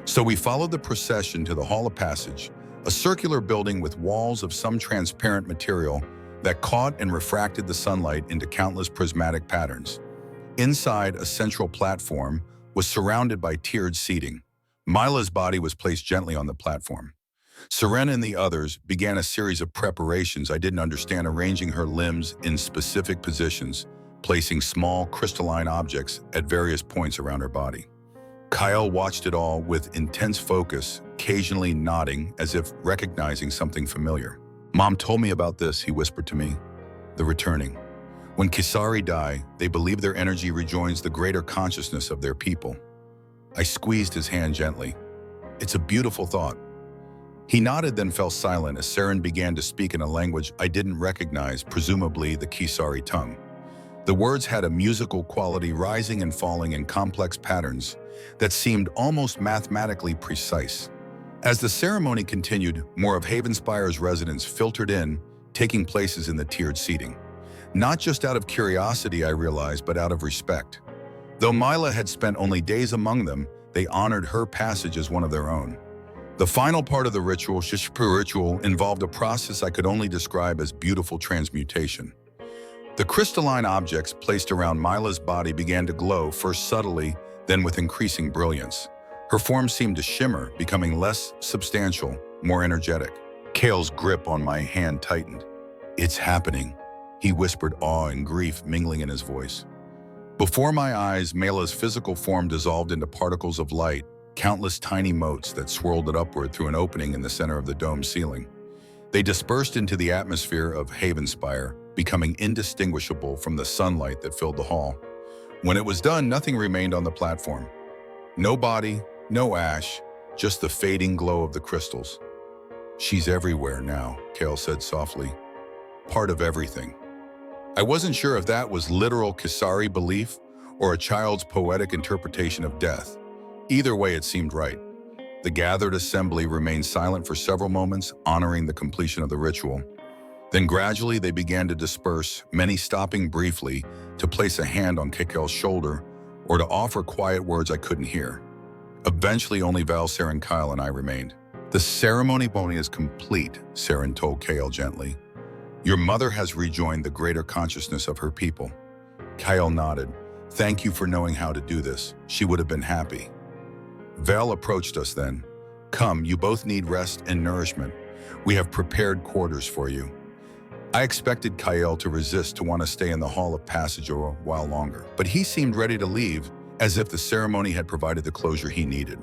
A: So we followed the procession to the Hall of Passage, a circular building with walls of some transparent material that caught and refracted the sunlight into countless prismatic patterns. Inside, a central platform was surrounded by tiered seating. Mila's body was placed gently on the platform. Seren and the others began a series of preparations I didn't understand, arranging her limbs in specific positions, placing small crystalline objects at various points around her body. Kyle watched it all with intense focus, occasionally nodding as if recognizing something familiar. "Mom told me about this," he whispered to me. "The returning. When Kisari die, they believe their energy rejoins the greater consciousness of their people." I squeezed his hand gently. "It's a beautiful thought." He nodded, then fell silent as Seren began to speak in a language I didn't recognize, presumably the Kisari tongue. The words had a musical quality, rising and falling in complex patterns that seemed almost mathematically precise. As the ceremony continued, more of Havenspire's residents filtered in, taking places in the tiered seating. Not just out of curiosity, I realized, but out of respect. Though Mila had spent only days among them, they honored her passage as one of their own. The final part of the ritual, HFY ritual, involved a process I could only describe as beautiful transmutation. The crystalline objects placed around Mila's body began to glow, first subtly, then with increasing brilliance. Her form seemed to shimmer, becoming less substantial, more energetic. Kale's grip on my hand tightened. "It's happening," he whispered, awe and grief mingling in his voice. Before my eyes, Mila's physical form dissolved into particles of light, countless tiny motes that swirled it upward through an opening in the center of the domed ceiling. They dispersed into the atmosphere of Havenspire, becoming indistinguishable from the sunlight that filled the hall. When it was done, nothing remained on the platform. No body, no ash, just the fading glow of the crystals. "She's everywhere now," Kale said softly. "Part of everything." I wasn't sure if that was literal Kisari belief or a child's poetic interpretation of death. Either way, it seemed right. The gathered assembly remained silent for several moments, honoring the completion of the ritual. Then gradually they began to disperse, many stopping briefly to place a hand on Kale's shoulder or to offer quiet words I couldn't hear. Eventually only Val, Saren, and Kyle and I remained. "The ceremony is complete," Saren told Kale gently. "Your mother has rejoined the greater consciousness of her people." Kyle nodded. "Thank you for knowing how to do this. She would have been happy." Val approached us then. "Come, you both need rest and nourishment. We have prepared quarters for you." I expected Kyle to resist, to want to stay in the Hall of Passage a while longer, but he seemed ready to leave, as if the ceremony had provided the closure he needed.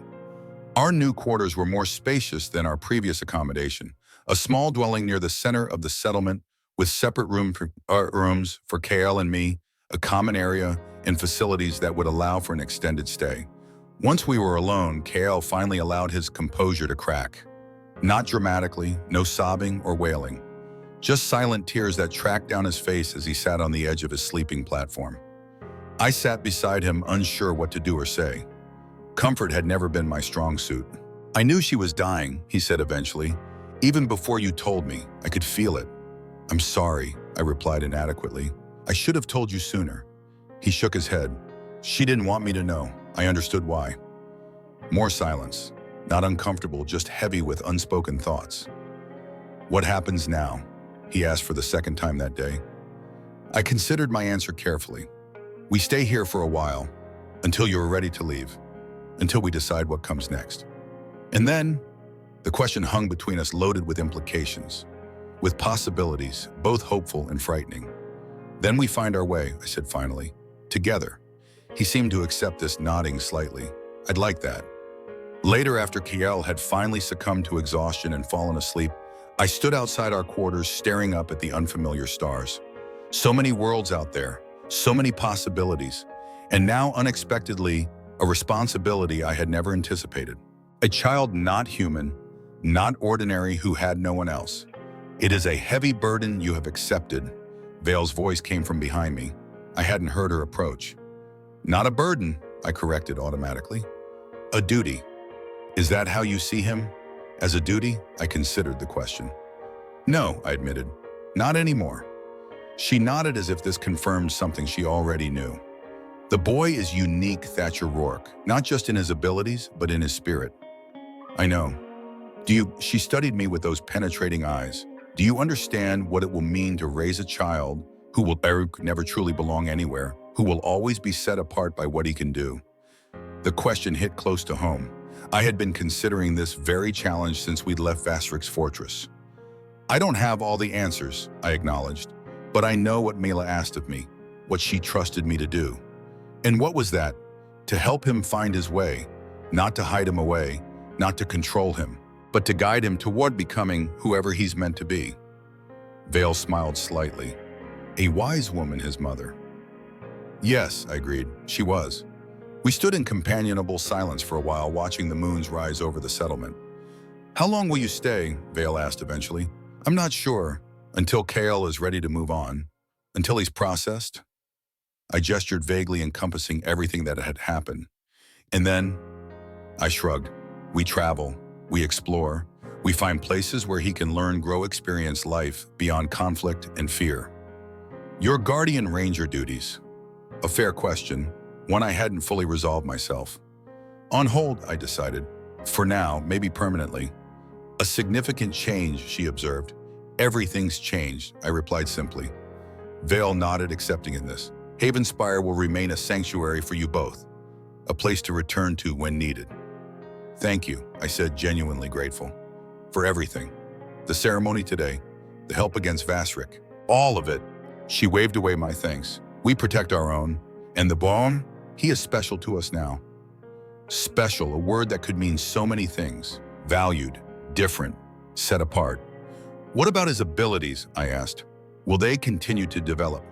A: Our new quarters were more spacious than our previous accommodation, a small dwelling near the center of the settlement with separate rooms for Kale and me, a common area, and facilities that would allow for an extended stay. Once we were alone, Kale finally allowed his composure to crack. Not dramatically, no sobbing or wailing. Just silent tears that tracked down his face as he sat on the edge of his sleeping platform. I sat beside him, unsure what to do or say. Comfort had never been my strong suit. "I knew she was dying," he said eventually. "Even before you told me, I could feel it." "I'm sorry," I replied inadequately. "I should have told you sooner." He shook his head. "She didn't want me to know. I understood why." More silence. Not uncomfortable, just heavy with unspoken thoughts. "What happens now?" he asked for the second time that day. I considered my answer carefully. "We stay here for a while, until you're ready to leave, until we decide what comes next." And then, the question hung between us, loaded with implications, with possibilities, both hopeful and frightening. "Then we find our way," I said finally, "together." He seemed to accept this, nodding slightly. "I'd like that." Later, after Kiel had finally succumbed to exhaustion and fallen asleep, I stood outside our quarters staring up at the unfamiliar stars. So many worlds out there, so many possibilities, and now unexpectedly, a responsibility I had never anticipated. A child not human, not ordinary, who had no one else. "It is a heavy burden you have accepted." Vale's voice came from behind me. I hadn't heard her approach. "Not a burden," I corrected automatically. "A duty." "Is that how you see him? As a duty?" I considered the question. "No," I admitted. "Not anymore." She nodded as if this confirmed something she already knew. "The boy is unique, Thatcher Rourke, not just in his abilities, but in his spirit." "I know. She studied me with those penetrating eyes. "Do you understand what it will mean to raise a child who will never truly belong anywhere, who will always be set apart by what he can do?" The question hit close to home. I had been considering this very challenge since we'd left Vastrik's fortress. "I don't have all the answers," I acknowledged, "but I know what Mila asked of me, what she trusted me to do." "And what was that?" "To help him find his way, not to hide him away, not to control him, but to guide him toward becoming whoever he's meant to be." Vale smiled slightly. A wise woman, his mother. "Yes," I agreed, "she was." We stood in companionable silence for a while, watching the moons rise over the settlement. "How long will you stay?" Vale asked eventually. "I'm not sure. Until Kale is ready to move on. Until he's processed." I gestured vaguely, encompassing everything that had happened. And then, I shrugged. "We travel. We explore. We find places where he can learn, grow, experience life beyond conflict and fear." "Your guardian ranger duties." A fair question, one I hadn't fully resolved myself. On hold, I decided. For now, maybe permanently. A significant change, she observed. Everything's changed, I replied simply. Vale nodded, accepting in this. Havenspire will remain a sanctuary for you both, a place to return to when needed. Thank you, I said, genuinely grateful. For everything. The ceremony today, the help against Vasrik, all of it. She waved away my thanks. We protect our own. And the bomb? He is special to us now. Special, a word that could mean so many things. Valued, different, set apart. What about his abilities, I asked. Will they continue to develop?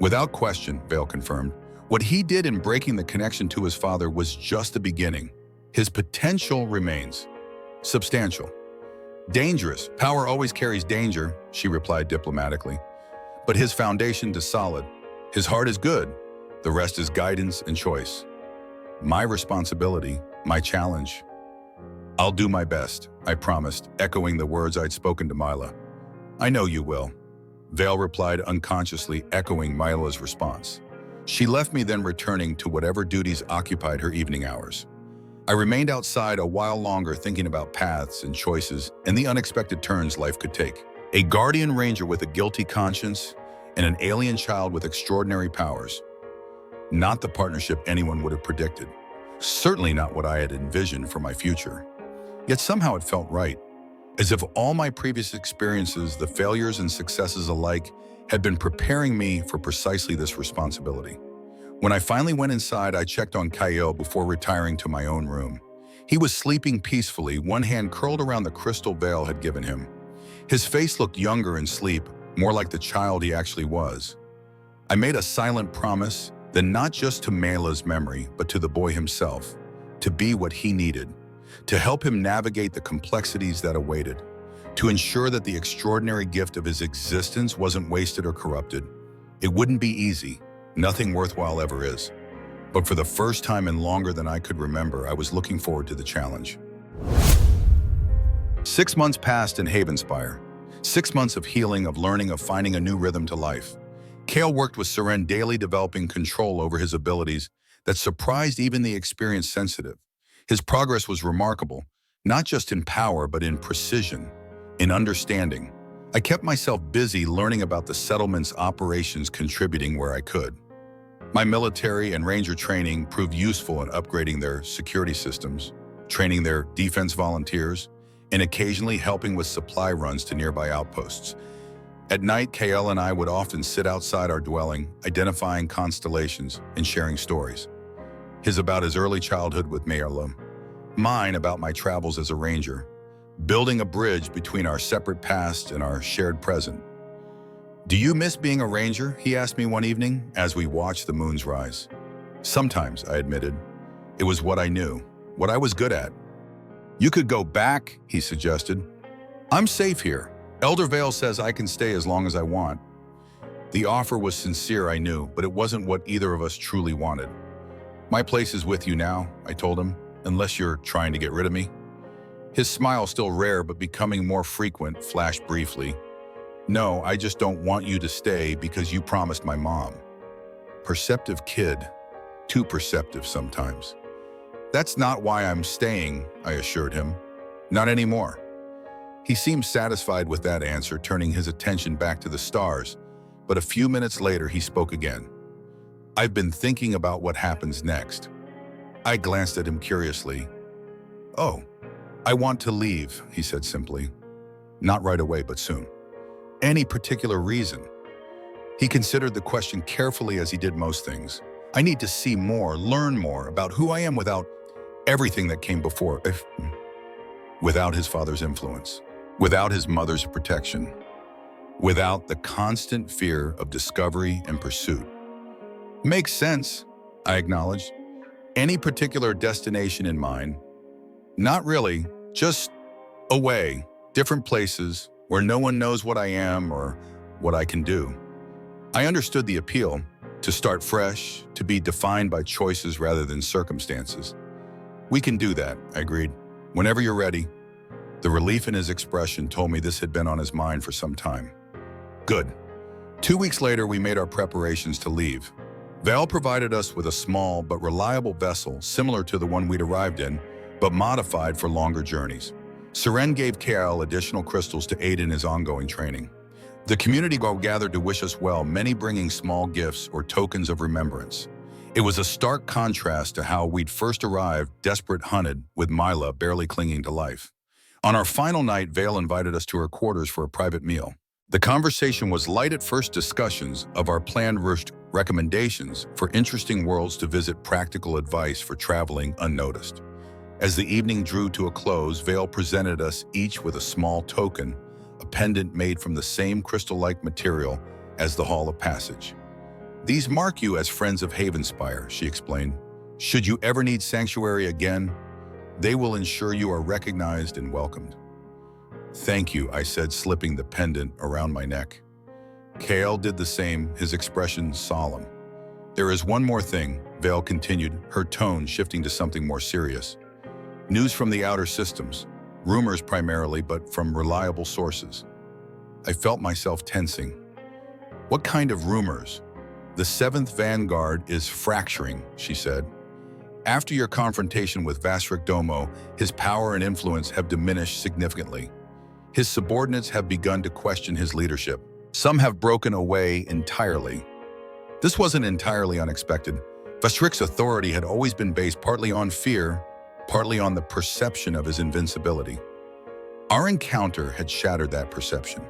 A: Without question, Vale confirmed. What he did in breaking the connection to his father was just the beginning. His potential remains. Substantial. Dangerous. Power always carries danger, she replied diplomatically. But his foundation is solid. His heart is good. The rest is guidance and choice. My responsibility, my challenge. I'll do my best, I promised, echoing the words I'd spoken to Mila. I know you will. Vale replied unconsciously, echoing Mila's response. She left me, then returning to whatever duties occupied her evening hours. I remained outside a while longer, thinking about paths and choices and the unexpected turns life could take. A guardian ranger with a guilty conscience and an alien child with extraordinary powers. Not the partnership anyone would have predicted. Certainly not what I had envisioned for my future. Yet somehow it felt right, as if all my previous experiences, the failures and successes alike, had been preparing me for precisely this responsibility. When I finally went inside, I checked on Kyle before retiring to my own room. He was sleeping peacefully, one hand curled around the crystal veil had given him. His face looked younger in sleep, more like the child he actually was. I made a silent promise, then not just to Mila's memory, but to the boy himself, to be what he needed, to help him navigate the complexities that awaited, to ensure that the extraordinary gift of his existence wasn't wasted or corrupted. It wouldn't be easy. Nothing worthwhile ever is. But for the first time in longer than I could remember, I was looking forward to the challenge. 6 months passed in Havenspire. 6 months of healing, of learning, of finding a new rhythm to life. Kale worked with Seren daily, developing control over his abilities that surprised even the experienced sensitive. His progress was remarkable, not just in power, but in precision, in understanding. I kept myself busy learning about the settlement's operations, contributing where I could. My military and ranger training proved useful in upgrading their security systems, training their defense volunteers, and occasionally helping with supply runs to nearby outposts. At night, KL and I would often sit outside our dwelling, identifying constellations and sharing stories. His about his early childhood with Mayerla, mine about my travels as a ranger, building a bridge between our separate past and our shared present. Do you miss being a ranger? He asked me one evening as we watched the moons rise. Sometimes, I admitted. It was what I knew, what I was good at. You could go back, he suggested. I'm safe here. Elder Vale says I can stay as long as I want. The offer was sincere, I knew, but it wasn't what either of us truly wanted. My place is with you now, I told him, unless you're trying to get rid of me. His smile, still rare but becoming more frequent, flashed briefly. No, I just don't want you to stay because you promised my mom. Perceptive kid. Too perceptive sometimes. That's not why I'm staying, I assured him. Not anymore. He seemed satisfied with that answer, turning his attention back to the stars, but a few minutes later he spoke again. I've been thinking about what happens next. I glanced at him curiously. Oh, I want to leave, he said simply. Not right away, but soon. Any particular reason? He considered the question carefully, as he did most things. I need to see more, learn more about who I am without everything that came before, without his father's influence, without his mother's protection, without the constant fear of discovery and pursuit. Makes sense, I acknowledged. Any particular destination in mind? Not really, just away, different places where no one knows what I am or what I can do. I understood the appeal, to start fresh, to be defined by choices rather than circumstances. We can do that, I agreed. Whenever you're ready. The relief in his expression told me this had been on his mind for some time. Good. 2 weeks later, we made our preparations to leave. Vale provided us with a small but reliable vessel similar to the one we'd arrived in, but modified for longer journeys. Seren gave KL additional crystals to aid in his ongoing training. The community gathered to wish us well, many bringing small gifts or tokens of remembrance. It was a stark contrast to how we'd first arrived, desperate hunted, with Mila barely clinging to life. On our final night, Vale invited us to her quarters for a private meal. The conversation was light at first, discussions of our planned route, recommendations for interesting worlds to visit, practical advice for traveling unnoticed. As the evening drew to a close, Vale presented us each with a small token, a pendant made from the same crystal-like material as the Hall of Passage. "These mark you as friends of Havenspire," she explained. "Should you ever need sanctuary again, they will ensure you are recognized and welcomed." "Thank you," I said, slipping the pendant around my neck. KL did the same, his expression solemn. "There is one more thing," Vale continued, her tone shifting to something more serious. "News from the outer systems. Rumors primarily, but from reliable sources." I felt myself tensing. "What kind of rumors?" "The 7th Vanguard is fracturing," she said. "After your confrontation with Vasrik Domo, his power and influence have diminished significantly. His subordinates have begun to question his leadership. Some have broken away entirely." This wasn't entirely unexpected. Vasrik's authority had always been based partly on fear, partly on the perception of his invincibility. Our encounter had shattered that perception.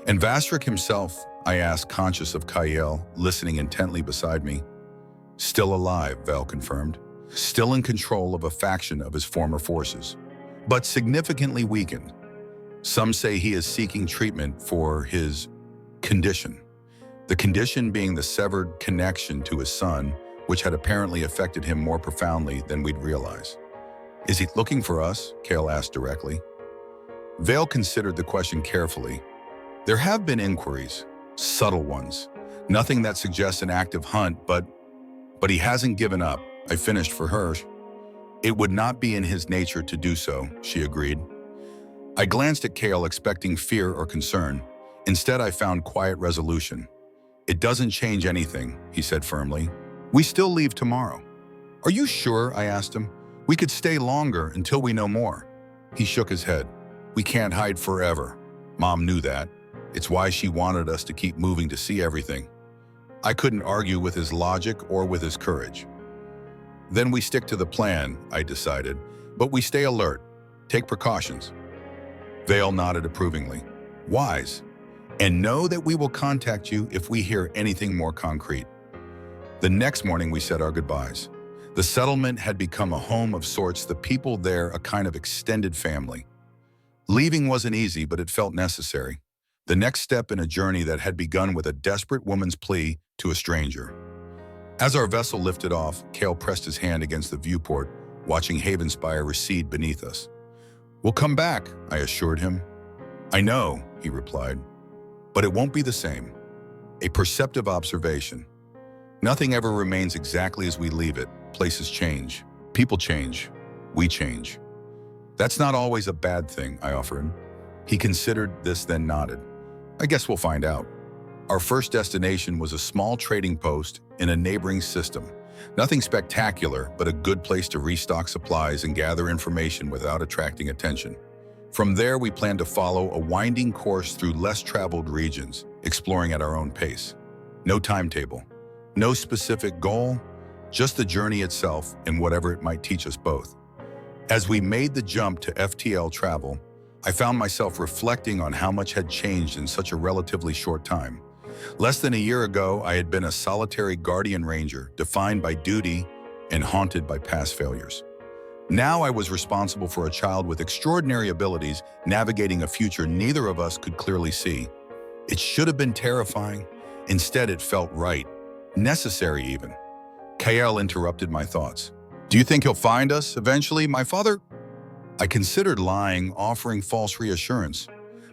A: "And Vasrik himself?" I asked, conscious of Kael listening intently beside me. "Still alive," Val confirmed. "Still in control of a faction of his former forces, but significantly weakened. Some say he is seeking treatment for his condition. The condition being the severed connection to his son, which had apparently affected him more profoundly than we'd realize." "Is he looking for us?" Kael asked directly. Vale considered the question carefully. "There have been inquiries, subtle ones. Nothing that suggests an active hunt, but he hasn't given up," I finished for her. "It would not be in his nature to do so," she agreed. I glanced at Kael, expecting fear or concern. Instead, I found quiet resolution. "It doesn't change anything," he said firmly. "We still leave tomorrow." "Are you sure?" I asked him. "We could stay longer until we know more." He shook his head. "We can't hide forever. Mom knew that. It's why she wanted us to keep moving to see everything." I couldn't argue with his logic or with his courage. "Then we stick to the plan," I decided, "but we stay alert, take precautions." Vale nodded approvingly. "Wise. And know that we will contact you if we hear anything more concrete." The next morning we said our goodbyes. The settlement had become a home of sorts, the people there a kind of extended family. Leaving wasn't easy, but it felt necessary. The next step in a journey that had begun with a desperate woman's plea to a stranger. As our vessel lifted off, Kael pressed his hand against the viewport, watching Havenspire recede beneath us. "We'll come back," I assured him. "I know," he replied, "but it won't be the same." A perceptive observation. Nothing ever remains exactly as we leave it. Places change. People change. We change. "That's not always a bad thing," I offered. He considered this, then nodded. "I guess we'll find out." Our first destination was a small trading post in a neighboring system. Nothing spectacular, but a good place to restock supplies and gather information without attracting attention. From there, we planned to follow a winding course through less traveled regions, exploring at our own pace. No timetable, no specific goal, just the journey itself and whatever it might teach us both. As we made the jump to FTL travel, I found myself reflecting on how much had changed in such a relatively short time. Less than a year ago, I had been a solitary guardian ranger, defined by duty and haunted by past failures. Now I was responsible for a child with extraordinary abilities, navigating a future neither of us could clearly see. It should have been terrifying. Instead, it felt right, necessary even. Kael interrupted my thoughts. "Do you think he'll find us eventually, my father?" I considered lying, offering false reassurance.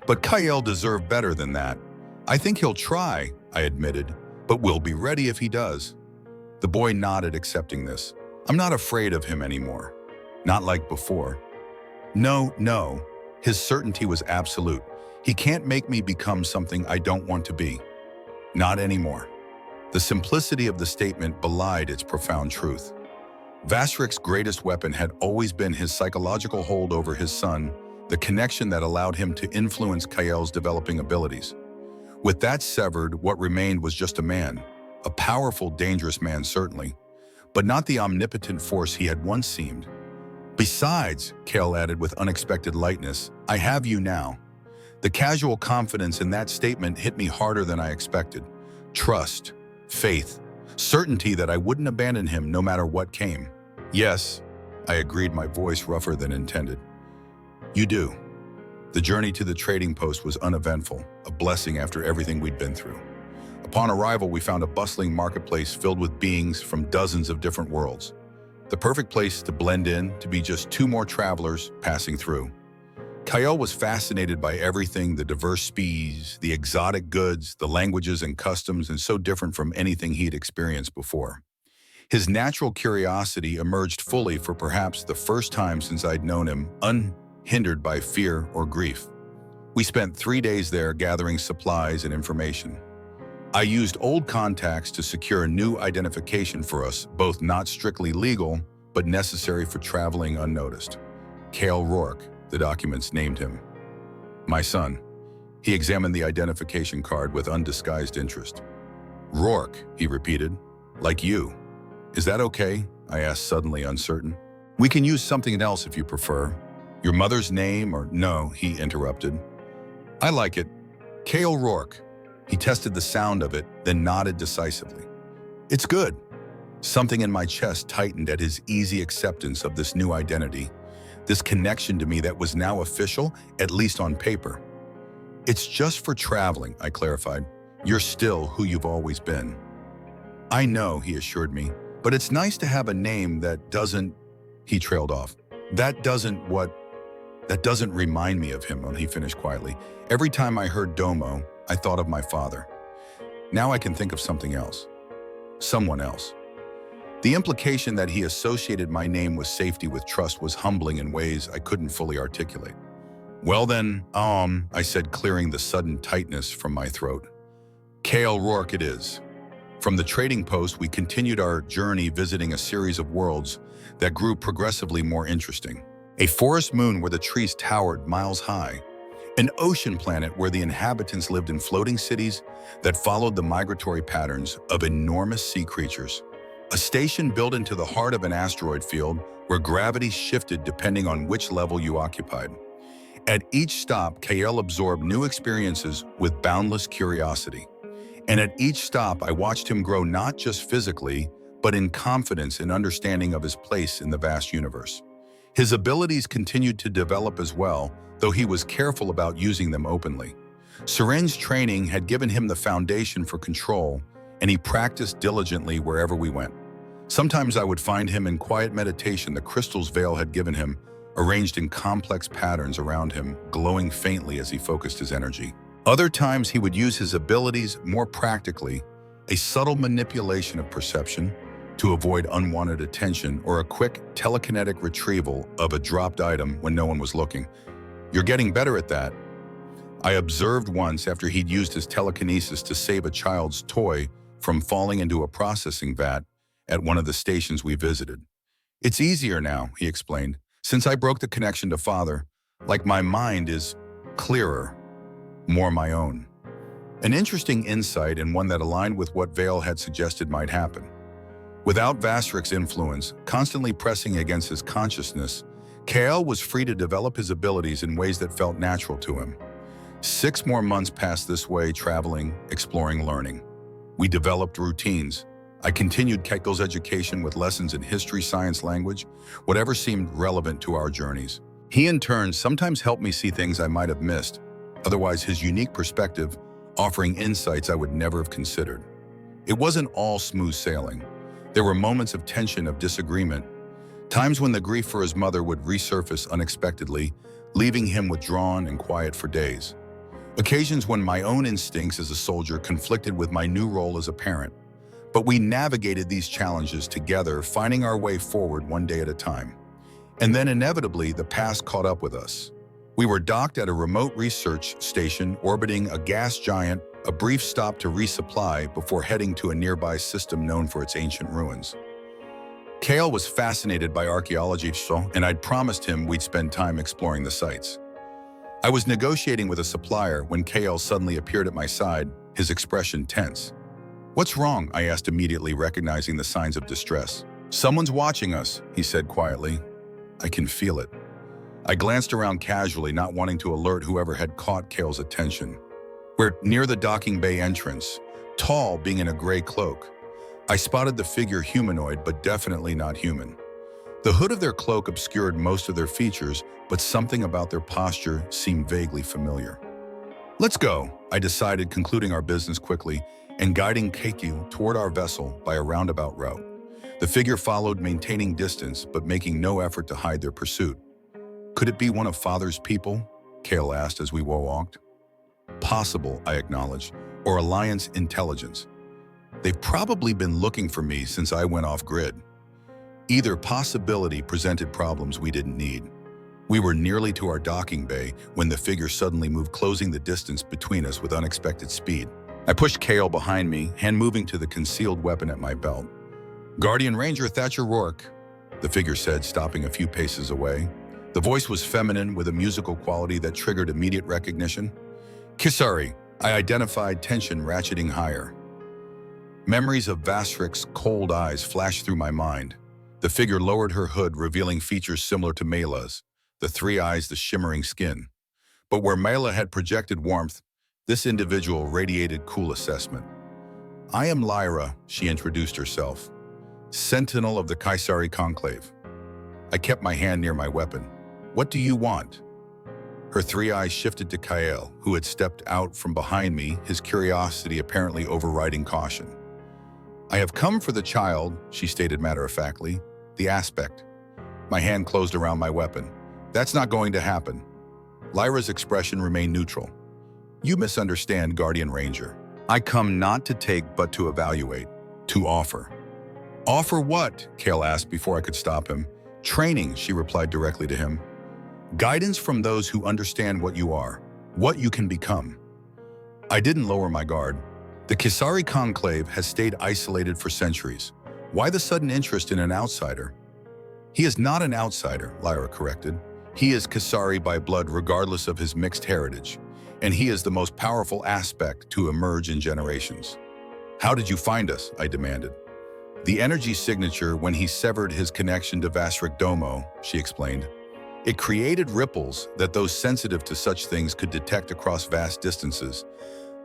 A: But Kael deserved better than that. "I think he'll try," I admitted, "but we'll be ready if he does." The boy nodded, accepting this. "I'm not afraid of him anymore. Not like before." No. His certainty was absolute. "He can't make me become something I don't want to be. Not anymore." The simplicity of the statement belied its profound truth. Vastric's greatest weapon had always been his psychological hold over his son, the connection that allowed him to influence Kael's developing abilities. With that severed, what remained was just a man, a powerful, dangerous man certainly, but not the omnipotent force he had once seemed. Besides, Kael added with unexpected lightness, I have you now. The casual confidence in that statement hit me harder than I expected. Trust, faith, certainty that I wouldn't abandon him no matter what came. Yes, I agreed, my voice rougher than intended. You do. The journey to the trading post was uneventful, a blessing after everything we'd been through. Upon arrival, we found a bustling marketplace filled with beings from dozens of different worlds. The perfect place to blend in, to be just two more travelers passing through. Kael was fascinated by everything, the diverse species, the exotic goods, the languages and customs, and so different from anything he'd experienced before. His natural curiosity emerged fully for perhaps the first time since I'd known him, unhindered by fear or grief. We spent 3 days there gathering supplies and information. I used old contacts to secure a new identification for us, both not strictly legal, but necessary for traveling unnoticed. Kael Rourke, the documents named him. My son. He examined the identification card with undisguised interest. Rourke, he repeated, like you. Is that okay? I asked, suddenly uncertain. We can use something else if you prefer. Your mother's name or no, he interrupted. I like it. Kael Rourke. He tested the sound of it, then nodded decisively. It's good. Something in my chest tightened at his easy acceptance of this new identity, this connection to me that was now official, at least on paper. It's just for traveling, I clarified. You're still who you've always been. I know, he assured me, but it's nice to have a name that doesn't, he trailed off. That doesn't remind me of him, he finished quietly. Every time I heard Domo, I thought of my father. Now I can think of something else. Someone else. The implication that he associated my name with safety with trust was humbling in ways I couldn't fully articulate. Well then, I said, clearing the sudden tightness from my throat. Kael Rourke it is. From the trading post, we continued our journey visiting a series of worlds that grew progressively more interesting. A forest moon where the trees towered miles high. An ocean planet where the inhabitants lived in floating cities that followed the migratory patterns of enormous sea creatures. A station built into the heart of an asteroid field where gravity shifted depending on which level you occupied. At each stop, Kael absorbed new experiences with boundless curiosity. And at each stop, I watched him grow not just physically, but in confidence and understanding of his place in the vast universe. His abilities continued to develop as well, though he was careful about using them openly. Syringe training had given him the foundation for control, and he practiced diligently wherever we went. Sometimes I would find him in quiet meditation, the crystal's veil had given him, arranged in complex patterns around him, glowing faintly as he focused his energy. Other times he would use his abilities more practically, a subtle manipulation of perception to avoid unwanted attention or a quick telekinetic retrieval of a dropped item when no one was looking. You're getting better at that. I observed once after he'd used his telekinesis to save a child's toy from falling into a processing vat at one of the stations we visited. It's easier now, he explained, since I broke the connection to father, like my mind is clearer, more my own. An interesting insight and one that aligned with what Vale had suggested might happen. Without Vastric's influence, constantly pressing against his consciousness, Kael was free to develop his abilities in ways that felt natural to him. 6 more months passed this way, traveling, exploring, learning. We developed routines. I continued Kael's education with lessons in history, science, language, whatever seemed relevant to our journeys. He in turn sometimes helped me see things I might have missed, otherwise his unique perspective offering insights I would never have considered. It wasn't all smooth sailing. There were moments of tension, of disagreement, times when the grief for his mother would resurface unexpectedly, leaving him withdrawn and quiet for days. Occasions when my own instincts as a soldier conflicted with my new role as a parent. But we navigated these challenges together, finding our way forward one day at a time. And then inevitably, the past caught up with us. We were docked at a remote research station orbiting a gas giant, a brief stop to resupply before heading to a nearby system known for its ancient ruins. Kale was fascinated by archaeology, and I'd promised him we'd spend time exploring the sites. I was negotiating with a supplier when Kale suddenly appeared at my side, his expression tense. "What's wrong?" I asked, immediately recognizing the signs of distress. "Someone's watching us," he said quietly. "I can feel it." I glanced around casually, not wanting to alert whoever had caught Kale's attention. We're near the docking bay entrance, tall, being in a gray cloak. I spotted the figure humanoid, but definitely not human. The hood of their cloak obscured most of their features, but something about their posture seemed vaguely familiar. "Let's go," I decided, concluding our business quickly and guiding Keiki toward our vessel by a roundabout route. The figure followed, maintaining distance, but making no effort to hide their pursuit. "Could it be one of Father's people?" Kale asked as we walked. "Possible," I acknowledged, "or Alliance intelligence. They've probably been looking for me since I went off-grid." Either possibility presented problems we didn't need. We were nearly to our docking bay when the figure suddenly moved, closing the distance between us with unexpected speed. I pushed Kale behind me, hand moving to the concealed weapon at my belt. "Guardian Ranger Thatcher Rourke," the figure said, stopping a few paces away. The voice was feminine, with a musical quality that triggered immediate recognition. "Kisari," I identified, tension ratcheting higher. Memories of Vasrik's cold eyes flashed through my mind. The figure lowered her hood, revealing features similar to Mela's, the three eyes, the shimmering skin. But where Mela had projected warmth, this individual radiated cool assessment. "I am Lyra," she introduced herself, "Sentinel of the Kaisari Conclave." I kept my hand near my weapon. "What do you want?" Her three eyes shifted to Kael, who had stepped out from behind me, his curiosity apparently overriding caution. "I have come for the child," she stated matter-of-factly, "the aspect." My hand closed around my weapon. "That's not going to happen." Lyra's expression remained neutral. "You misunderstand, Guardian Ranger. I come not to take but to evaluate, to offer." "Offer what?" Kale asked before I could stop him. "Training," she replied directly to him. "Guidance from those who understand what you are, what you can become." I didn't lower my guard. The Kisari Conclave has stayed isolated for centuries. Why the sudden interest in an outsider? "He is not an outsider," Lyra corrected. "He is Kisari by blood, regardless of his mixed heritage, and he is the most powerful aspect to emerge in generations." "How did you find us?" I demanded. "The energy signature when he severed his connection to Vasrik Domo," she explained. "It created ripples that those sensitive to such things could detect across vast distances.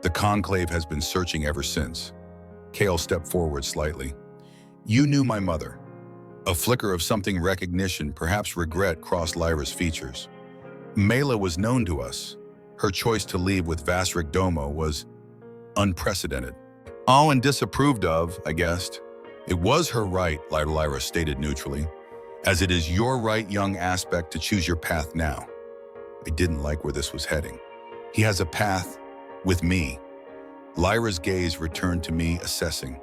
A: The Conclave has been searching ever since." Kale stepped forward slightly. "You knew my mother." A flicker of something recognition, perhaps regret, crossed Lyra's features. "Mela was known to us. Her choice to leave with Vasrik Domo was unprecedented." "Oh, and disapproved of, I guessed." "It was her right," Lyra stated neutrally, "as it is your right, young aspect, to choose your path now." I didn't like where this was heading. "He has a path with me." Lyra's gaze returned to me, assessing.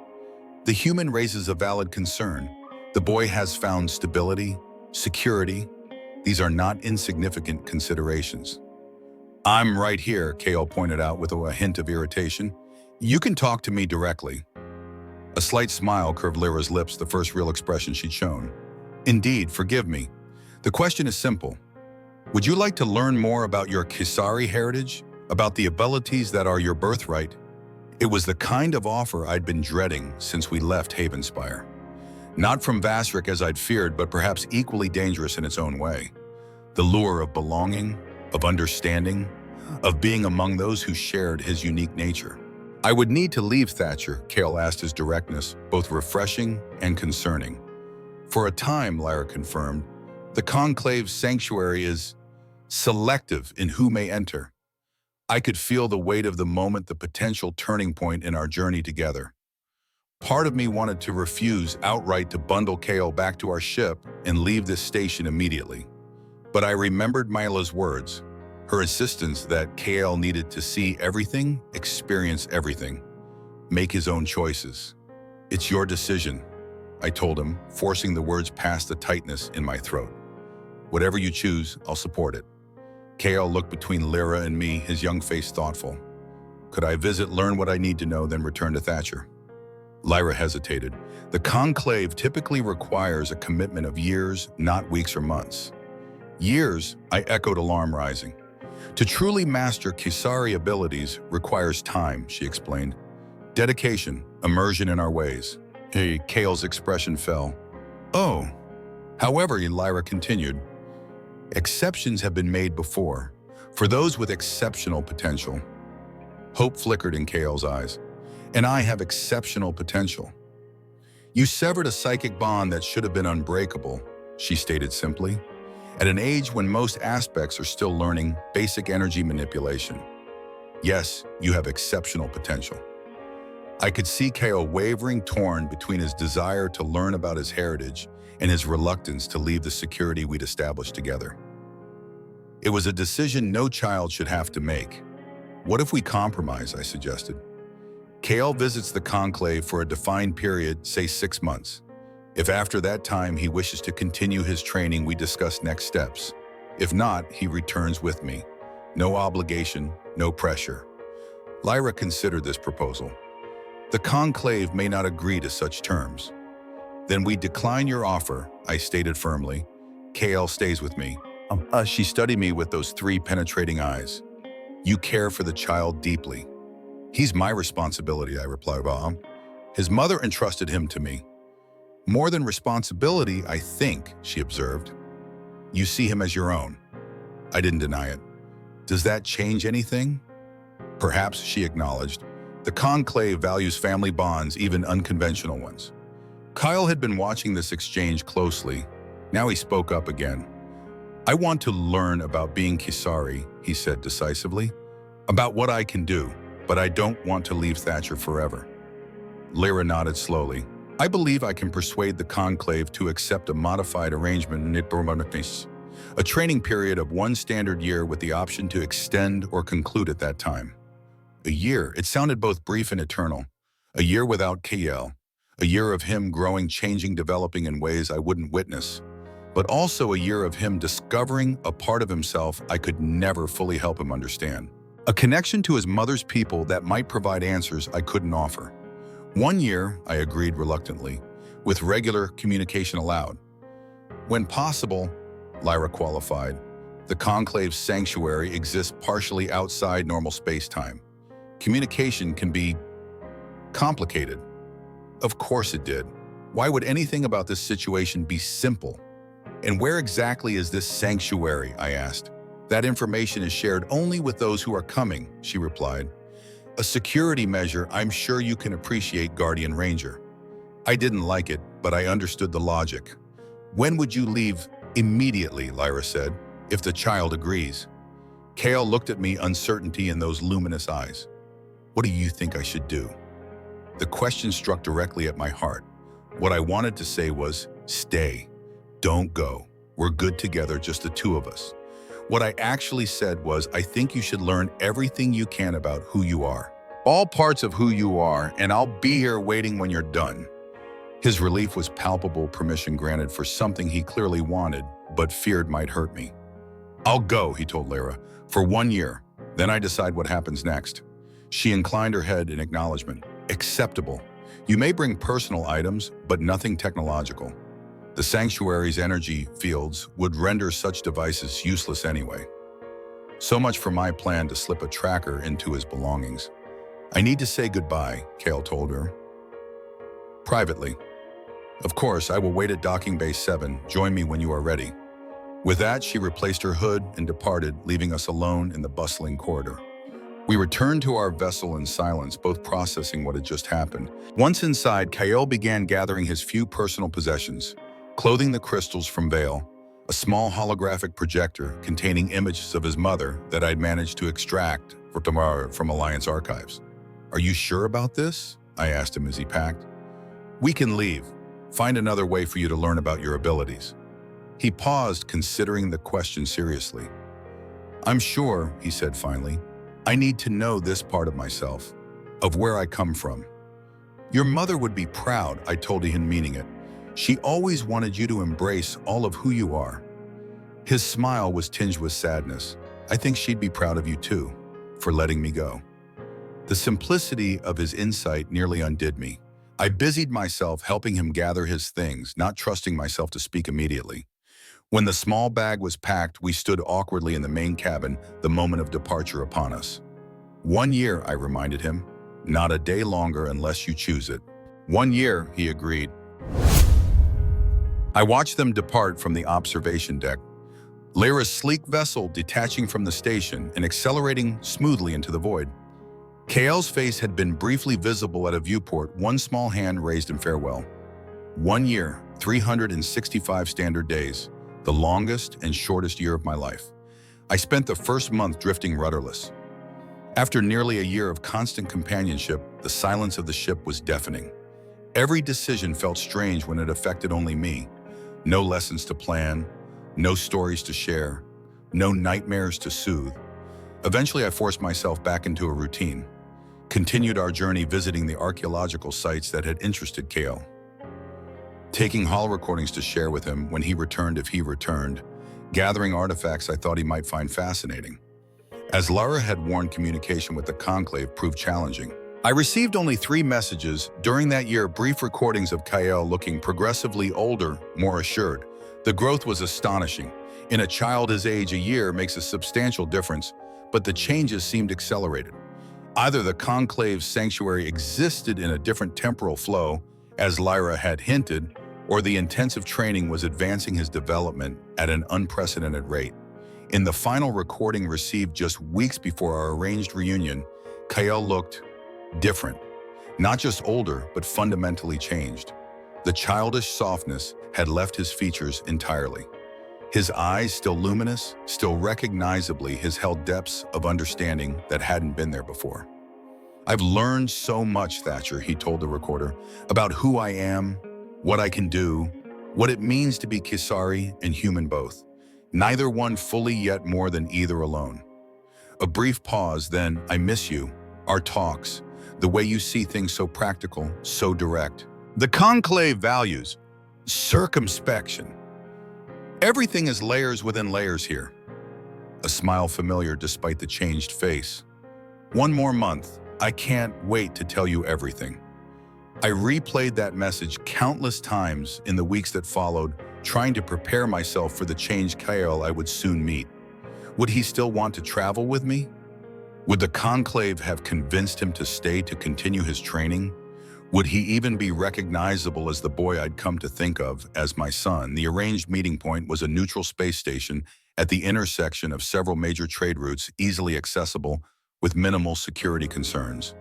A: "The human raises a valid concern. The boy has found stability, security. These are not insignificant considerations." "I'm right here," Kale pointed out with a hint of irritation. "You can talk to me directly." A slight smile curved Lyra's lips, the first real expression she'd shown. "Indeed, forgive me. The question is simple. Would you like to learn more about your Kisari heritage? About the abilities that are your birthright?" It was the kind of offer I'd been dreading since we left Havenspire. Not from Vasrik as I'd feared, but perhaps equally dangerous in its own way. The lure of belonging, of understanding, of being among those who shared his unique nature. "I would need to leave Thatcher," Kale asked, his directness both refreshing and concerning. "For a time," Lyra confirmed, "the Conclave's sanctuary is selective in who may enter." I could feel the weight of the moment, the potential turning point in our journey together. Part of me wanted to refuse outright to bundle Kale back to our ship and leave this station immediately. But I remembered Myla's words, her insistence that Kale needed to see everything, experience everything, make his own choices. "It's your decision," I told him, forcing the words past the tightness in my throat. "Whatever you choose, I'll support it." Kael looked between Lyra and me, his young face thoughtful. Could I visit, learn what I need to know, then return to Thatcher? Lyra hesitated. The conclave typically requires a commitment of years, not weeks or months. Years, I echoed, alarm rising. To truly master Kisari abilities requires time, she explained. Dedication, immersion in our ways. Hey, Kael's expression fell. Oh. However, Lyra continued, exceptions have been made before, for those with exceptional potential. Hope flickered in Kael's eyes. And I have exceptional potential. You severed a psychic bond that should have been unbreakable, she stated simply, at an age when most aspects are still learning basic energy manipulation. Yes, you have exceptional potential. I could see Kael wavering, torn between his desire to learn about his heritage and his reluctance to leave the security we'd established together. It was a decision no child should have to make. What if we compromise, I suggested. Kael visits the conclave for a defined period, say 6 months. If after that time he wishes to continue his training, we discuss next steps. If not, he returns with me. No obligation, no pressure. Lyra considered this proposal. The conclave may not agree to such terms. Then we decline your offer, I stated firmly. Kael stays with me. She studied me with those 3 penetrating eyes. You care for the child deeply. He's my responsibility, I replied. His mother entrusted him to me. More than responsibility, I think, she observed. You see him as your own. I didn't deny it. Does that change anything? Perhaps, she acknowledged. The conclave values family bonds, even unconventional ones. Kyle had been watching this exchange closely. Now he spoke up again. I want to learn about being Kisari, he said decisively. About what I can do, but I don't want to leave Thatcher forever. Lyra nodded slowly. I believe I can persuade the conclave to accept a modified arrangement, a training period of 1 standard year with the option to extend or conclude at that time. A year, it sounded both brief and eternal. A year without Kael. A year of him growing, changing, developing in ways I wouldn't witness. But also a year of him discovering a part of himself I could never fully help him understand. A connection to his mother's people that might provide answers I couldn't offer. 1 year, I agreed reluctantly, with regular communication allowed. When possible, Lyra qualified, the conclave's sanctuary exists partially outside normal space-time. Communication can be complicated. Of course it did. Why would anything about this situation be simple? And where exactly is this sanctuary, I asked. That information is shared only with those who are coming, she replied. A security measure I'm sure you can appreciate, Guardian Ranger. I didn't like it, but I understood the logic. When would you leave? Immediately, Lyra said, if the child agrees. Kael looked at me, uncertainty in those luminous eyes. What do you think I should do? The question struck directly at my heart. What I wanted to say was, stay. Don't go. We're good together, just the 2 of us. What I actually said was, I think you should learn everything you can about who you are. All parts of who you are, and I'll be here waiting when you're done. His relief was palpable, permission granted for something he clearly wanted, but feared might hurt me. I'll go, he told Lyra, for 1 year. Then I decide what happens next. She inclined her head in acknowledgement. Acceptable. You may bring personal items, but nothing technological. The sanctuary's energy fields would render such devices useless anyway. So much for my plan to slip a tracker into his belongings. I need to say goodbye, Kael told her. Privately. Of course, I will wait at docking bay 7. Join me when you are ready. With that, she replaced her hood and departed, leaving us alone in the bustling corridor. We returned to our vessel in silence, both processing what had just happened. Once inside, Kael began gathering his few personal possessions. Clothing the crystals from Vale, a small holographic projector containing images of his mother that I'd managed to extract from Alliance archives. Are you sure about this? I asked him as he packed. We can leave. Find another way for you to learn about your abilities. He paused, considering the question seriously. I'm sure, he said finally, I need to know this part of myself, of where I come from. Your mother would be proud, I told him, meaning it. She always wanted you to embrace all of who you are. His smile was tinged with sadness. I think she'd be proud of you too, for letting me go." The simplicity of his insight nearly undid me. I busied myself helping him gather his things, not trusting myself to speak immediately. When the small bag was packed, we stood awkwardly in the main cabin, the moment of departure upon us. "1 year," I reminded him. "Not a day longer unless you choose it." "1 year," he agreed. I watched them depart from the observation deck, Lyra's sleek vessel detaching from the station and accelerating smoothly into the void. Kael's face had been briefly visible at a viewport, one small hand raised in farewell. 1 year, 365 standard days, the longest and shortest year of my life. I spent the first month drifting rudderless. After nearly a year of constant companionship, the silence of the ship was deafening. Every decision felt strange when it affected only me. No lessons to plan, no stories to share, no nightmares to soothe. Eventually, I forced myself back into a routine, continued our journey visiting the archaeological sites that had interested Kael, taking hall recordings to share with him when he returned if he returned, gathering artifacts I thought he might find fascinating. As Lara had warned, communication with the Conclave proved challenging. I received only 3 messages during that year, brief recordings of Kael looking progressively older, more assured. The growth was astonishing. In a child his age, a year makes a substantial difference, but the changes seemed accelerated. Either the Conclave's sanctuary existed in a different temporal flow, as Lyra had hinted, or the intensive training was advancing his development at an unprecedented rate. In the final recording received just weeks before our arranged reunion, Kael looked different. Not just older, but fundamentally changed. The childish softness had left his features entirely. His eyes, still luminous, still recognizably, held depths of understanding that hadn't been there before. "I've learned so much, Thatcher," he told the recorder, "about who I am, what I can do, what it means to be Kisari and human both. Neither one fully, yet more than either alone." A brief pause, then, "I miss you, our talks, the way you see things, so practical, so direct. The Conclave values circumspection. Everything is layers within layers here." A smile familiar despite the changed face. "1 more month. I can't wait to tell you everything." I replayed that message countless times in the weeks that followed, trying to prepare myself for the changed Kael I would soon meet. Would he still want to travel with me? Would the Conclave have convinced him to stay to continue his training? Would he even be recognizable as the boy I'd come to think of as my son? The arranged meeting point was a neutral space station at the intersection of several major trade routes, easily accessible with minimal security concerns.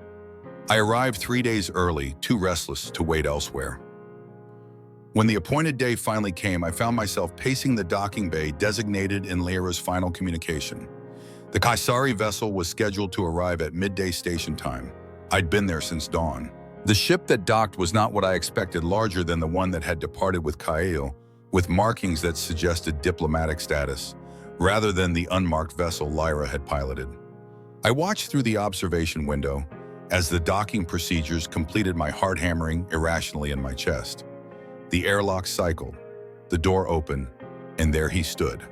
A: I arrived 3 days early, too restless to wait elsewhere. When the appointed day finally came, I found myself pacing the docking bay designated in Lyra's final communication. The Kaisari vessel was scheduled to arrive at midday station time. I'd been there since dawn. The ship that docked was not what I expected, larger than the one that had departed with Kael, with markings that suggested diplomatic status, rather than the unmarked vessel Lyra had piloted. I watched through the observation window as the docking procedures completed, my heart hammering irrationally in my chest. The airlock cycled, the door opened, and there he stood.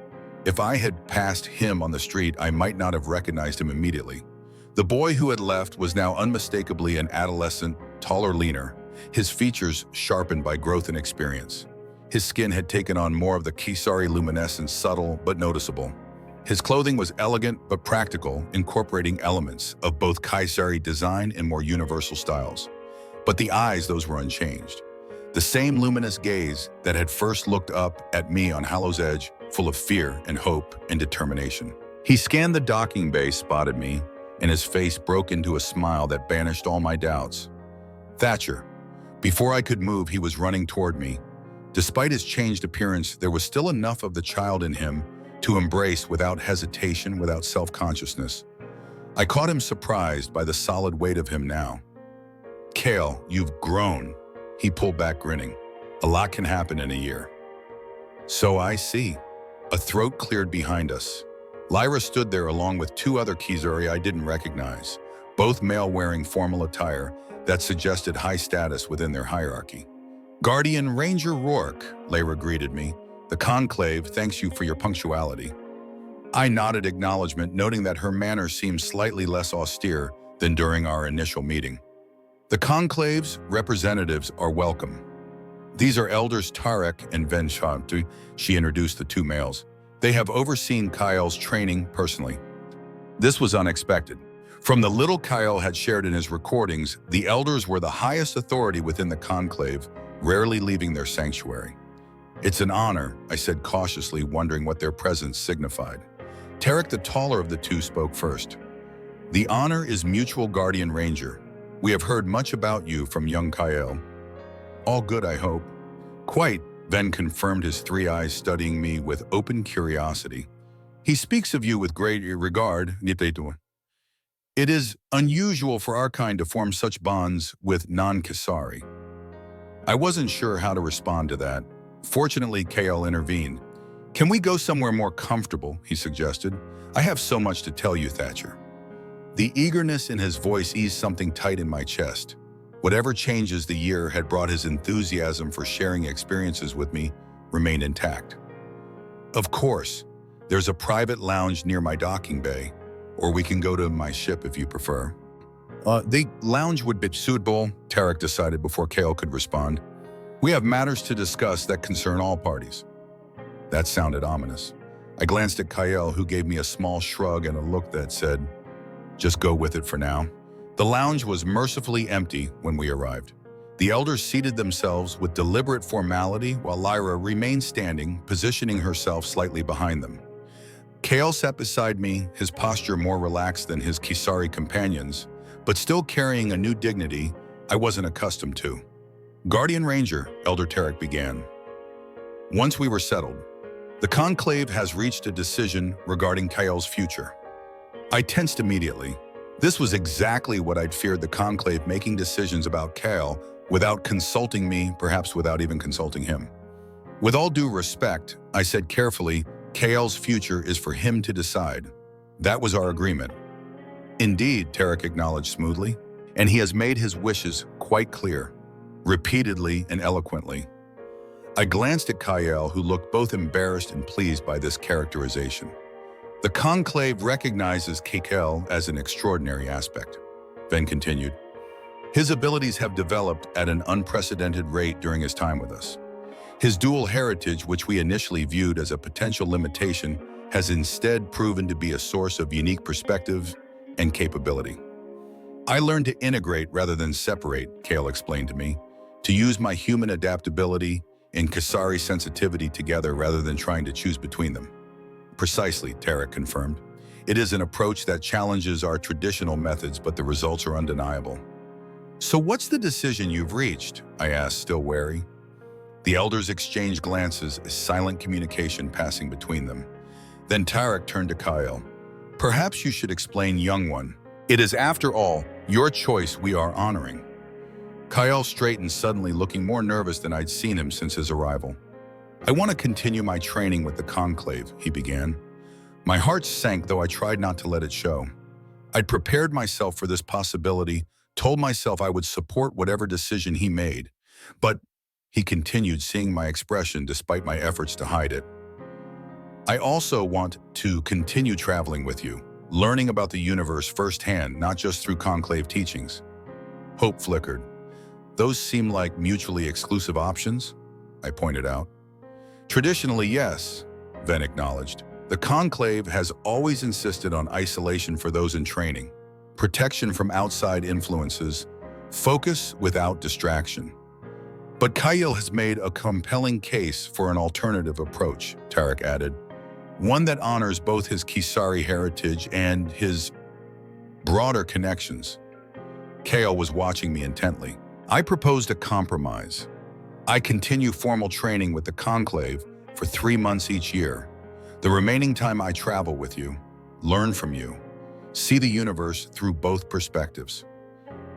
A: If I had passed him on the street, I might not have recognized him immediately. The boy who had left was now unmistakably an adolescent, taller, leaner, his features sharpened by growth and experience. His skin had taken on more of the Kisari luminescence, subtle but noticeable. His clothing was elegant but practical, incorporating elements of both Kaisari design and more universal styles. But the eyes, those were unchanged. The same luminous gaze that had first looked up at me on Hallow's Edge, full of fear and hope and determination. He scanned the docking bay, spotted me, and his face broke into a smile that banished all my doubts. "Thatcher." Before I could move, he was running toward me. Despite his changed appearance, there was still enough of the child in him to embrace without hesitation, without self-consciousness. I caught him surprised by the solid weight of him now. "Kael, you've grown." He pulled back, grinning. "A lot can happen in a year." "So I see." A throat cleared behind us. Lyra stood there along with 2 other Kisari I didn't recognize, both male, wearing formal attire that suggested high status within their hierarchy. "Guardian Ranger Rourke," Lyra greeted me. "The Conclave thanks you for your punctuality." I nodded acknowledgement, noting that her manner seemed slightly less austere than during our initial meeting. The conclave's representatives are welcome. These are elders Tarek and Venshatu. She introduced the two males. They have overseen Kyle's training personally. This was unexpected. From the little Kyle had shared in his recordings, the elders were the highest authority within the conclave, rarely leaving their sanctuary. It's an honor, I said cautiously, wondering what their presence signified. Tarek, the taller of the two, spoke first. The honor is mutual guardian ranger. We have heard much about you from young Kyle. All good, I hope. Quite, Ven confirmed, his three eyes studying me with open curiosity. He speaks of you with great regard. It is unusual for our kind to form such bonds with non-Kisari. I wasn't sure how to respond to that. Fortunately, Kale intervened. Can we go somewhere more comfortable, he suggested. I have so much to tell you, Thatcher. The eagerness in his voice eased something tight in my chest. Whatever changes the year had brought, his enthusiasm for sharing experiences with me remained intact. Of course, there's a private lounge near my docking bay, or we can go to my ship if you prefer. The lounge would be suitable, Tarek decided before Kale could respond. We have matters to discuss that concern all parties. That sounded ominous. I glanced at Kyle, who gave me a small shrug and a look that said, just go with it for now. The lounge was mercifully empty when we arrived. The elders seated themselves with deliberate formality while Lyra remained standing, positioning herself slightly behind them. Kale sat beside me, his posture more relaxed than his Kisari companions, but still carrying a new dignity I wasn't accustomed to. Guardian Ranger, Elder Tarek began. Once we were settled, the conclave has reached a decision regarding Kyle's future. I tensed immediately. This was exactly what I'd feared, the conclave making decisions about Kyle without consulting me, perhaps without even consulting him. With all due respect, I said carefully, Kyle's future is for him to decide. That was our agreement. Indeed, Tarek acknowledged smoothly, and he has made his wishes quite clear, repeatedly and eloquently. I glanced at Kyle, who looked both embarrassed and pleased by this characterization. The conclave recognizes Kyle as an extraordinary aspect, Ven continued. His abilities have developed at an unprecedented rate during his time with us. His dual heritage, which we initially viewed as a potential limitation, has instead proven to be a source of unique perspective and capability. I learned to integrate rather than separate, Kale explained to me, to use my human adaptability and Kisari sensitivity together rather than trying to choose between them. Precisely, Tarek confirmed. It is an approach that challenges our traditional methods, but the results are undeniable. So what's the decision you've reached? I asked, still wary. The elders exchanged glances, a silent communication passing between them. Then Tarek turned to Kyle. Perhaps you should explain, young one. It is, after all, your choice we are honoring. Kyle straightened suddenly, looking more nervous than I'd seen him since his arrival. I want to continue my training with the conclave, he began. My heart sank, though I tried not to let it show. I'd prepared myself for this possibility, told myself I would support whatever decision he made. But he continued, seeing my expression despite my efforts to hide it. I also want to continue traveling with you, learning about the universe firsthand, not just through conclave teachings. Hope flickered. Those seem like mutually exclusive options, I pointed out. Traditionally, yes, Ven acknowledged. The conclave has always insisted on isolation for those in training, protection from outside influences, focus without distraction. But Kyle has made a compelling case for an alternative approach, Tarek added, one that honors both his Kisari heritage and his broader connections. Kale was watching me intently. I proposed a compromise. I continue formal training with the conclave for 3 months each year. The remaining time I travel with you, learn from you, see the universe through both perspectives.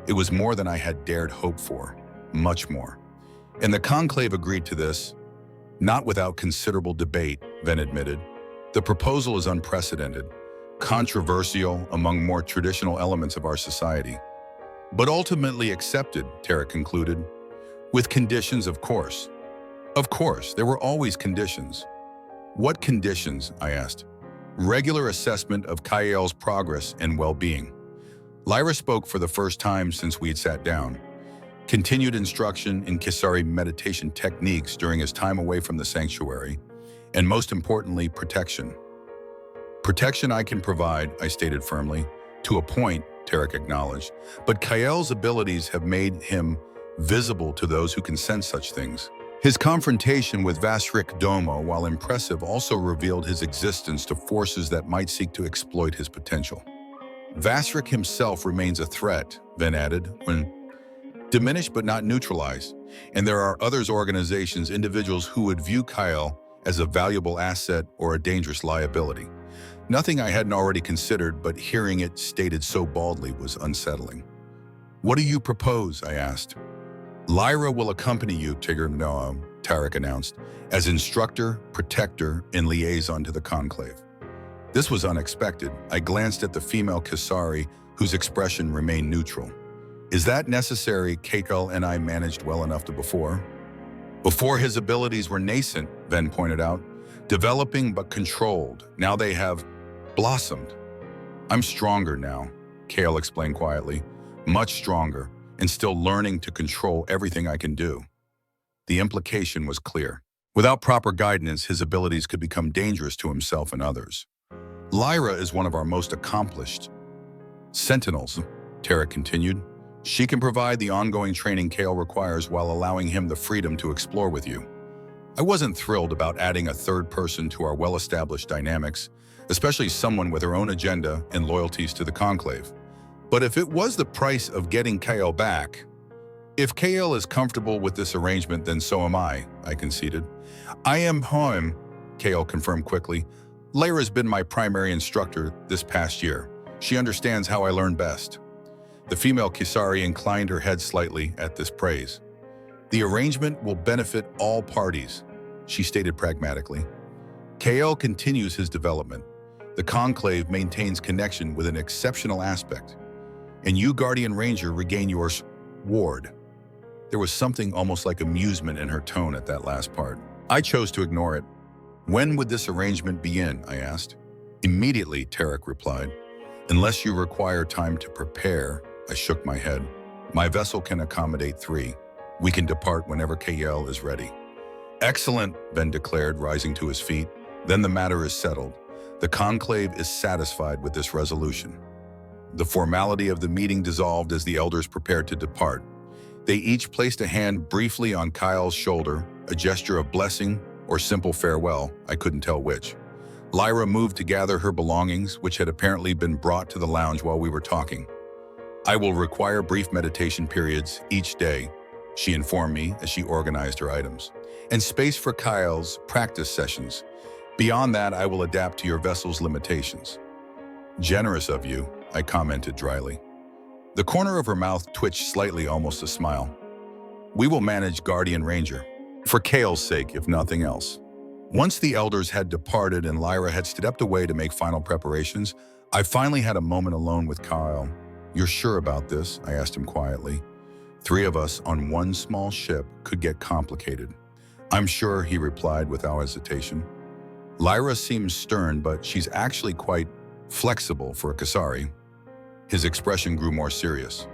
A: It was more than I had dared hope for, much more. And the conclave agreed to this, not without considerable debate, Ven admitted. The proposal is unprecedented, controversial among more traditional elements of our society, but ultimately accepted, Tarek concluded, with conditions, of course. Of course, there were always conditions. What conditions? I asked. regular assessment of Kael's progress and well-being. Lyra spoke for the first time since we had sat down. Continued instruction in Kisari meditation techniques during his time away from the sanctuary, and most importantly, protection. Protection I can provide, I stated firmly. To a point, Tarek acknowledged, but Kael's abilities have made him visible to those who can sense such things. His confrontation with Vasrik Domo, while impressive, also revealed his existence to forces that might seek to exploit his potential. Vasrik himself remains a threat, Ven added, when diminished but not neutralized, and there are individuals who would view Kael as a valuable asset or a dangerous liability. Nothing I hadn't already considered, but hearing it stated so baldly was unsettling. "What do you propose?" I asked. "Lyra will accompany you, Tarek announced, as instructor, protector, and liaison to the conclave." This was unexpected. I glanced at the female Kisari, whose expression remained neutral. "Is that necessary? Kael and I managed well enough before." "Before his abilities were nascent," Ven pointed out, "developing but controlled. Now they have blossomed." "I'm stronger now," Kael explained quietly, "much stronger, and still learning to control everything I can do." The implication was clear. Without proper guidance, his abilities could become dangerous to himself and others. "Lyra is one of our most accomplished sentinels," Tarek continued. "She can provide the ongoing training Kael requires while allowing him the freedom to explore with you." I wasn't thrilled about adding a third person to our well-established dynamics, especially someone with her own agenda and loyalties to the conclave. But if it was the price of getting Kael back, "If Kael is comfortable with this arrangement, then so am I conceded. "I am home," Kael confirmed quickly. "Lyra's been my primary instructor this past year. She understands how I learn best." The female Kisari inclined her head slightly at this praise. "The arrangement will benefit all parties," she stated pragmatically. "Kael continues his development. The conclave maintains connection with an exceptional aspect. And you, Guardian Ranger, regain your ward." There was something almost like amusement in her tone at that last part. I chose to ignore it. "When would this arrangement begin?" I asked. "Immediately," Tarek replied. "Unless you require time to prepare," I shook my head. "My vessel can accommodate 3. We can depart whenever Kael is ready." "Excellent," Ben declared, rising to his feet. "Then the matter is settled. The conclave is satisfied with this resolution." The formality of the meeting dissolved as the elders prepared to depart. They each placed a hand briefly on Kael's shoulder, a gesture of blessing or simple farewell, I couldn't tell which. Lyra moved to gather her belongings, which had apparently been brought to the lounge while we were talking. "I will require brief meditation periods each day," she informed me as she organized her items, "and space for Kael's practice sessions. Beyond that, I will adapt to your vessel's limitations." "Generous of you," I commented dryly. The corner of her mouth twitched slightly, almost a smile. "We will manage, Guardian Ranger. For Kael's sake, if nothing else." Once the elders had departed and Lyra had stepped away to make final preparations, I finally had a moment alone with Kael. "You're sure about this?" I asked him quietly. 3 of us on one small ship could get complicated. "I'm sure," he replied without hesitation. "Lyra seems stern, but she's actually quite flexible for a Kisari." His expression grew more serious.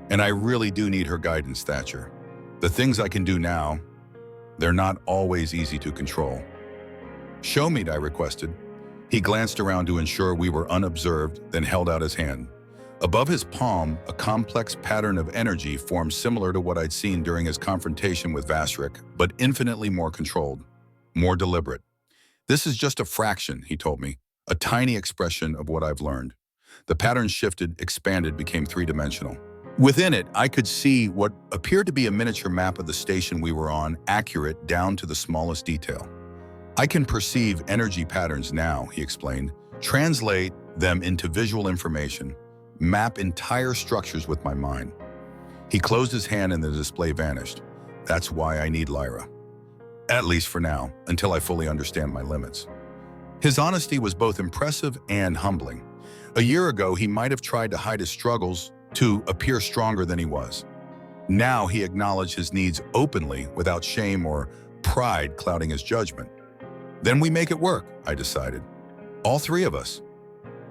A: "And I really do need her guidance, Thatcher. The things I can do now, they're not always easy to control." "Show me," I requested. He glanced around to ensure we were unobserved, then held out his hand. Above his palm, a complex pattern of energy formed similar to what I'd seen during his confrontation with Vasrik, but infinitely more controlled, more deliberate. "This is just a fraction," he told me, "a tiny expression of what I've learned." The pattern shifted, expanded, became 3-dimensional. Within it, I could see what appeared to be a miniature map of the station we were on, accurate down to the smallest detail. "I can perceive energy patterns now," he explained, "translate them into visual information, map entire structures with my mind." He closed his hand and the display vanished. "That's why I need Lyra. At least for now, until I fully understand my limits." His honesty was both impressive and humbling. A year ago, he might have tried to hide his struggles to appear stronger than he was. Now he acknowledged his needs openly, without shame or pride clouding his judgment. "Then we make it work," I decided. All three of us.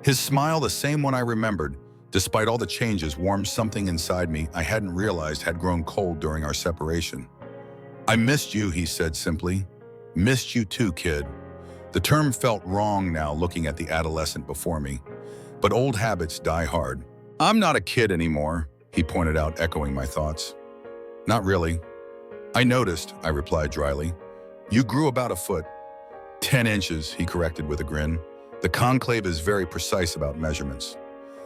A: His smile, the same one I remembered, despite all the changes, warmed something inside me I hadn't realized had grown cold during our separation. "I missed you," he said simply. "Missed you too, kid." The term felt wrong now, looking at the adolescent before me. But old habits die hard. "I'm not a kid anymore," he pointed out, echoing my thoughts. "Not really." "I noticed," I replied dryly. "You grew about a foot." 10 inches, he corrected with a grin. "The conclave is very precise about measurements."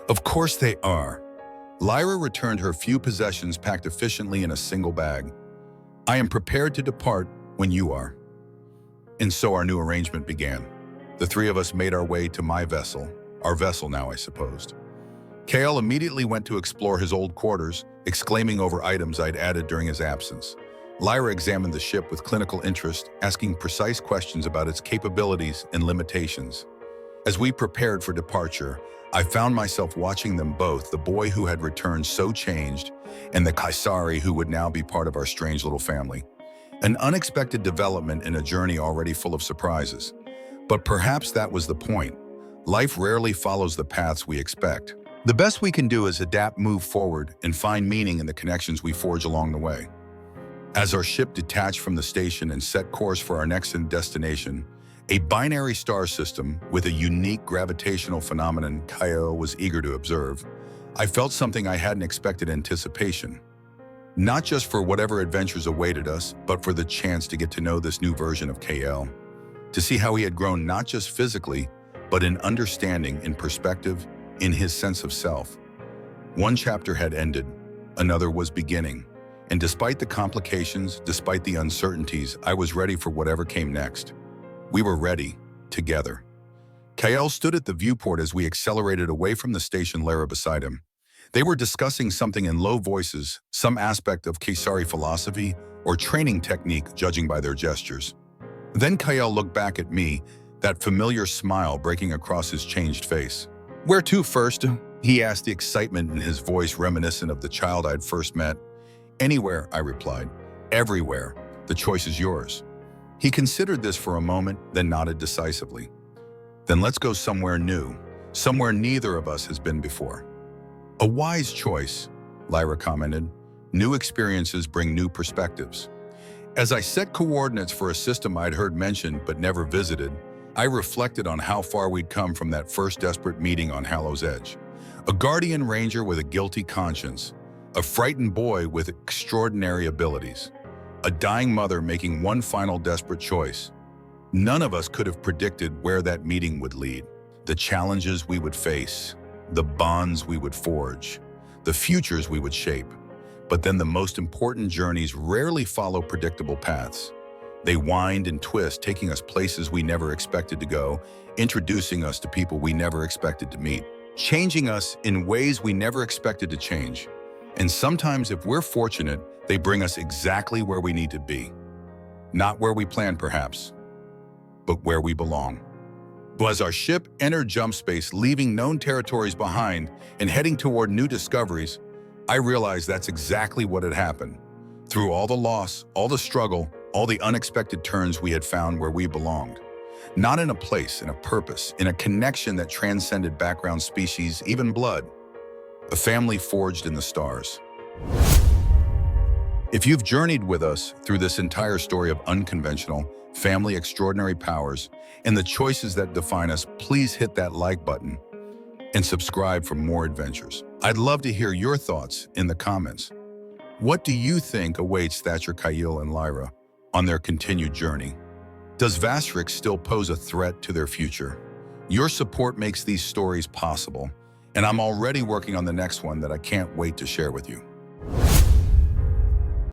A: "Of course they are." Lyra returned her few possessions packed efficiently in a single bag. "I am prepared to depart when you are." And so our new arrangement began. The three of us made our way to my vessel, our vessel now, I supposed. Kale immediately went to explore his old quarters, exclaiming over items I'd added during his absence. Lyra examined the ship with clinical interest, asking precise questions about its capabilities and limitations. As we prepared for departure, I found myself watching them both, the boy who had returned so changed, and the Kaisari who would now be part of our strange little family. An unexpected development in a journey already full of surprises. But perhaps that was the point. Life rarely follows the paths we expect. The best we can do is adapt, move forward, and find meaning in the connections we forge along the way. As our ship detached from the station and set course for our next destination, a binary star system with a unique gravitational phenomenon Kyle was eager to observe, I felt something I hadn't expected: anticipation. Not just for whatever adventures awaited us, but for the chance to get to know this new version of KL. To see how he had grown not just physically, but in understanding, in perspective, in his sense of self. One chapter had ended, another was beginning. And despite the complications, despite the uncertainties, I was ready for whatever came next. We were ready, together. Kael stood at the viewport as we accelerated away from the station, Lara beside him. They were discussing something in low voices, some aspect of Kaisari philosophy or training technique, judging by their gestures. Then Kael looked back at me, that familiar smile breaking across his changed face. "Where to first?" he asked, the excitement in his voice reminiscent of the child I'd first met. "Anywhere," I replied. "Everywhere. The choice is yours." He considered this for a moment, then nodded decisively. "Then let's go somewhere new, somewhere neither of us has been before." "A wise choice," Lyra commented. "New experiences bring new perspectives." As I set coordinates for a system I'd heard mentioned but never visited, I reflected on how far we'd come from that first desperate meeting on Hallow's Edge. A guardian ranger with a guilty conscience, a frightened boy with extraordinary abilities, a dying mother making one final desperate choice. None of us could have predicted where that meeting would lead, the challenges we would face, the bonds we would forge, the futures we would shape. But then the most important journeys rarely follow predictable paths. They wind and twist, taking us places we never expected to go, introducing us to people we never expected to meet, changing us in ways we never expected to change. And sometimes, if we're fortunate, they bring us exactly where we need to be. Not where we planned, perhaps, but where we belong. As our ship entered jump space, leaving known territories behind and heading toward new discoveries, I realized that's exactly what had happened. Through all the loss, all the struggle, all the unexpected turns, we had found where we belonged. Not in a place, in a purpose, in a connection that transcended background, species, even blood. A family forged in the stars. If you've journeyed with us through this entire story of unconventional, family, extraordinary powers, and the choices that define us, please hit that like button and subscribe for more adventures. I'd love to hear your thoughts in the comments. What do you think awaits Thatcher, Kyle, and Lyra on their continued journey? Does Vastrix still pose a threat to their future? Your support makes these stories possible, and I'm already working on the next one that I can't wait to share with you.